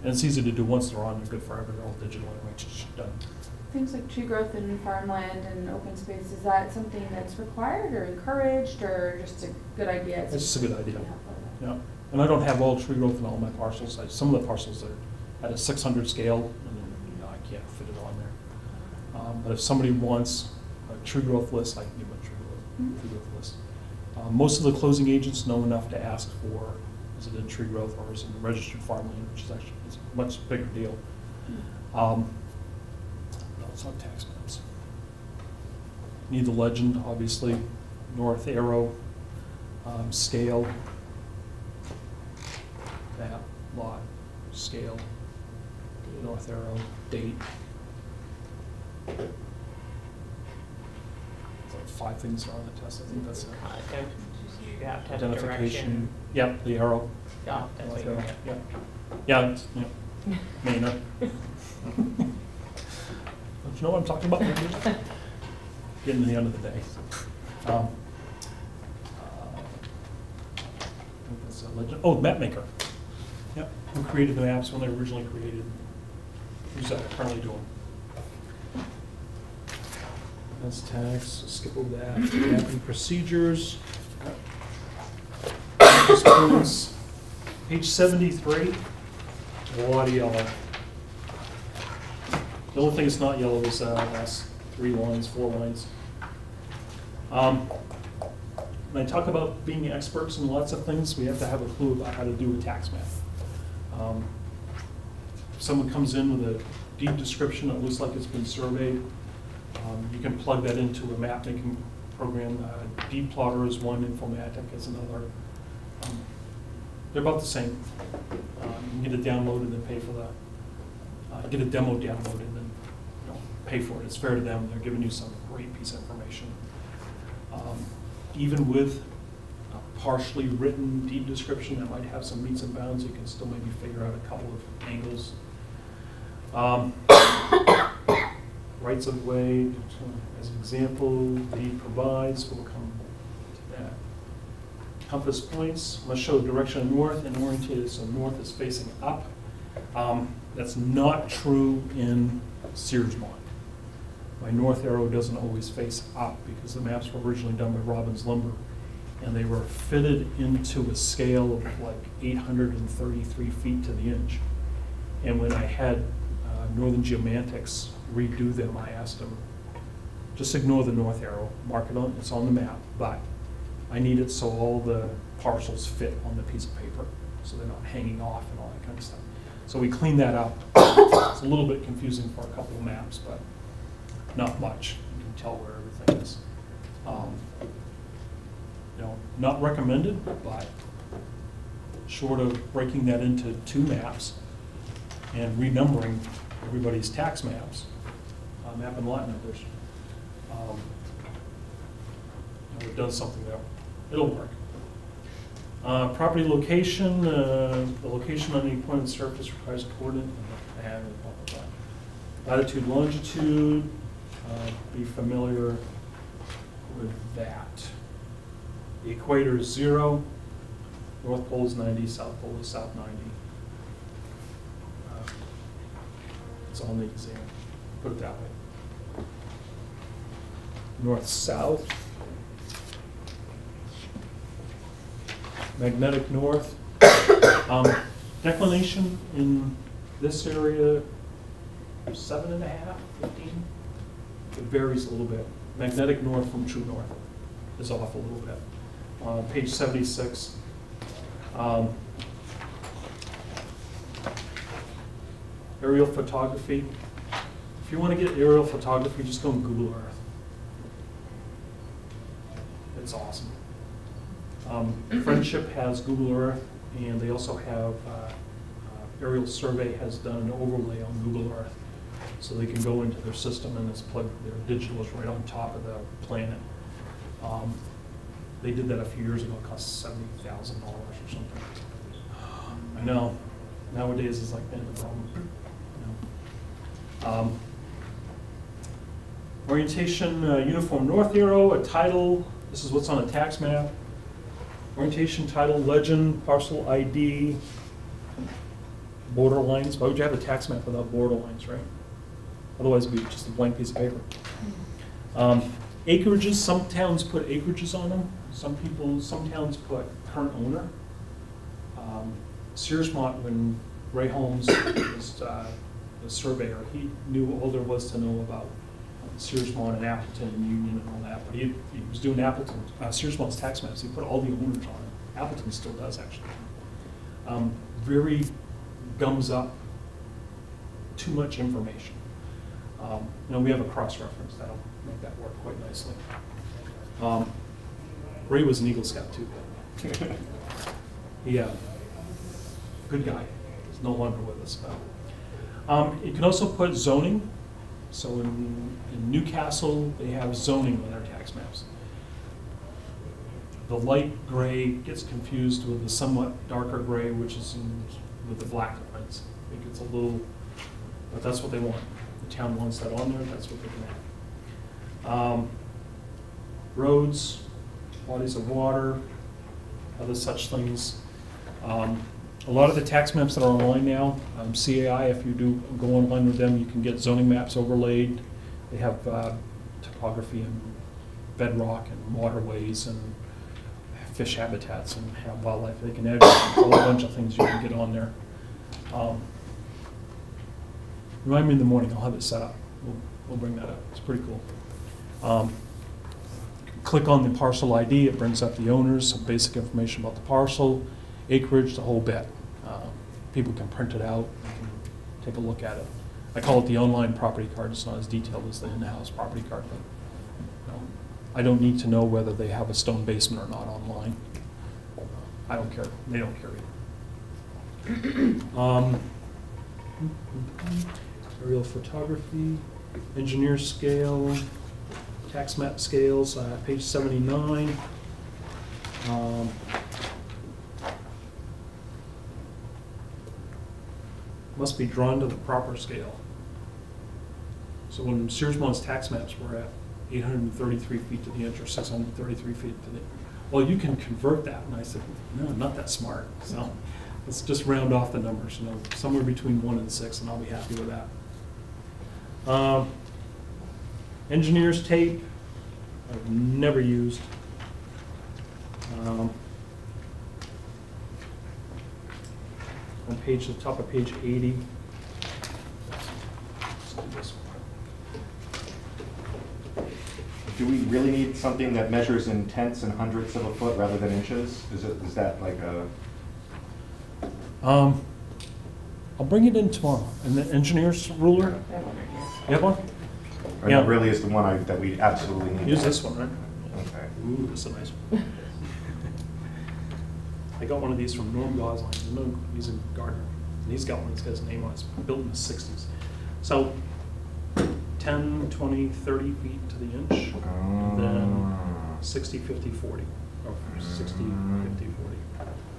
And it's easy to do once they're on, they're good forever, they're all digital anyway, just done. Things like tree growth and farmland and open space, is that something that's required or encouraged or just a good idea? It's just a good idea. Yeah, and I don't have all tree growth in all my parcels. Some of the parcels are at a 600 scale, and I can't fit it on there. But if somebody wants a tree growth list, I can give them a tree growth list. Most of the closing agents know enough to ask for, is it in tree growth or is it in registered farmland, which is actually it's a much bigger deal. No, it's not tax maps. Need the legend, obviously, north arrow, scale, map, lot, scale, north arrow, date. So 5 things are on the test. I think that's it. You have to have Identification. direction. Yep, the arrow. Yeah, that's what you Arrow, get. yeah. Yeah, it's, you know, Maynard. Don't you know what I'm talking about? Getting to the end of the day. I think that's a legend. Oh, map maker. Yep, who created the maps when they were originally created? Who's currently doing? That's tax. Skip over that. Mapping procedures. Points. Page 73. A lot of yellow. The only thing that's not yellow is last 3 lines, 4 lines. When I talk about being experts in lots of things, we have to have a clue about how to do a tax map. If someone comes in with a deed description that looks like it's been surveyed, you can plug that into a map making program. Deed plotter is one, Informatic is another. They're about the same. You can get it downloaded and then pay for the, get a demo downloaded and then pay for it. It's fair to them. They're giving you some great piece of information. Even with partially written deed description that might have some meets and bounds. You can still maybe figure out a couple of angles. Rights of way, as an example, deed provides, we'll come to that. Compass points must show direction north and orientated so north is facing up. That's not true in Searsmont. My north arrow doesn't always face up because the maps were originally done by Robbins Lumber, and they were fitted into a scale of like 833 feet to the inch. And when I had Northern Geomantics redo them, I asked them, just ignore the north arrow, mark it on, it's on the map, but I need it so all the parcels fit on the piece of paper, so they're not hanging off and all that kind of stuff. So we cleaned that up. It's a little bit confusing for a couple of maps, but not much. You can tell where everything is. You know, not recommended, but short of breaking that into 2 maps and renumbering everybody's tax maps, map and lot numbers, we've done something that it'll work. Property location, the location on any point on the surface requires a coordinate. Latitude, longitude, be familiar with that. The equator is 0, North Pole is 90, South Pole is south 90. It's on the exam, put it that way. North-south. Magnetic north. Declination in this area, 7.5, 15. It varies a little bit. Magnetic north from true north is off a little bit. Page 76. Aerial photography. If you want to get aerial photography, just go on Google Earth. It's awesome. Friendship has Google Earth, and they also have Aerial Survey has done an overlay on Google Earth, so they can go into their system and it's plugged. Their digital is right on top of the planet. They did that a few years ago. It cost $70,000 or something. I know. Nowadays it's like, man, the problem. Orientation, uniform north arrow, a title. This is what's on a tax map. Orientation, title, legend, parcel ID, border lines. Why would you have a tax map without border lines, right? Otherwise it'd be just a blank piece of paper. Acreages, some towns put acreages on them. Some towns put current owner. Searsmont, when Ray Holmes was the surveyor, he knew all there was to know about Searsmont and Appleton and Union and all that, but he was doing Appleton, Searsmont's tax maps. He put all the owners on it. Appleton still does, actually. Very gums up too much information. You know, we have a cross-reference that'll make that work quite nicely. Ray was an Eagle Scout too. Yeah, good guy. He's no longer with us. You can also put zoning. So in Newcastle, they have zoning on their tax maps. The light gray gets confused with the somewhat darker gray, which is with the black lines. I think it's a little, but that's what they want. The town wants that on there, that's what they can have. Roads, bodies of water, other such things. A lot of the tax maps that are online now, CAI, if you do go online with them, you can get zoning maps overlaid. They have topography and bedrock and waterways and fish habitats and have wildlife. They can add a whole bunch of things you can get on there. Remind me in the morning, I'll have it set up. We'll bring that up. It's pretty cool. Click on the parcel ID, it brings up the owners, some basic information about the parcel, acreage, the whole bit. People can print it out, and take a look at it. I call it the online property card. It's not as detailed as the in-house property card, but I don't need to know whether they have a stone basement or not online. I don't care. They don't care either. Aerial photography, engineer scale, tax map scales, page 79. Must be drawn to the proper scale. So when Sears Mill's tax maps were at 833 feet to the inch or 633 feet to the, well, you can convert that. And I said, no, I'm not that smart. So let's just round off the numbers, you know, somewhere between 1 and 6, and I'll be happy with that. Engineer's tape, I've never used. On the top of page 80. Let's do this one. Do we really need something that measures in tenths and hundredths of a foot rather than inches? Is that like a? I'll bring it in tomorrow. And the engineer's ruler? You have one? Or Yeah. that really is the one that we absolutely need? Use this one, right? Okay. Ooh, this is a nice one. I got one of these from Norm Gosling. He's a gardener. And he's got one that's got his name on it. It's built in the 60s. So 10, 20, 30 feet to the inch. And then 60, 50, 40. Or 60, 50, 40.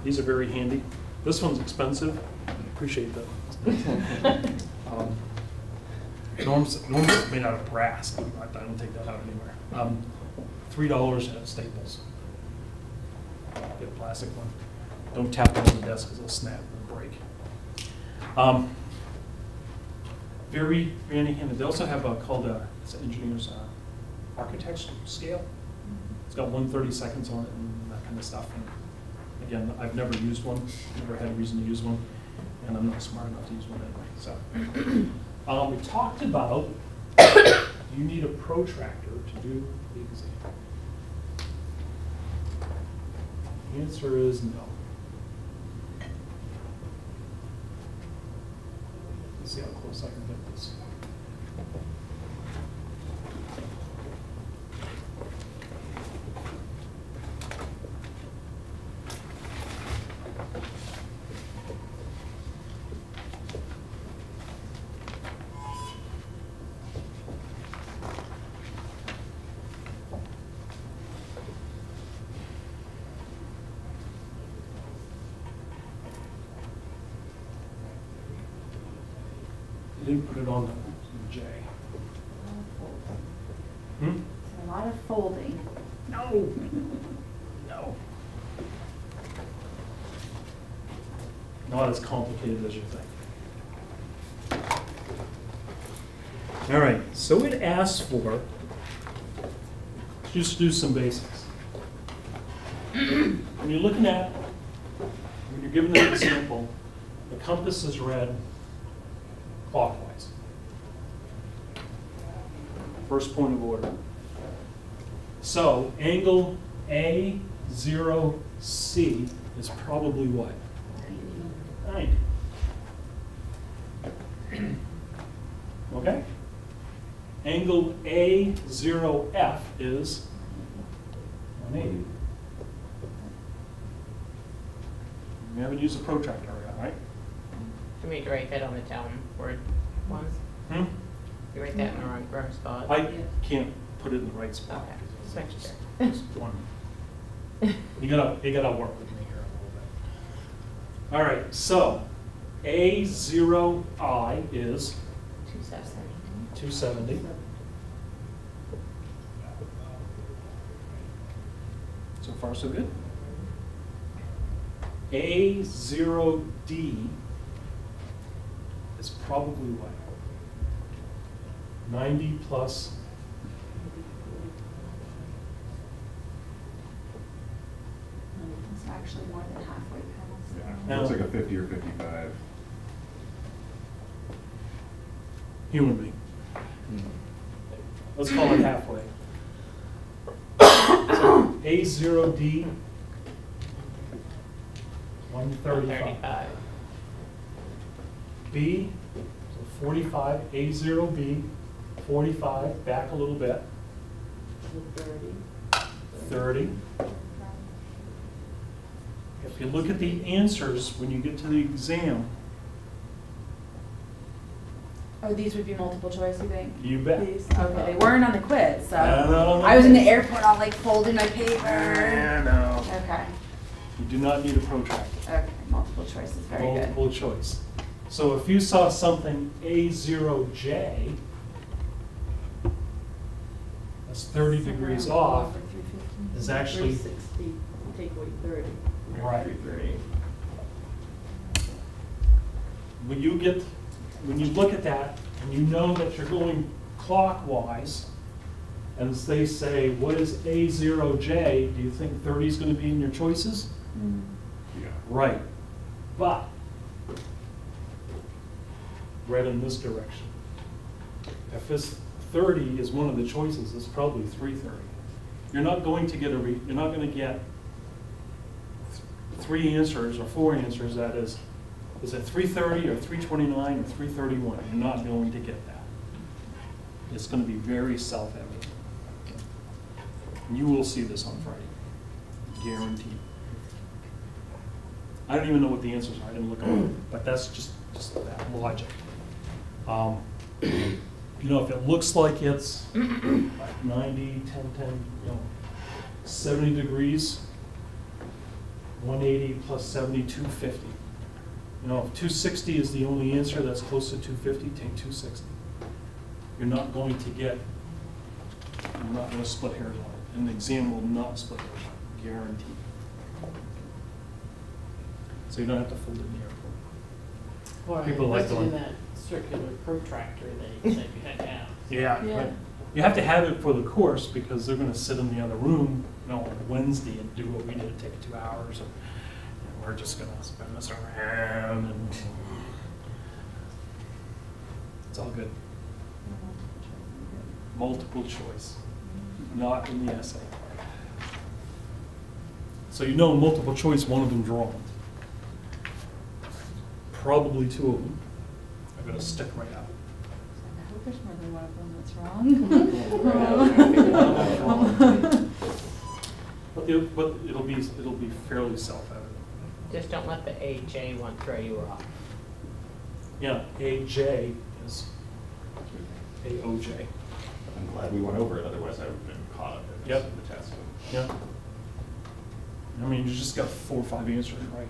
These are very handy. This one's expensive. I appreciate that. Norm's made out of brass. I don't take that out anywhere. $3 at Staples. Get a plastic one. Don't tap it on the desk because it'll snap and break. Very handy handed. They also have called it's an engineer's architect's scale. It's got 1/32 on it and that kind of stuff. And again, I've never used one. Never had a reason to use one, and I'm not smart enough to use one anyway. So we talked about you need a protractor to do the exam. The answer is no. Let's see how close I can get this. I didn't put it on the J. Hmm? It's a lot of folding. No. No. Not as complicated as you think. All right, so it asks for, just do some basics. When you're looking at, when you're given an example, the compass is read clockwise. First point of order. So angle A0C is probably what? 90. Okay? Angle A0F is 180. We haven't used a protractor yet, right? Do we need to write that on the town word ones? Hmm? You write that in the wrong spot? I can't put it in the right spot. Okay, just make sure. Just one. You gotta work with me here a little bit. All right, so A0I is 270. So far, so good. A0D is probably what? 90 plus. It's actually more than halfway past. Yeah, looks like a 50 or 55. Human being. Let's call it halfway. So A0D, 135. B, so 45, A0B, 45, back a little bit. 30. If you look at the answers when you get to the exam, Oh, these would be multiple choice, you think? You bet. These, okay, they weren't on the quiz, so. No. I was in the airport, all like folding my paper. Yeah, no. Okay, You do not need a protractor. okay, multiple choice is very good. Multiple choice. So if you saw something A0J, that's 30 degrees off, is actually 360, take away 30. right. When you look at that and you know that you're going clockwise, and as they say, what is A0J, do you think 30 is going to be in your choices? Mm. Yeah. Right. But right in this direction. If this 30 is one of the choices, it's probably 330. You're not going to get you're not going to get 3 answers or 4 answers. That is it 330 or 329 or 331? You're not going to get that. It's going to be very self-evident. And you will see this on Friday, guaranteed. I don't even know what the answers are. I didn't look them up, but that's just that logic. You know, if it looks like it's like 90, 10, 10, 70 degrees, 180 plus 70, 250. You know, if 260 is the only answer that's close to 250, take 260. You're not going to get, you're not going to split hairs on it. And the exam will not split hairs on it, guaranteed. So you don't have to fold it in the airport. Well, People like invested in going- that circular protractor that you said you had to have. Yeah, Yeah. but you have to have it for the course because they're going to sit in the other room, on Wednesday and do what we did, take 2 hours, and we're just going to spin this around, and it's all good. Multiple choice, not in the essay. So you know, multiple choice, one of them's wrong. Probably 2 of them are going to stick right out. I hope there's more than one of them that's wrong. But it'll be fairly self-evident. Just don't let the AJ one throw you off. Yeah, AJ is AOJ. I'm glad we went over it, otherwise I would have been caught up in Yep. the test. Yeah. I mean, you just got 4 or 5 answers right.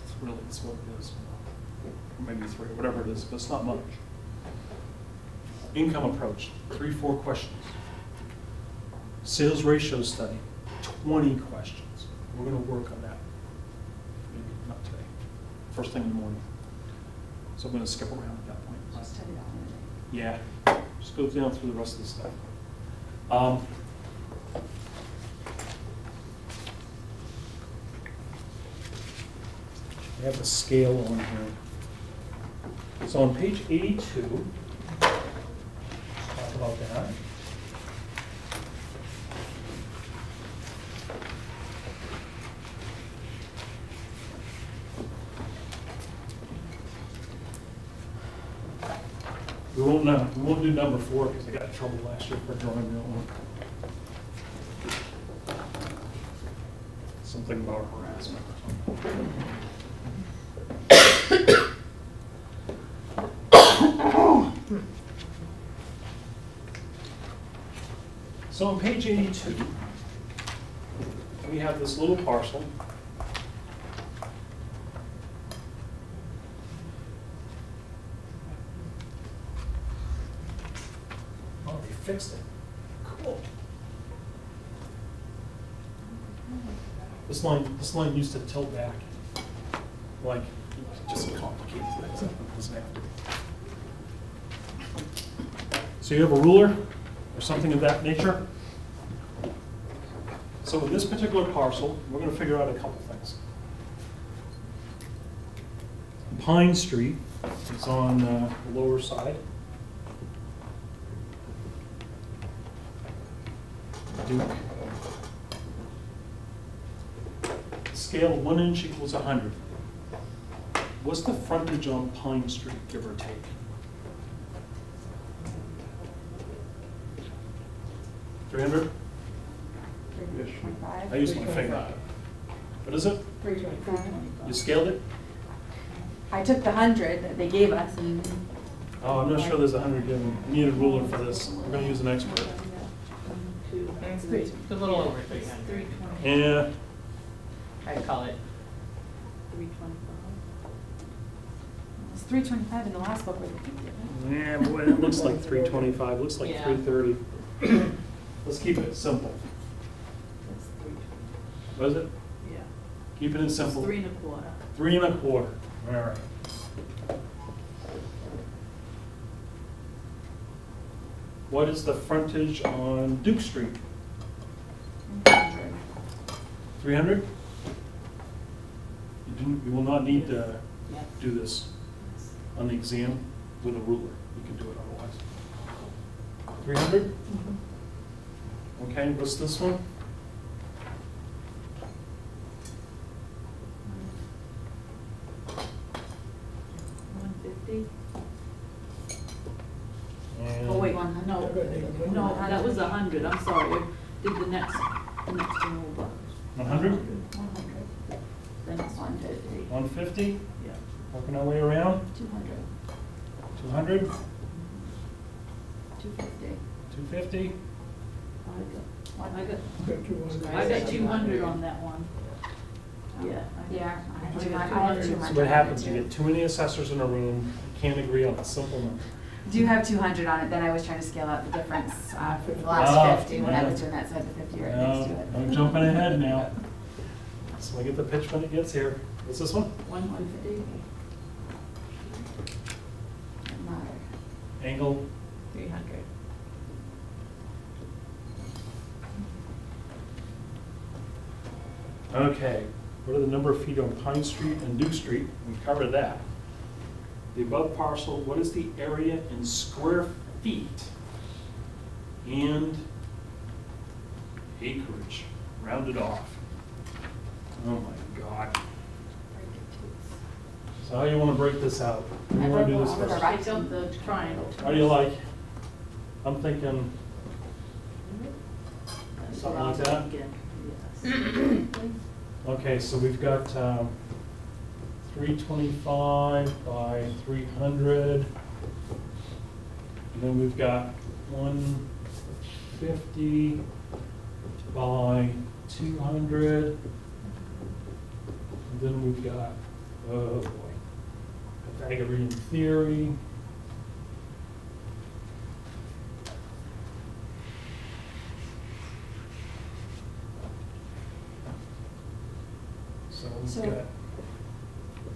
It's what it is. Or maybe 3, whatever it is, but it's not much. Income approach, 3, 4 questions. Sales ratio study, 20 questions. We're going to work on that. Maybe not today. First thing in the morning. So I'm going to skip around at that point. Just study that one a day. Yeah, just go down through the rest of the stuff. I have a scale on here. So on page 82, let's talk about that. We won't do number 4 because I got in trouble last year for drawing that one. Something about harassment or something. So on page 82, we have this little parcel. Oh, they fixed it. Cool. This line used to tilt back. Like, just complicated things. It doesn't have to be. So you have a ruler or something of that nature? So with this particular parcel, we're going to figure out a couple things. Pine Street is on the lower side. Duke. Scale 1 inch equals 100. What's the frontage on Pine Street, give or take? $300? 325. I used my finger. What is it? 325. You scaled it? I took the 100 that they gave us and Oh, I'm not sure there's 100 given. We need a ruler for this. We're gonna use an expert. It's a little over 300. 325. Yeah, I'd call it. 325. It's 325 in the last book where they keep it, right? yeah, boy, it looks like 325, looks like Yeah. 330. Let's keep it simple. That's 320. Was it? Yeah. Keep it in It's simple. 3 1/4. 3 1/4. All right. What is the frontage on Duke Street? 300? You will not need to Yes. do this on the exam with a ruler. You can do it otherwise. 300? Okay, what's this one? $150. And Oh, wait, no, that was 100, I'm sorry. I did the next one over. 100? 100. Then it's 150. 150? Yeah. Working our way around? 200. 200? 250. 250? I got 200 on that one. Yeah. Yeah, I have I 200. got I have 200. 200. So what happens, you get too many assessors in a room, you can't agree on a simple number. Do you have 200 on it? Then I was trying to scale out the difference for the Oh, last 50 when I yeah. was doing that, so I had the 50 right next to No, it. I'm jumping ahead now. So I get the pitch when it gets here. What's this one? 150. Doesn't matter. Angle? 300. Okay. What are the number of feet on Pine Street and Duke Street? We covered that. The above parcel, what is the area in square feet and acreage, rounded off? Oh my God. So how do you want to break this out? Who do you want to do this I wrote first? all Take out the triangle. How do you like? I'm thinking That's something what like I'm that? thinking, yes. Okay, so we've got 325 by 300. And then we've got 150 by 200. And then we've got, oh boy, Pythagorean theory. So we've So- got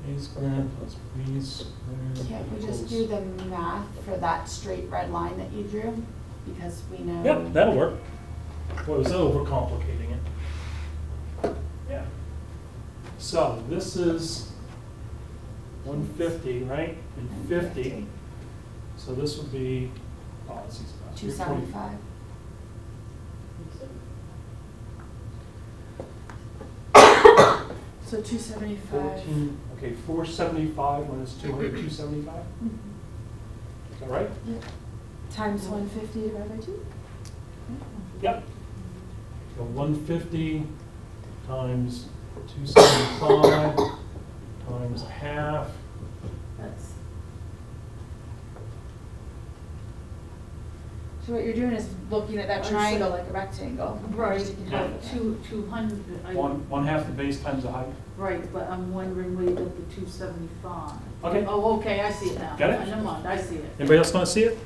a squared plus b squared. Can't we just equals- do the math for that straight red line that you drew? Because we know. Yeah, that'll work. Boy, was that overcomplicating it? Yeah. So this is 150, right? And 50. So this would be, oh, this is about 275. So 275. 14, okay, 475 minus 200, 275? Is that right? Times 150 divided by 2? Yep. So 150 times 275 times half. That's, So what you're doing is looking at that I triangle see. like a rectangle. right, Just you can have it. 200. One half the base times the height. Right, but I'm wondering where you got the 275. Okay. Oh, okay, I see it now. Got it? Never mind, I see it. Anybody else not see it?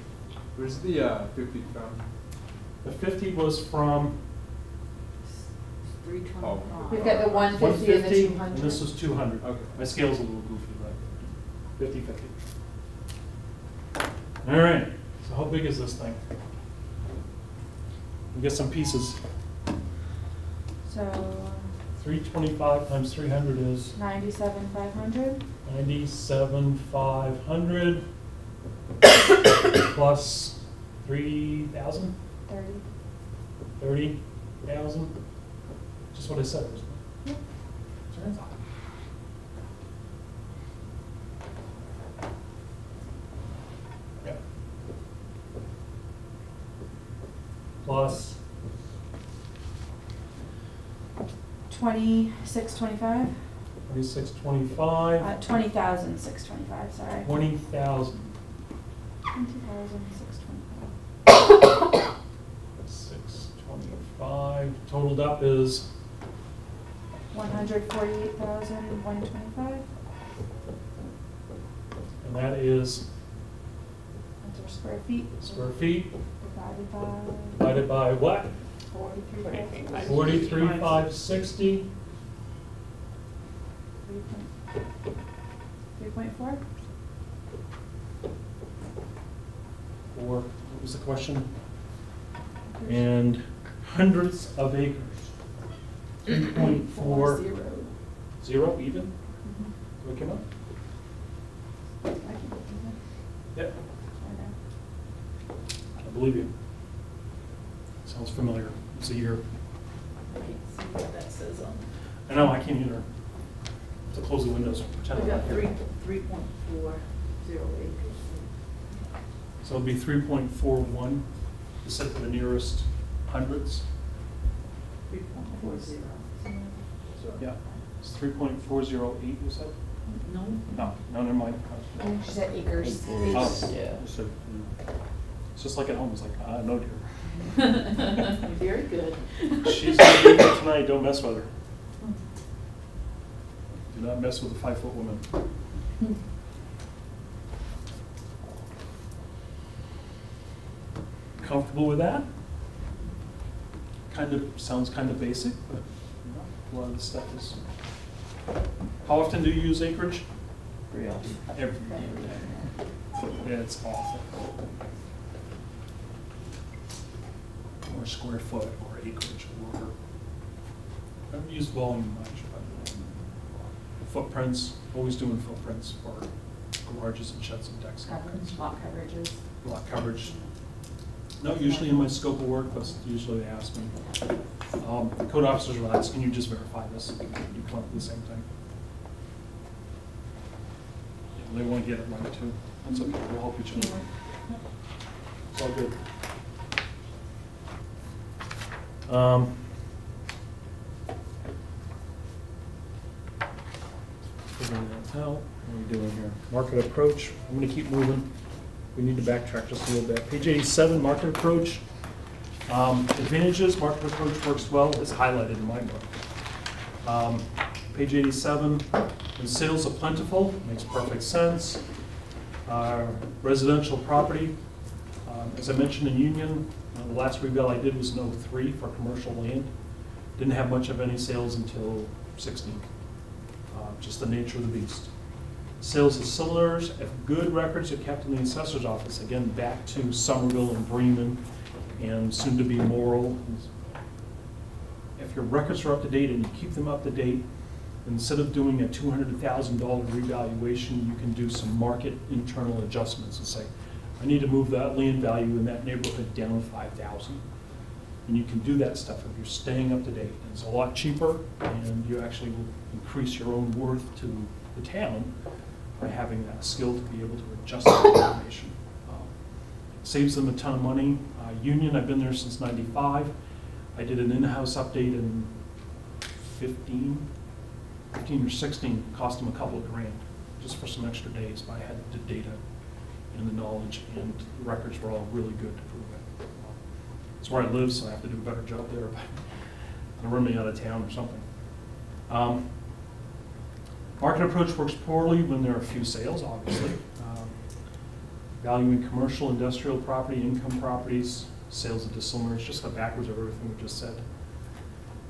Where's the 50 from? The 50 was from 325. We've got the 150 and the 150, 200. and this was 200. Okay. My scale's a little goofy, but 50/50. All right, so how big is this thing? We get some pieces. So 325 times 300 is 97,500. 97,500 plus 3,000, 30. 30,000. Just what I said, isn't it? Yep. Turns out. Yep. Plus 2625. 2625, 20,625, sorry. 20,000. $20,625. 625, totaled up is, $148,125. and that is That's our square feet. square feet Divided by divided by what? 43,560. 43,560. 3.4? Or, what was the question? And hundreds of acres. 3.4. Zero. Zero even? Mhm. Do I come up? I can do that. Yep, I know. I believe you. Sounds familiar. It's a year. I can't see what that says on. I know, I can't either. So close the windows. Pretend We I'm got not here. 3.40 acres. So it'll be 3.41, to set for the nearest hundreds. 3.40. Yeah, it's 3.408, you said? No? No, never mind. She said acres. Oh, Yeah. so, it's just like at home, it's like, no dear. Very good. She's gonna be here tonight, don't mess with her. Do not mess with a 5-foot woman. Comfortable with that? Sounds kind of basic, but you know, a lot of the stuff is. How often do you use acreage? Pretty often. Every day. It's awful. Or square foot, or acreage, or, I haven't used volume much, but footprints, always doing footprints for garages and sheds and decks. and Coverage, lot coverages. Lot coverage. Not usually in my scope of work, but usually they ask me. The code officers will ask, can you just verify this? You come up with the same thing. Yeah, they want to get it right too. That's okay, we'll help each other. It's all good. Figuring that out. What are we doing here? Market approach. I'm going to keep moving. We need to backtrack just a little bit. Page 87, market approach. Advantages, market approach works well, is highlighted in my book. Page 87, when sales are plentiful, makes perfect sense. Residential property, as I mentioned in Union, the last revale I did was in 03 for commercial land. Didn't have much of any sales until 16. Just the nature of the beast. Sales of cylinders, if good records are kept in the assessor's office, again, back to Somerville and Bremen and soon to be Morrill. If your records are up to date and you keep them up to date, instead of doing a $200,000 revaluation, you can do some market internal adjustments and say, I need to move that land value in that neighborhood down 5,000. And you can do that stuff if you're staying up to date. It's a lot cheaper, and you actually will increase your own worth to the town by having that skill to be able to adjust that information. Saves them a ton of money. Union, I've been there since '95. I did an in-house update in 15 or 16, cost them a couple of grand, just for some extra days, but I had the data and the knowledge, and the records were all really good to prove it. It's where I live, so I have to do a better job there, but they'll run me out of town or something. Market approach works poorly when there are few sales, obviously. Valuing commercial, industrial property, income properties, sales of dissimilar, just the backwards of everything we just said.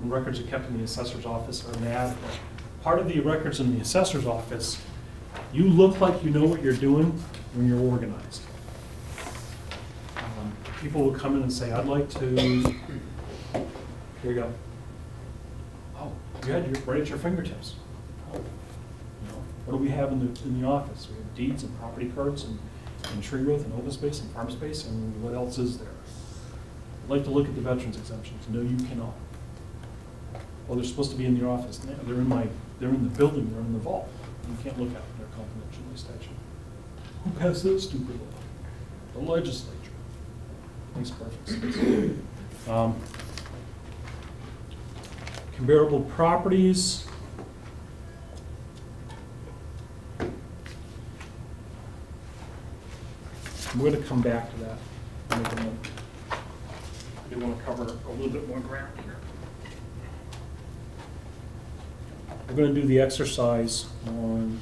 When records are kept in the assessor's office are inadequate. Part of the records in the assessor's office, you look like you know what you're doing when you're organized. People will come in and say, I'd like to, here you go. Oh, you had your, right at your fingertips. Oh, you know, what do we have in the office? We have deeds and property cards and tree growth and open space and farm space, and what else is there? I'd like to look at the veterans exemptions. No, you cannot. Well, they're supposed to be in your office now. They're in the building, they're in the vault. You can't look at them, they're confidential by statute. Who passed that stupid law? The legislature. Makes perfect sense. Comparable properties. We're going to come back to that in a moment. I do want to cover a little bit more ground here. We're going to do the exercise on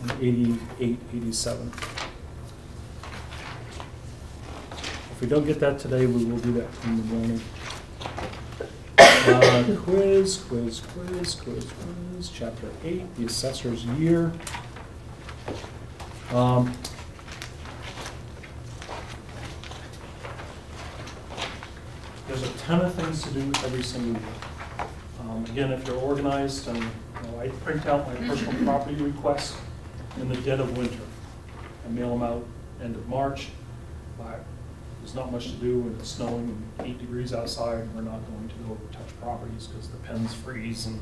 on 88, 87. If we don't get that today, we will do that in the morning. Quiz, chapter 8, the assessor's year. There's a ton of things to do every single year. Again, if you're organized, and I print out my personal property requests in the dead of winter. I mail them out end of March. There's not much to do when it's snowing and 8 degrees outside. We're not going to go touch properties because the pens freeze and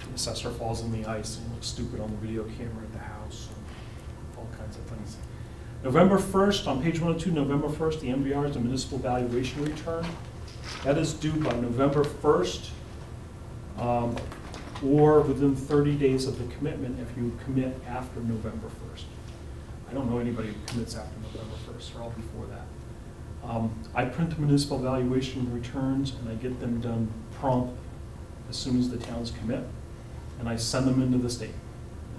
the assessor falls in the ice and looks stupid on the video camera at the house, and all kinds of things. November 1st, on page 102, November 1st, the MVR is the municipal valuation return. That is due by November 1st or within 30 days of the commitment if you commit after November 1st. I don't know anybody who commits after November 1st or all before that. I print the municipal valuation returns and I get them done prompt as soon as the towns commit, and I send them into the state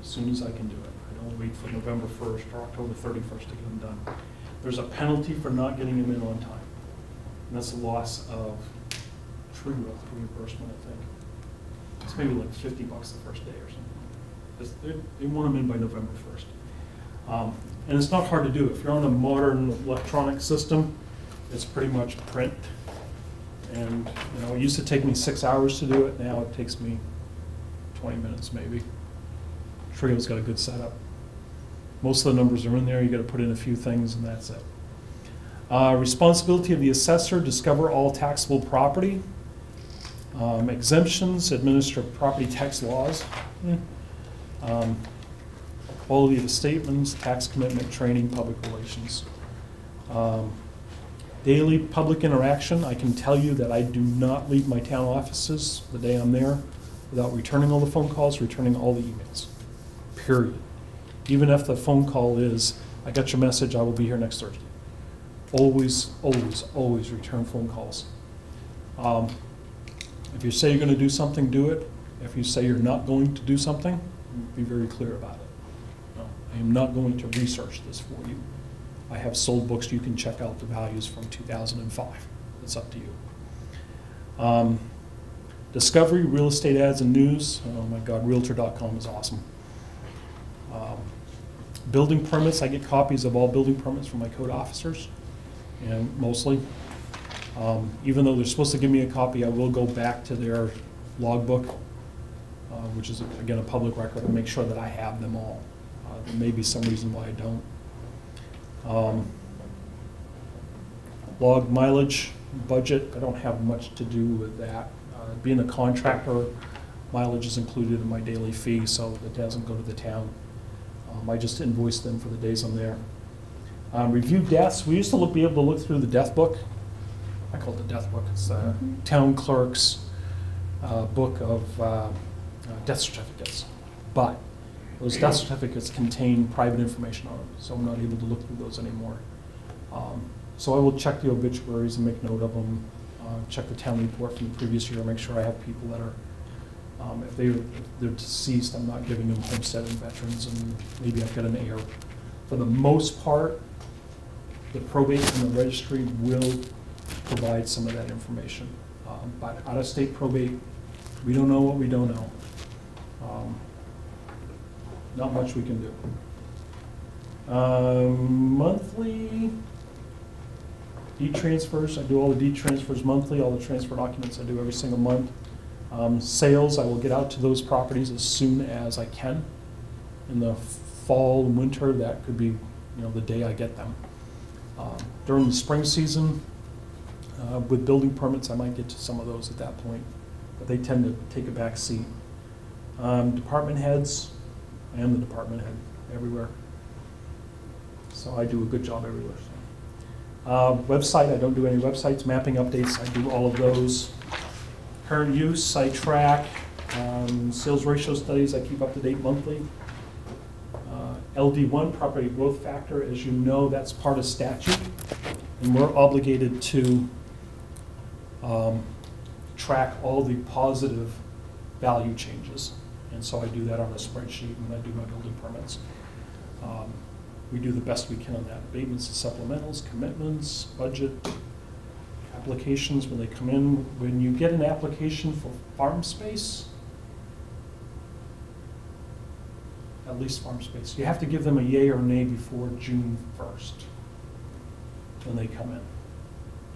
as soon as I can do it. I don't wait for November 1st or October 31st to get them done. There's a penalty for not getting them in on time, and that's the loss of tree growth reimbursement, I think. It's maybe like $50 the first day or something. They want them in by November 1st. And it's not hard to do. If you're on a modern electronic system, it's pretty much print. And it used to take me 6 hours to do it. Now it takes me 20 minutes maybe. Trio's got a good setup. Most of the numbers are in there. You got to put in a few things and that's it. Responsibility of the assessor, discover all taxable property. Exemptions, administer property tax laws. Quality of the statements, tax commitment, training, public relations. Daily public interaction, I can tell you that I do not leave my town offices the day I'm there without returning all the phone calls, returning all the emails, period. Even if the phone call is, I got your message, I will be here next Thursday. Always, always, always return phone calls. If you say you're going to do something, do it. If you say you're not going to do something, be very clear about it. I am not going to research this for you. I have sold books. You can check out the values from 2005. It's up to you. Discovery, real estate ads and news. Oh my God, Realtor.com is awesome. Building permits, I get copies of all building permits from my code officers, and mostly. Even though they're supposed to give me a copy, I will go back to their logbook, which is, again, a public record, and make sure that I have them all. There may be some reason why I don't. Log mileage budget, I don't have much to do with that. Being a contractor, mileage is included in my daily fee, so it doesn't go to the town. I just invoice them for the days I'm there. Review deaths, we used to be able to look through the death book. I call it the death book. It's a town clerk's book of death certificates. But those death certificates contain private information on them, so I'm not able to look through those anymore. So I will check the obituaries and make note of them, check the town report from the previous year, make sure I have people that are, if they're deceased, I'm not giving them homestead and veterans, and maybe I've got an heir. For the most part, the probate and the registry will provide some of that information. But out-of-state probate, we don't know what we don't know. Not much we can do. Monthly deed transfers, I do all the deed transfers monthly, all the transfer documents I do every single month. Sales, I will get out to those properties as soon as I can. In the fall and winter, that could be the day I get them. During the spring season, with building permits, I might get to some of those at that point, but they tend to take a back seat. Department heads, I am the department head everywhere, so I do a good job everywhere. Website, I don't do any websites. Mapping updates, I do all of those. Current use, I track. Sales ratio studies, I keep up to date monthly. LD1, property growth factor, as you know, that's part of statute. And we're obligated to track all the positive value changes. And so I do that on a spreadsheet when I do my building permits. We do the best we can on that. Abatements and supplementals, commitments, budget, applications when they come in. When you get an application for farm space, at least farm space, you have to give them a yay or nay before June 1st when they come in.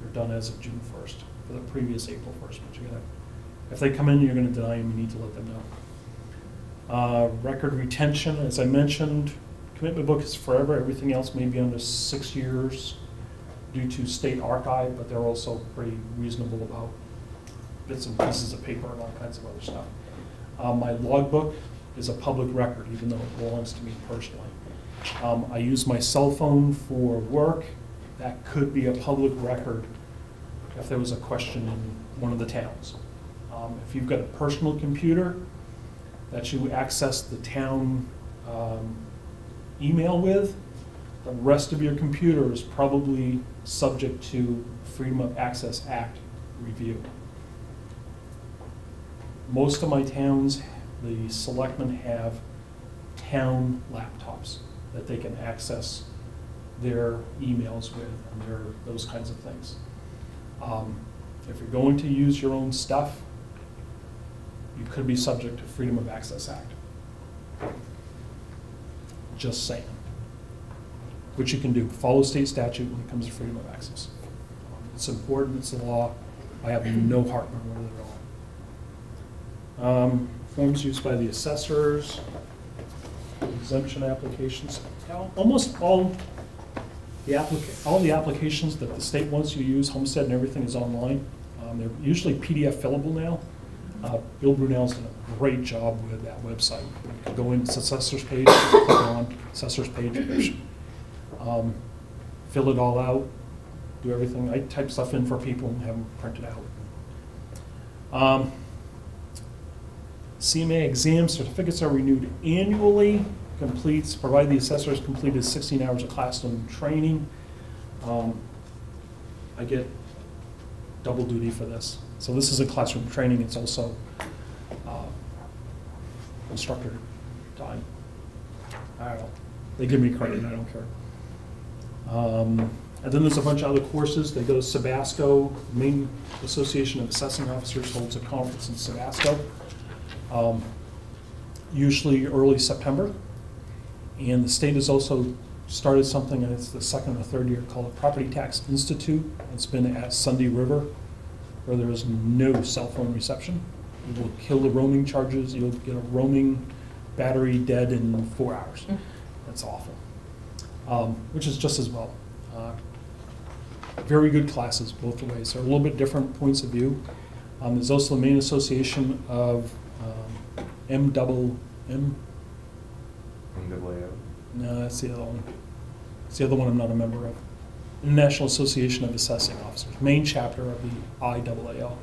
They're done as of June 1st for the previous April 1st. But you gotta, if they come in, you're going to deny them. You need to let them know. Record retention, as I mentioned, commitment book is forever. Everything else may be under 6 years due to state archive, but they're also pretty reasonable about bits and pieces of paper and all kinds of other stuff. My logbook is a public record, even though it belongs to me personally. I use my cell phone for work. That could be a public record if there was a question in one of the towns. If you've got a personal computer that you access the town email with, the rest of your computer is probably subject to Freedom of Access Act review. Most of my towns, the selectmen have town laptops that they can access their emails with and those kinds of things. If you're going to use your own stuff, you could be subject to Freedom of Access Act. Just saying. Which you can do. Follow state statute when it comes to freedom of access. It's important, it's the law. I have no heartburn with it at all. Forms used by the assessors, exemption applications. Almost all the applications that the state wants you to use, homestead and everything, is online. They're usually PDF fillable now. Bill Brunel's done a great job with that website. You can go into the assessor's page, click on assessor's page, fill it all out, do everything. I type stuff in for people and have them printed out. CMA exam certificates are renewed annually. Completes, provided the assessor has completed 16 hours of classroom training. I get double duty for this. So this isn't classroom training, it's also instructor time. I don't know. They give me credit, I don't care. And then there's a bunch of other courses. They go to Sabasco. Maine Association of Assessing Officers holds a conference in Sabasco, usually early September. And the state has also started something, and it's the second or third year, called the Property Tax Institute. It's been at Sunday River, where there is no cell phone reception. It will kill the roaming charges. You'll get a roaming battery dead in 4 hours. That's awful, which is just as well. Very good classes both ways. They're a little bit different points of view. There's also the Maine Association of MAAO. No, that's the other one. It's the other one I'm not a member of. International Association of Assessing Officers, Maine chapter of the IAAO.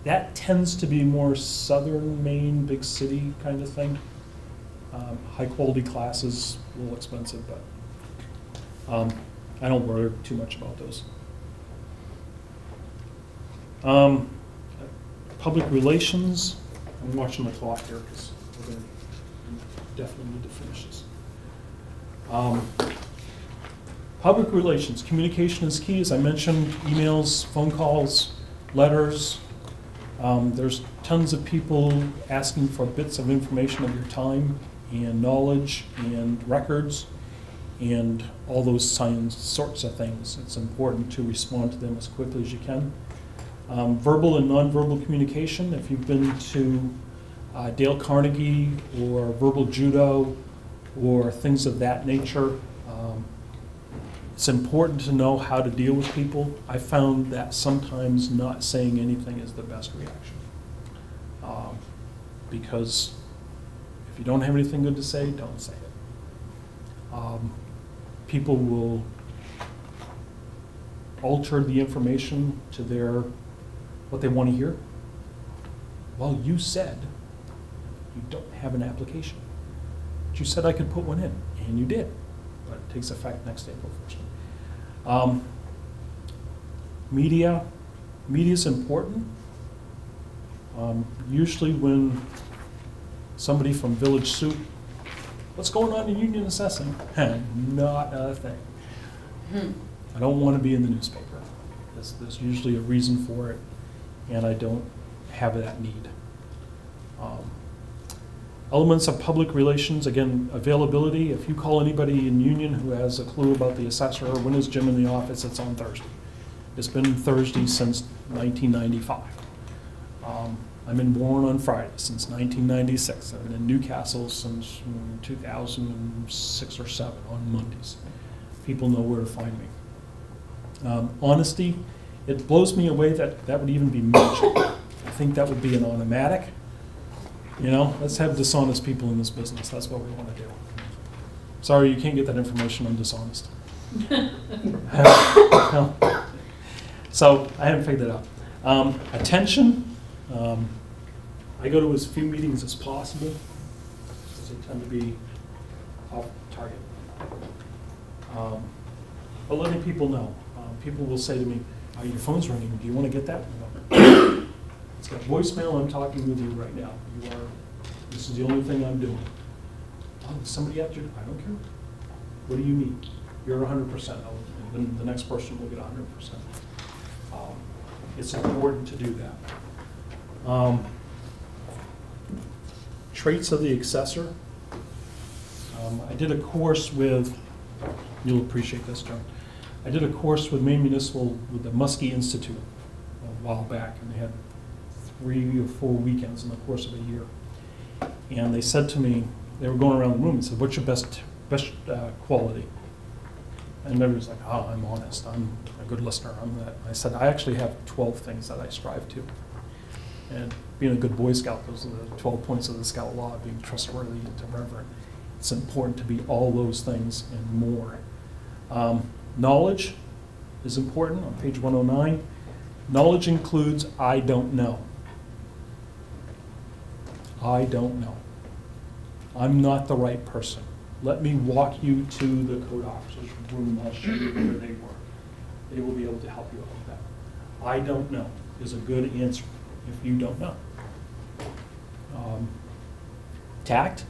That tends to be more southern Maine, big city kind of thing. High quality classes, a little expensive, but I don't worry too much about those. Public relations, I'm watching the clock here because we're going to definitely need to finish this. Public relations, communication is key. As I mentioned, emails, phone calls, letters. There's tons of people asking for bits of information of your time and knowledge and records and all those sorts of things. It's important to respond to them as quickly as you can. Verbal and nonverbal communication. If you've been to Dale Carnegie or verbal judo or things of that nature, it's important to know how to deal with people. I found that sometimes not saying anything is the best reaction. Because if you don't have anything good to say, don't say it. People will alter the information to what they want to hear? Well, you said you don't have an application. But you said I could put one in, and you did. But it takes effect next April 1st. Media's important. Usually when somebody from Village Soup, what's going on in union assessing? Not a thing. I don't want to be in the newspaper. There's usually a reason for it, and I don't have that need. Elements of public relations, again, availability. If you call anybody in union who has a clue about the assessor, or when is Jim in the office, it's on Thursday. It's been Thursday since 1995. I'm in Warren on Friday since 1996. I've been in Newcastle since 2006 or 7 on Mondays. People know where to find me. Honesty, it blows me away that that would even be mentioned. I think that would be an automatic. You know, let's have dishonest people in this business. That's what we want to do. Sorry, you can't get that information on dishonest. No. So I haven't figured that out. Attention. I go to as few meetings as possible because they tend to be off target. But letting people know. People will say to me, oh, your phone's ringing. Do you want to get that? No. It's got voicemail. I'm talking with you right now. This is the only thing I'm doing. Oh, somebody at you? I don't care. What do you need? You're 100%. Then the next person will get 100%. It's important to do that. Traits of the assessor. I did a course with, you'll appreciate this, John. I did a course with Maine Municipal with the Muskie Institute a while back, and they had 3 or 4 weekends in the course of a year. And they said to me, they were going around the room and said, what's your best quality? And everybody was like, oh, I'm honest, I'm a good listener, I'm that. I said, I actually have 12 things that I strive to. And being a good Boy Scout, those are the 12 points of the Scout Law, being trustworthy and to reverent. It's important to be all those things and more. Knowledge is important on page 109. Knowledge includes I don't know. I don't know. I'm not the right person. Let me walk you to the code officer's room. I'll show you where they were. They will be able to help you out with that. I don't know is a good answer if you don't know. Tact.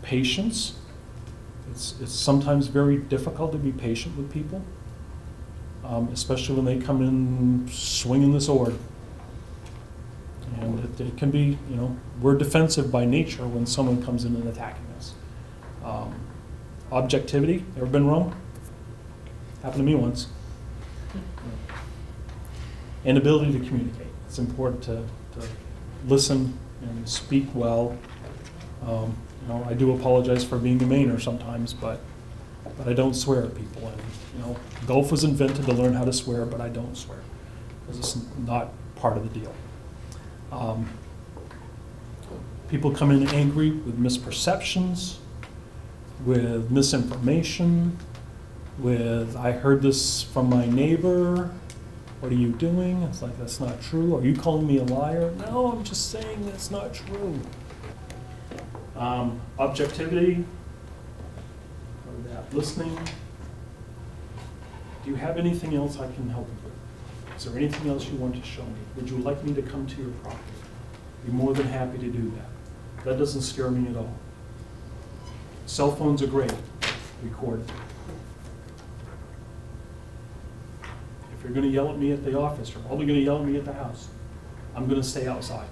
Patience. It's sometimes very difficult to be patient with people, especially when they come in swinging the sword. And it can be, you know, we're defensive by nature when someone comes in and attacking us. Objectivity, ever been wrong? Happened to me once. And ability to communicate. It's important to listen and speak well. You know, I do apologize for being a Mainer sometimes, but I don't swear at people. And you know, golf was invented to learn how to swear, but I don't swear because it's not part of the deal. People come in angry with misperceptions, with misinformation, with I heard this from my neighbor. What are you doing? It's like, that's not true. Are you calling me a liar? No, I'm just saying that's not true. Objectivity, or that listening. Do you have anything else I can help you with? Is there anything else you want to show me? Would you like me to come to your property? Be more than happy to do that. That doesn't scare me at all. Cell phones are great. Record it. If you're going to yell at me at the office, you're probably going to yell at me at the house. I'm going to stay outside.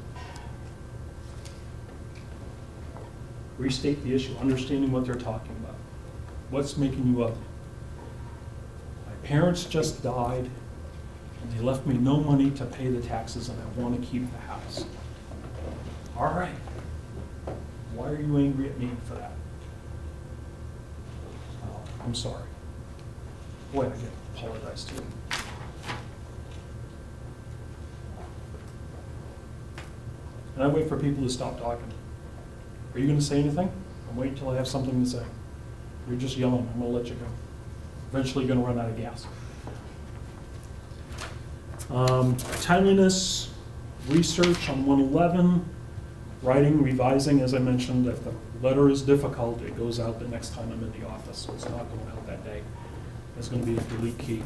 Restate the issue, understanding what they're talking about. What's making you ugly? My parents just died, and they left me no money to pay the taxes, and I want to keep the house. All right. Why are you angry at me for that? I'm sorry. Boy, I get apologize to you. And I wait for people to stop talking. Are you going to say anything? I'm waiting until I have something to say. You're just yelling. I'm going to let you go. eventually gonna run out of gas. Timeliness, research on 111, writing, revising, as I mentioned, if the letter is difficult, it goes out the next time I'm in the office, so it's not going out that day. There's gonna be a delete key.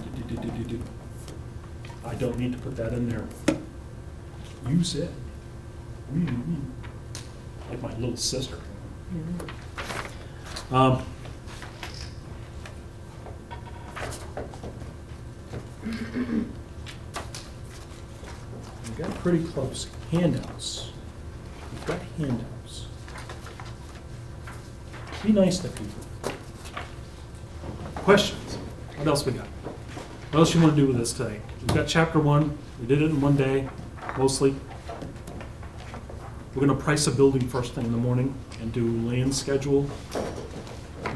I don't need to put that in there. You said. Like my little sister. We got pretty close. Handouts. We've got handouts. Be nice to people. Questions? What else we got? What else you want to do with this today? We've got chapter 1. We did it in one day, mostly. We're going to price a building first thing in the morning and do land schedule,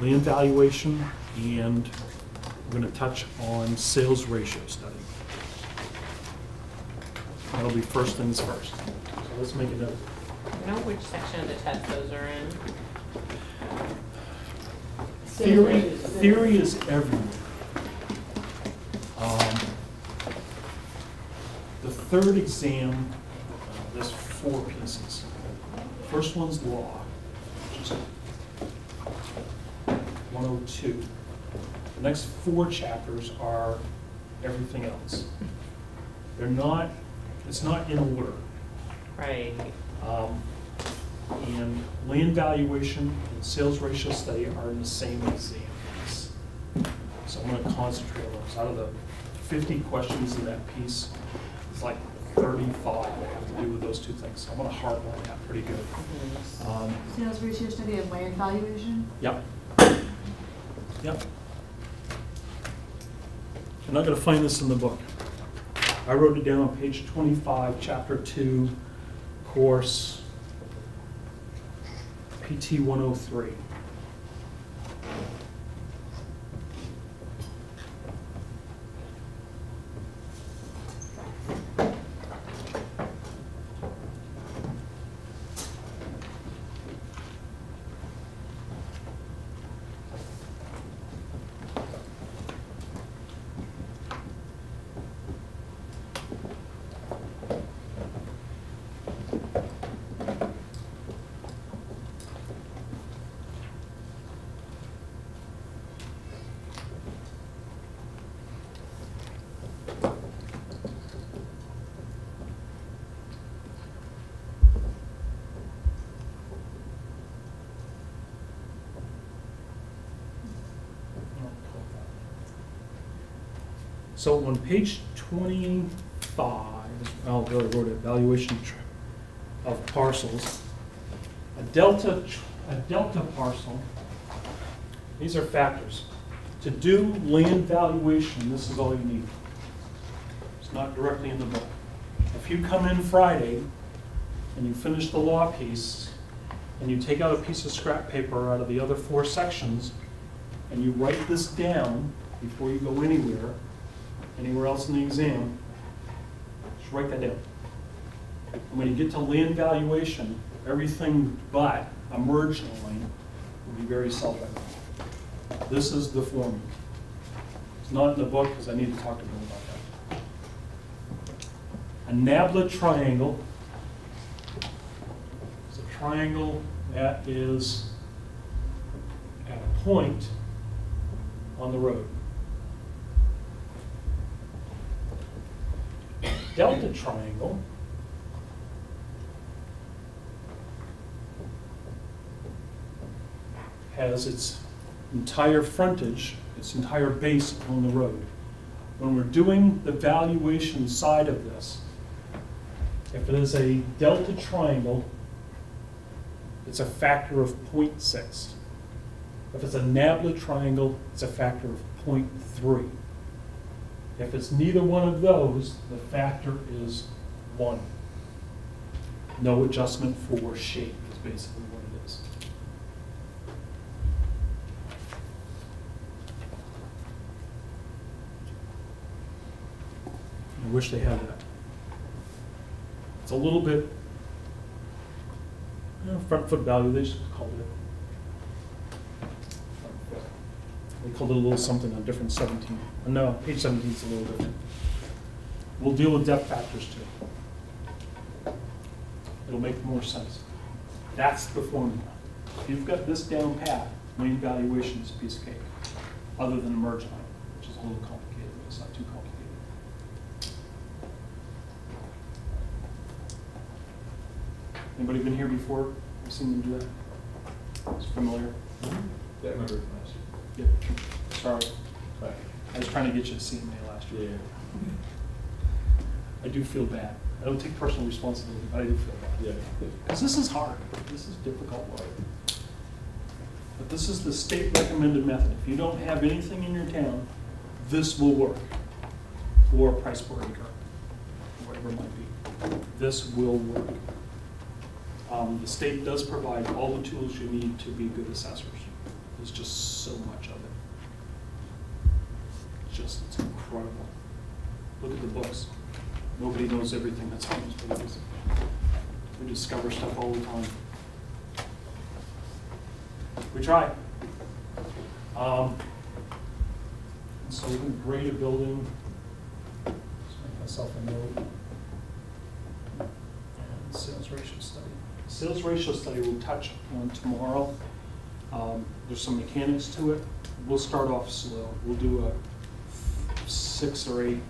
land valuation, and we're going to touch on sales ratio study. That'll be first things first. So let's make a note. Do you know which section of the test those are in? Theory is everywhere. The third exam, there's 4 pieces. First one's law, which is 102. The next 4 chapters are everything else. They're not, it's not in order. Right. And land valuation and sales ratio study are in the same exam piece. So I'm going to concentrate on those. Out of the 50 questions in that piece, it's like 35 that have to do with those 2 things. So I'm going to hardline that pretty good. Sales ratio study and land valuation? Yep. Yep. You're not going to find this in the book. I wrote it down on page 25, chapter 2, course PT 103. So on page 25, I wrote it, valuation of parcels. A delta parcel, these are factors. To do land valuation, this is all you need. It's not directly in the book. If you come in Friday and you finish the law piece and you take out a piece of scrap paper out of the other 4 sections and you write this down before you go anywhere else in the exam, just write that down. And when you get to land valuation, everything but a merged line will be very self-evident. This is the formula. It's not in the book because I need to talk to them about that. A nabla triangle is a triangle that is at a point on the road. Delta triangle has its entire frontage, its entire base on the road. When we're doing the valuation side of this, if it is a delta triangle, it's a factor of 0.6. If it's a nabla triangle, it's a factor of 0.3. If it's neither one of those, the factor is 1. No adjustment for shape is basically what it is. I wish they had that. It's a little bit, front foot value, they should call it. They called it a little something on different 17. No, page 17 is a little different. We'll deal with depth factors too. It'll make more sense. That's the formula. If you've got this down pat, Maine valuation is a piece of cake, other than the merge line, which is a little complicated, but it's not too complicated. Anybody been here before? I've seen them do that. It's familiar. Yeah, I remember it from last Yep. Sorry. year. I was trying to get you to CMA last year. Yeah. I do feel bad. I don't take personal responsibility, but I do feel bad. Yeah. Because this is hard. This is difficult work. But this is the state recommended method. If you don't have anything in your town, this will work for price per acre, whatever it might be. This will work. The state does provide all the tools you need to be good assessors. There's just so much of it. It's incredible. Look at the books. Nobody knows everything that's on those pages. We discover stuff all the time. We try. So we can grade a building. Just make myself a note. And sales ratio study. Sales ratio study we'll touch on tomorrow. There's some mechanics to it. We'll start off slow. We'll do a 6 or 8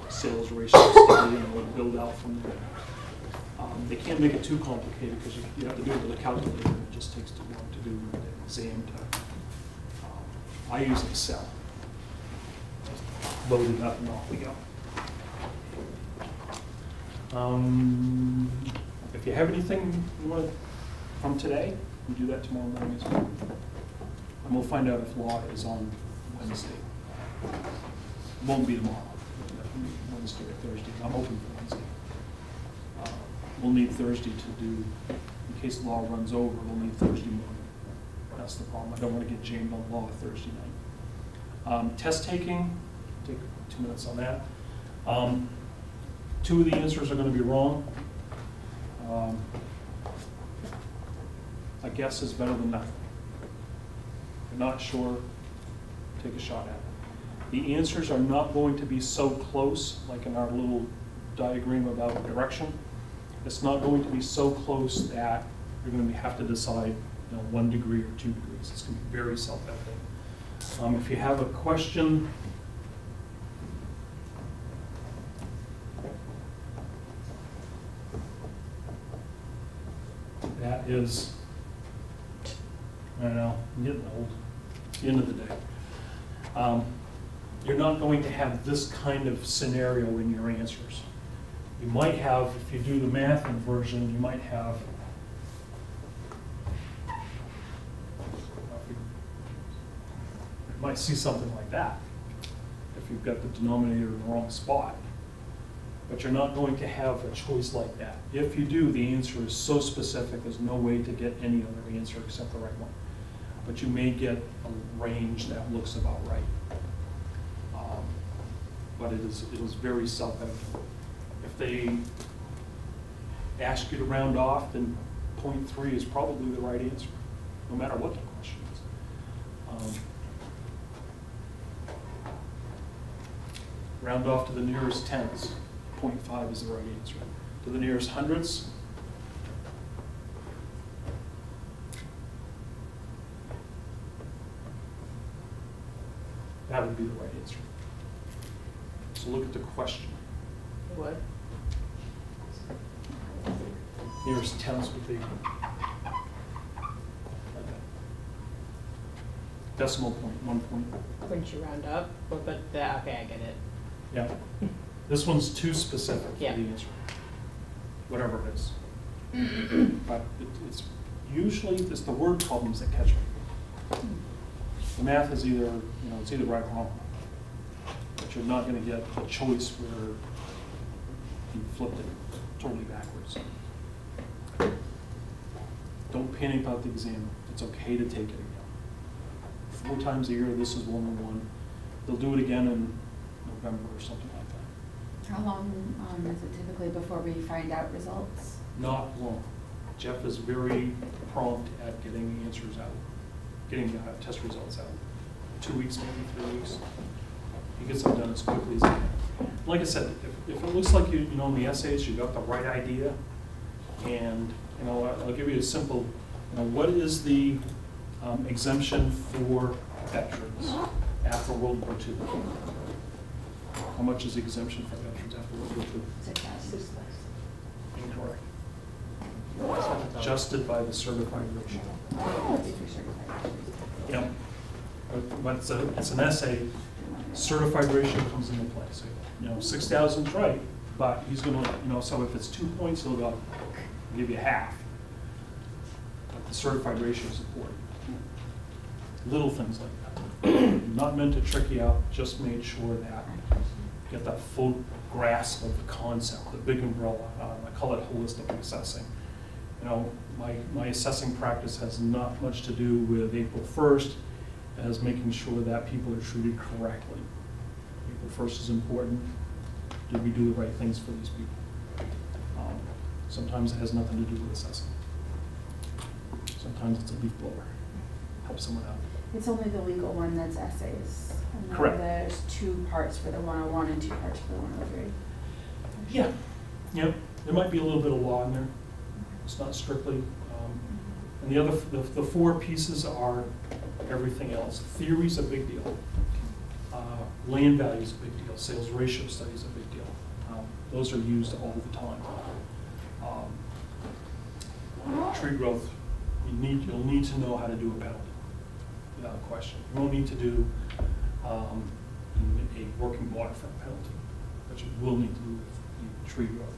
sales ratio study and we'll build out from there. They can't make it too complicated because you have to do it with a calculator. It just takes too long to do the exam. I use Excel. Just load it up and off we go. If you have anything you want from today, we do that tomorrow morning as well. And we'll find out if law is on Wednesday. It won't be tomorrow. Wednesday or Thursday. I'm hoping for Wednesday. We'll need Thursday to do, in case law runs over, we'll need Thursday morning. That's the problem. I don't want to get jammed on law Thursday night. Test taking, take 2 minutes on that. 2 of the answers are going to be wrong. A guess is better than nothing. If you're not sure, take a shot at it. The answers are not going to be so close, like in our little diagram about direction. It's not going to be so close that you're going to have to decide 1 degree or 2 degrees. It's going to be very self-evident. If you have a question, that is, I don't know, I'm getting old. It's the end of the day. You're not going to have this kind of scenario in your answers. You might have, if you do the math inversion, you might have, you might see something like that if you've got the denominator in the wrong spot. But you're not going to have a choice like that. If you do, the answer is so specific, there's no way to get any other answer except the right one. But you may get a range that looks about right. But it is very self-evident. If they ask you to round off, then 0.3 is probably the right answer, no matter what the question is. Round off to the nearest tenths, 0.5 is the right answer. To the nearest hundredths, that would be the right answer. So look at the question. What? Nearest tenths would be decimal point, 1 point. Wouldn't you round up? But that, okay, I get it. Yeah. This one's too specific for the Yeah. answer, whatever it is. But it's usually it's the word problems that catch me. The math is either it's either right or wrong, but you're not going to get a choice where you flipped it totally backwards. Don't panic about the exam. It's okay to take it again. 4 times a year, this is 101. They'll do it again in November or something like that. How long is it typically before we find out results? Not long. Jeff is very prompt at getting answers out, getting test results out. 2 weeks, maybe 3 weeks. He gets them done as quickly as he can. Like I said, if it looks like you know in the essays you got the right idea, and I'll give you a simple, what is the exemption for veterans after World War II? How much is the exemption for veterans after World War II? Incorrect. Adjusted by the certified ratio. Yeah. But it's an essay. Certified ratio comes into play. So 6,000 is right, but he's going to, so if it's 2 points, he'll go give you half. But the certified ratio is important. Little things like that. Not meant to trick you out, just made sure that you get that full grasp of the concept, the big umbrella. I call it holistic assessing. My assessing practice has not much to do with April 1st as making sure that people are treated correctly. April 1st is important. Did we do the right things for these people? Sometimes it has nothing to do with assessing. Sometimes it's a leaf blower. Help someone out. It's only the legal one that's essays. And then Correct. there's 2 parts for the 101 and 2 parts for the 103. Yeah. Yep. There might be a little bit of law in there. It's not strictly. And the other, the 4 pieces are everything else. Theory's a big deal. Land value is a big deal. Sales ratio study is a big deal. Those are used all the time. Tree growth, you'll need to know how to do a penalty, without question. You won't need to do a working waterfront penalty, but you will need to do tree growth.